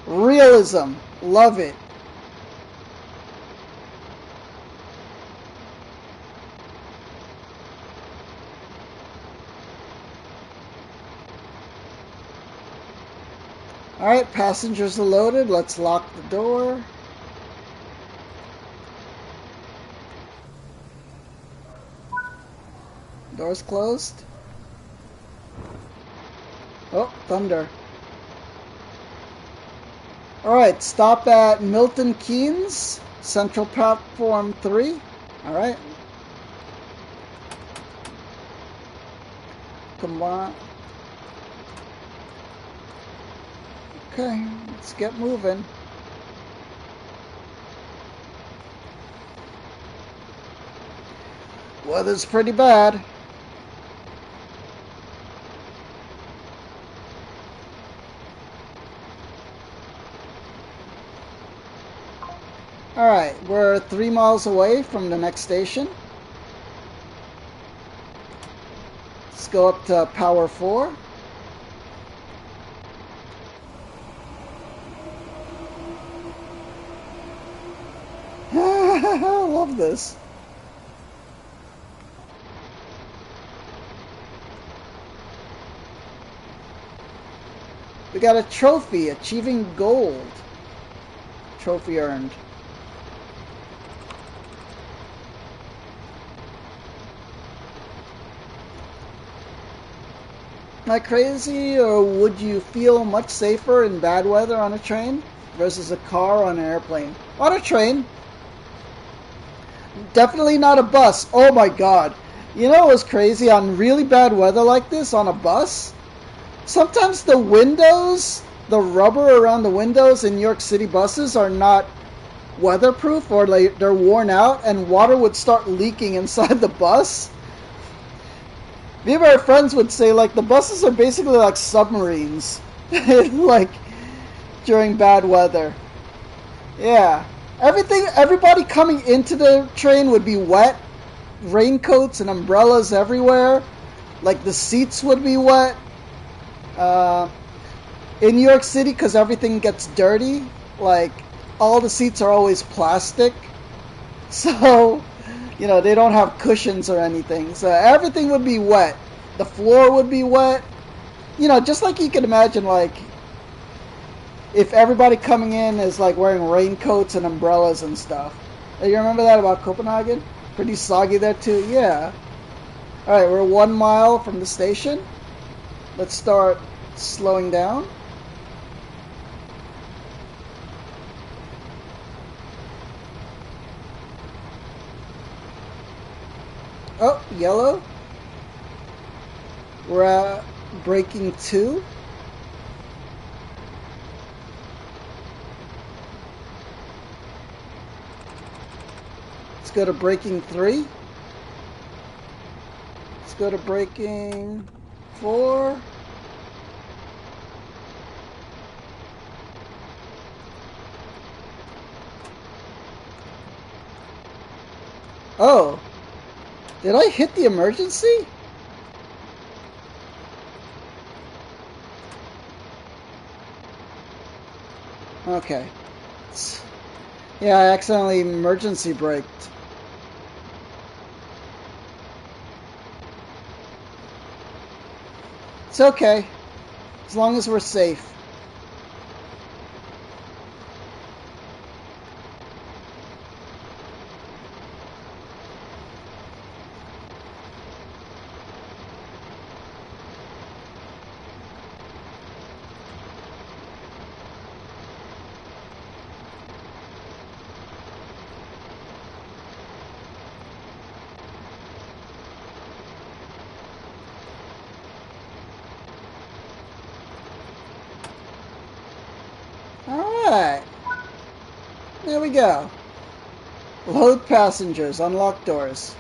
Speaker 1: Realism. Love it. Alright, passengers are loaded. Let's lock the door. Door's closed. Oh, thunder. Alright, stop at Milton Keynes, Central Platform 3. Alright. Come on. Okay, let's get moving. Weather's pretty bad. Alright, we're 3 miles away from the next station. Let's go up to Power 4. I love this. We got a trophy, achieving gold. Trophy earned. Am I crazy, or would you feel much safer in bad weather on a train versus a car on an airplane? On a train. Definitely not a bus. Oh my god. You know what's crazy? On really bad weather like this, on a bus, sometimes the windows, the rubber around the windows in New York City buses are not weatherproof, or they're worn out, and water would start leaking inside the bus. Me and my friends would say, like, the buses are basically like submarines. Like, during bad weather. Yeah. Everybody coming into the train would be wet. Raincoats and umbrellas everywhere. Like, the seats would be wet. In New York City, because everything gets dirty, like, all the seats are always plastic. So, you know, they don't have cushions or anything. So everything would be wet. The floor would be wet. You know, just like you can imagine, like, if everybody coming in is, like, wearing raincoats and umbrellas and stuff. You remember that about Copenhagen? Pretty soggy there, too? Yeah. Alright, we're 1 mile from the station. Let's start slowing down. Oh, yellow. We're at braking 2. Let's go to braking 3. Let's go to braking 4. Oh. Did I hit the emergency? Okay. Yeah, I accidentally emergency braked. It's okay. As long as we're safe. Alright. There we go. Load passengers. Unlock doors.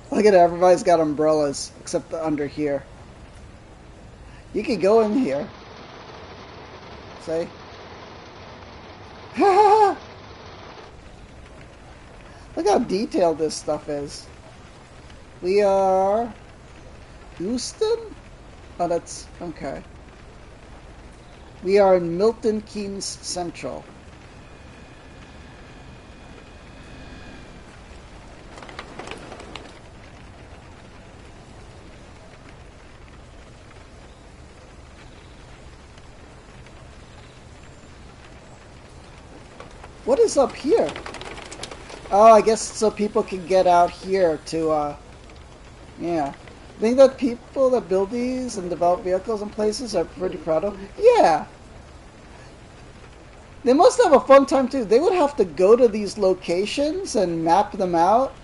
Speaker 1: Look at it. Everybody's got umbrellas. Except the under here. You could go in here. See? Look how detailed this stuff is. We are... Houston? Oh, that's... okay. We are in Milton Keynes Central. What is up here? Oh, I guess so people can get out here to, yeah. I think that people that build these and develop vehicles and places are pretty proud of. Yeah. They must have a fun time too. They would have to go to these locations and map them out,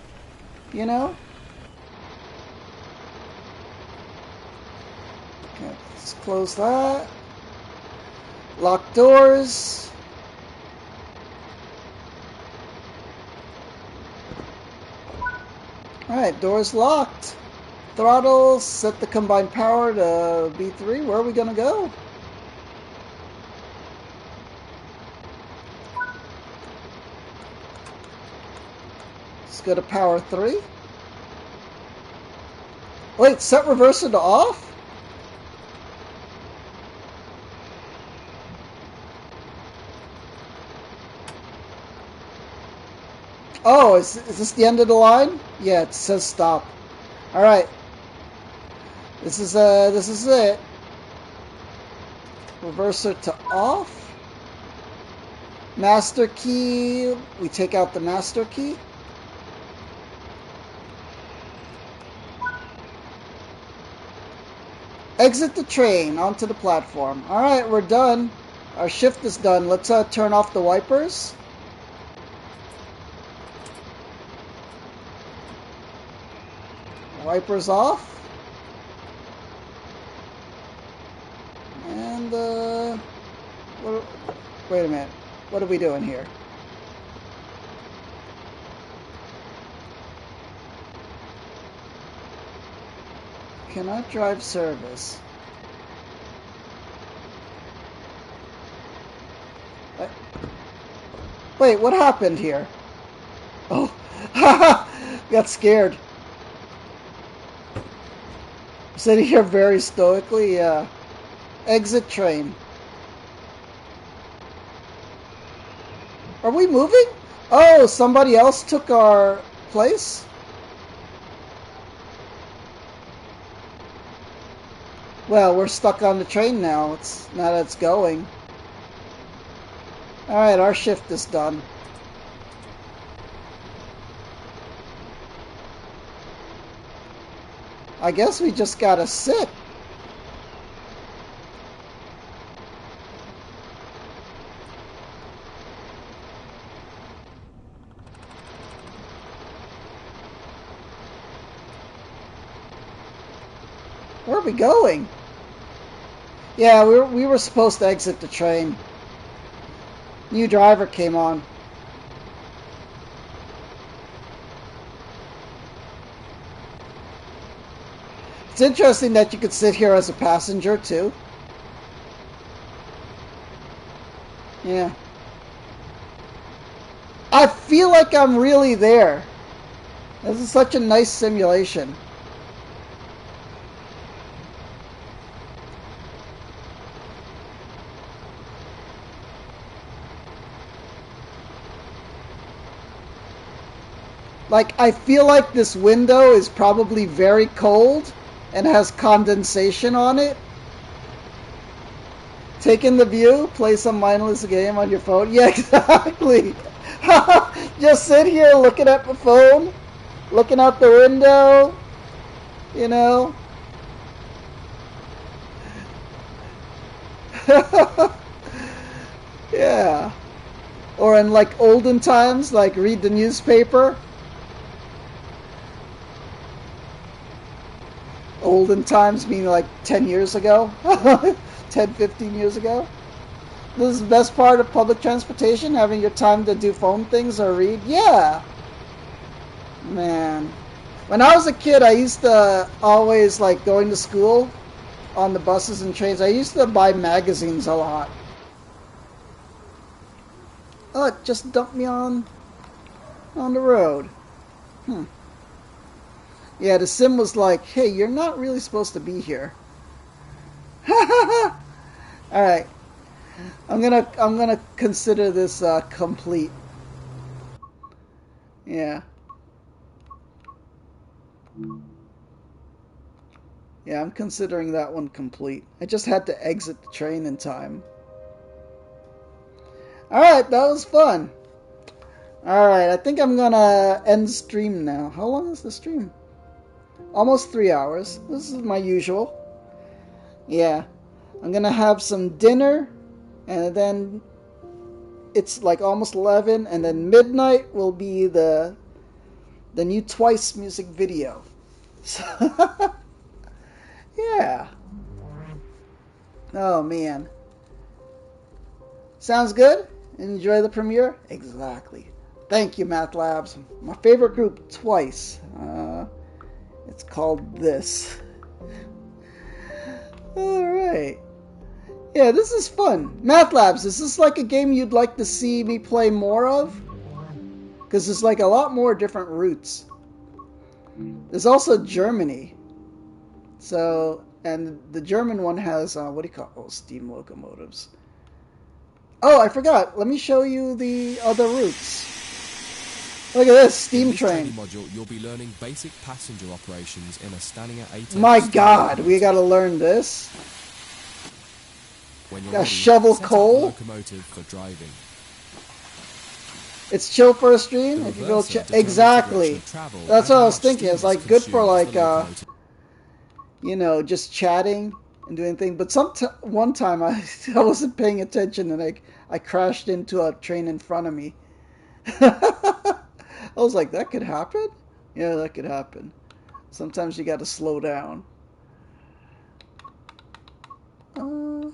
Speaker 1: you know? Okay, let's close that. Lock doors. Alright, doors locked. Throttle, set the combined power to B3. Where are we going to go? Let's go to power 3. Wait, set reverser to off? Oh, is this the end of the line? Yeah, it says stop. Alright. This is it. Reverser to off. Master key. We take out the master key. Exit the train onto the platform. Alright, we're done. Our shift is done. Let's turn off the wipers. Wipers off. And, wait a minute. What are we doing here? Cannot drive service. Wait, what happened here? Oh, got scared. Sitting here very stoically, yeah. Exit train. Are we moving? Oh, somebody else took our place? Well, we're stuck on the train now. Now that it's going. Alright, our shift is done. I guess we just gotta sit. Where are we going? Yeah, we were supposed to exit the train. New driver came on. It's interesting that you could sit here as a passenger, too. Yeah. I feel like I'm really there. This is such a nice simulation. Like, I feel like this window is probably very cold and has condensation on it. Take in the view, play some mindless game on your phone. Yeah, exactly. Just sit here looking at the phone, looking out the window, you know. Yeah. Or in like olden times, like read the newspaper. olden times, meaning like 10 years ago, 10, 15 years ago. This is the best part of public transportation, having your time to do phone things or read. Yeah. Man. When I was a kid, I used to always, like, going to school on the buses and trains, I used to buy magazines a lot. Oh, it just dumped me on the road. Yeah, the sim was like, hey, you're not really supposed to be here. Alright. I'm gonna consider this complete. Yeah. Yeah, I'm considering that one complete. I just had to exit the train in time. Alright, that was fun. Alright, I think I'm gonna end stream now. How long is the stream? Almost 3 hours. This is my usual. Yeah. I'm gonna have some dinner, and then it's like almost 11, and then midnight will be the new Twice music video. So yeah. Oh man. Sounds good? Enjoy the premiere? Exactly. Thank you, Math Labs. My favorite group, Twice. It's called this. Alright. Yeah, this is fun. Math Labs, is this like a game you'd like to see me play more of? Because there's like a lot more different routes. There's also Germany. So, and the German one has, what do you call it? Oh, steam locomotives. Oh, I forgot. Let me show you the other routes. Look at this, steam train.
Speaker 4: Module, you'll be learning basic passenger operations in a Stanier 8.
Speaker 1: My God, we gotta learn this.
Speaker 4: When you're
Speaker 1: Gotta
Speaker 4: ready,
Speaker 1: shovel
Speaker 4: set up
Speaker 1: coal.
Speaker 4: the locomotive for driving.
Speaker 1: It's chill for a stream.
Speaker 4: The
Speaker 1: If you go
Speaker 4: reverser determines the
Speaker 1: exactly.
Speaker 4: direction of travel
Speaker 1: That's
Speaker 4: and
Speaker 1: what I
Speaker 4: how
Speaker 1: was
Speaker 4: much
Speaker 1: thinking.
Speaker 4: steam
Speaker 1: It's like
Speaker 4: is
Speaker 1: good for
Speaker 4: consumed
Speaker 1: like
Speaker 4: for the locomotive.
Speaker 1: you know, just chatting and doing things. But one time I wasn't paying attention and I crashed into a train in front of me. I was like, that could happen? Yeah, that could happen. Sometimes you got to slow down. How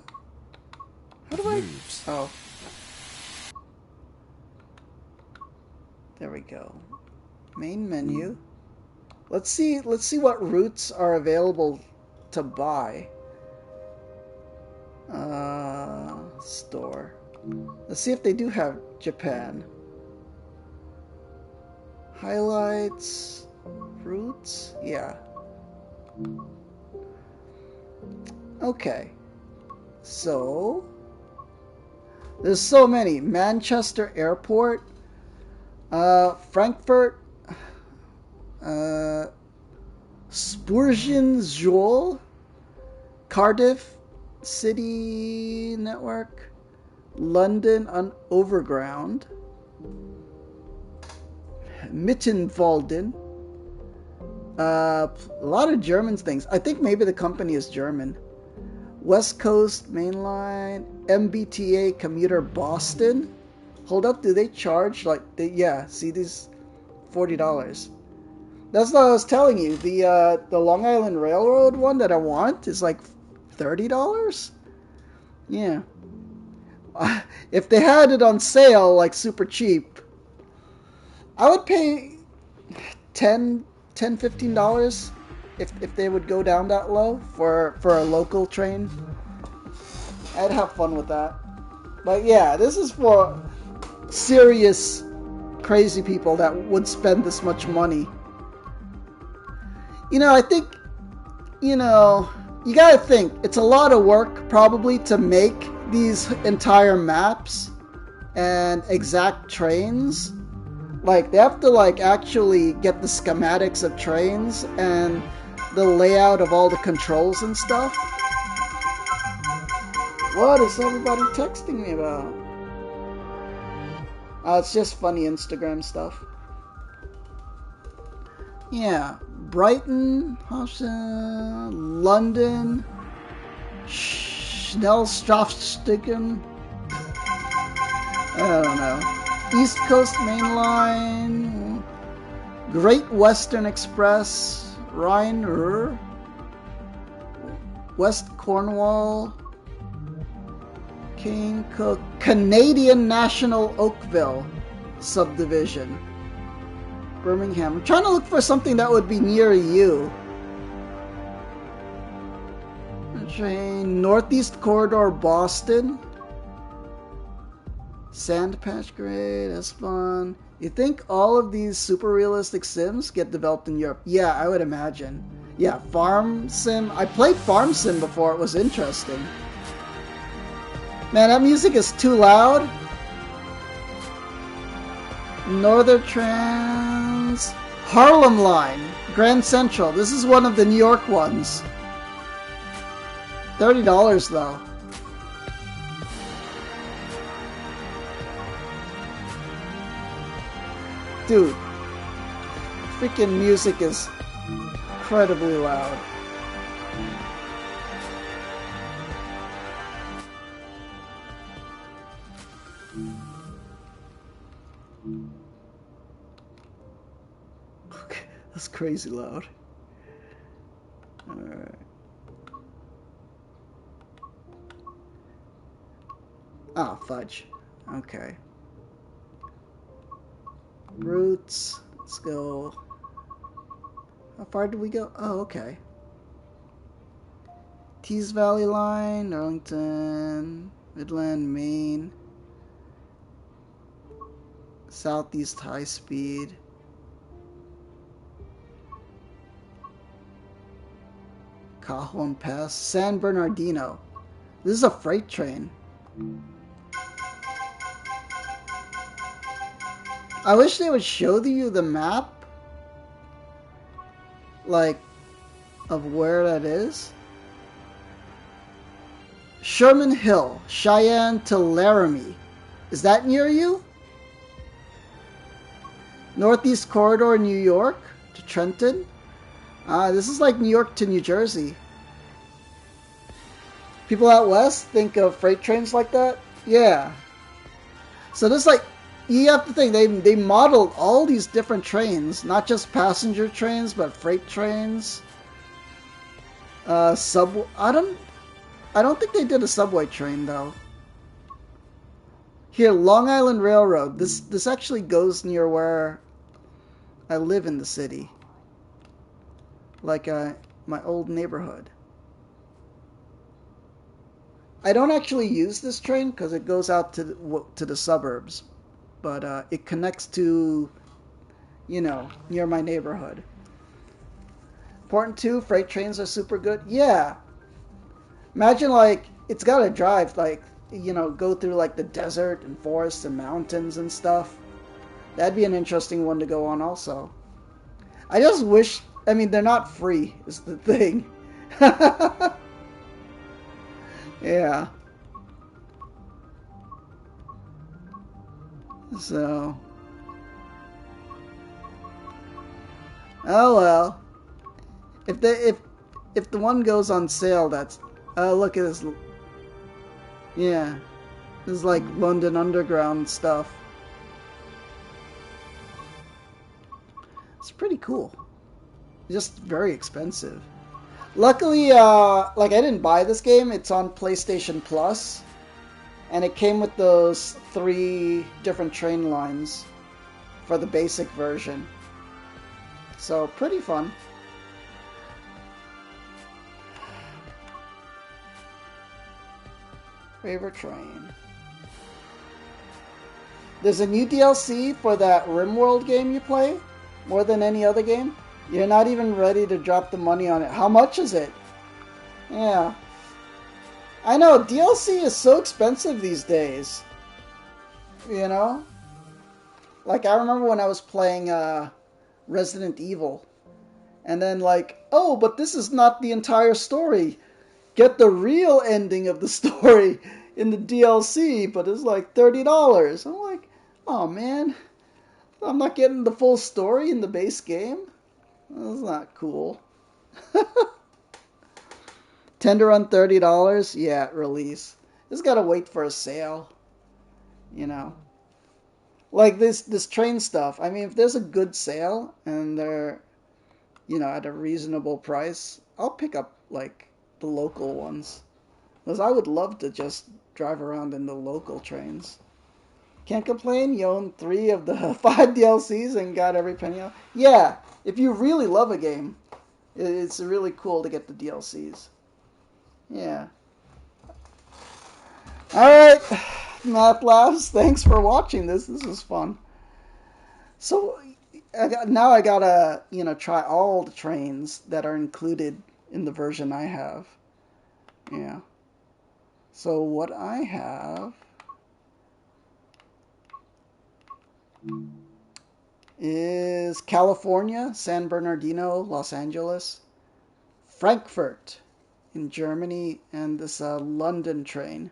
Speaker 1: do I?
Speaker 4: Moves.
Speaker 1: Oh. There we go. Main menu. Let's see what routes are available to buy. Store. Let's see if they do have Japan. Highlights, routes, yeah. Okay. So there's so many. Manchester Airport, Frankfurt, Spurgeon-Zool, Cardiff City Network, London Overground, Mittenwalden, a lot of German things. I think maybe the company is German. West Coast Mainline, MBTA commuter Boston. Hold up, do they charge like yeah, see these $40. That's what I was telling you. The Long Island Railroad one that I want is like $30. Yeah. If they had it on sale like super cheap, I would pay $15 if they would go down that low for a local train. I'd have fun with that. But yeah, this is for serious crazy people that would spend this much money. You know, I think, you know, you gotta think, it's a lot of work probably to make these entire maps and exact trains. Like, they have to like actually get the schematics of trains and the layout of all the controls and stuff. What is everybody texting me about? It's just funny Instagram stuff. Yeah, Brighton, London, Schnellstraßstücken. I don't know. East Coast Main Line, Great Western Express, Rhine-Ruhr, West Cornwall, Kane Cook, Canadian National Oakville subdivision, Birmingham. I'm trying to look for something that would be near you. Train, Northeast Corridor, Boston. Sandpatch Grade, Espon. You think all of these super realistic sims get developed in Europe? Yeah, I would imagine. Yeah, Farm Sim. I played Farm Sim before. It was interesting. Man, that music is too loud. Northern Trans. Harlem Line. Grand Central. This is one of the New York ones. $30 though. Dude, freaking music is incredibly loud. Okay, that's crazy loud. Alright. Ah, fudge. Okay. Routes. Let's go. How far did we go? Oh, okay. Tees Valley Line, Arlington, Midland, Maine. Southeast High Speed. Cajon Pass. San Bernardino. This is a freight train. I wish they would show you the map, like, of where that is. Sherman Hill, Cheyenne to Laramie. Is that near you? Northeast Corridor, New York to Trenton. This is like New York to New Jersey. People out west think of freight trains like that? Yeah. So this, like, you have to think, they modeled all these different trains, not just passenger trains, but freight trains. I don't think they did a subway train though. Here, Long Island Railroad. This actually goes near where I live in the city. Like my old neighborhood. I don't actually use this train because it goes out to the suburbs. But it connects to, you know, near my neighborhood. Important too, freight trains are super good. Yeah. Imagine, like, it's got to drive, like, you know, go through, like, the desert and forests and mountains and stuff. That'd be an interesting one to go on also. I just wish, I mean, they're not free, is the thing. Yeah. So, oh well. If the one goes on sale, that's, oh, look at this. Yeah, this is like London Underground stuff. It's pretty cool. Just very expensive. Luckily, like, I didn't buy this game. It's on PlayStation Plus. And it came with those 3 different train lines for the basic version. So, pretty fun. Favorite train. There's a new DLC for that RimWorld game you play, more than any other game. You're not even ready to drop the money on it. How much is it? Yeah. I know, DLC is so expensive these days. You know? Like, I remember when I was playing Resident Evil. And then, like, oh, but this is not the entire story. Get the real ending of the story in the DLC, but it's like $30. I'm like, oh man, I'm not getting the full story in the base game? That's not cool. Tender on $30? Yeah, release. Just gotta wait for a sale. You know. Like this train stuff. I mean, if there's a good sale and they're, you know, at a reasonable price, I'll pick up, like, the local ones. Because I would love to just drive around in the local trains. Can't complain, you own 3 of the 5 DLCs and got every penny out. Yeah, if you really love a game, it's really cool to get the DLCs. Yeah. Alright, Math Labs, thanks for watching this. This was fun. So, now I gotta, try all the trains that are included in the version I have. Yeah. So what I have is California, San Bernardino, Los Angeles, Frankfurt in Germany, and this London train.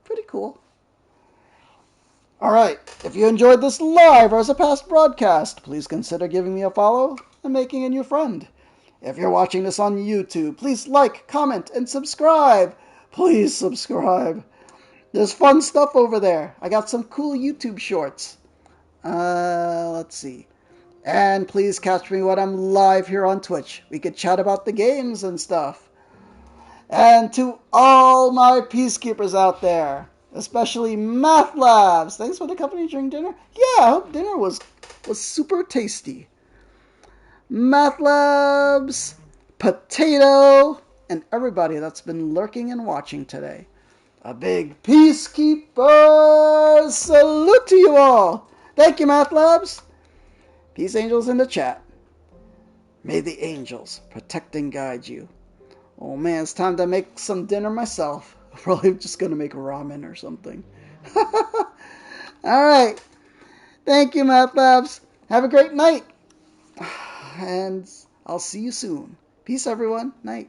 Speaker 1: Pretty cool. Alright, if you enjoyed this live or as a past broadcast, please consider giving me a follow and making a new friend. If you're watching this on YouTube, please like, comment, and subscribe. Please subscribe. There's fun stuff over there. I got some cool YouTube shorts. Let's see. And please catch me when I'm live here on Twitch. We could chat about the games and stuff. And to all my peacekeepers out there, especially Math Labs, thanks for the company during dinner. Yeah, I hope dinner was super tasty. Math Labs, Potato, and everybody that's been lurking and watching today. A big peacekeeper salute to you all. Thank you, Math Labs. Peace angels in the chat. May the angels protect and guide you. Oh man, it's time to make some dinner myself. I'm probably just going to make ramen or something. Alright. Thank you, Math Labs. Have a great night. And I'll see you soon. Peace, everyone. Night.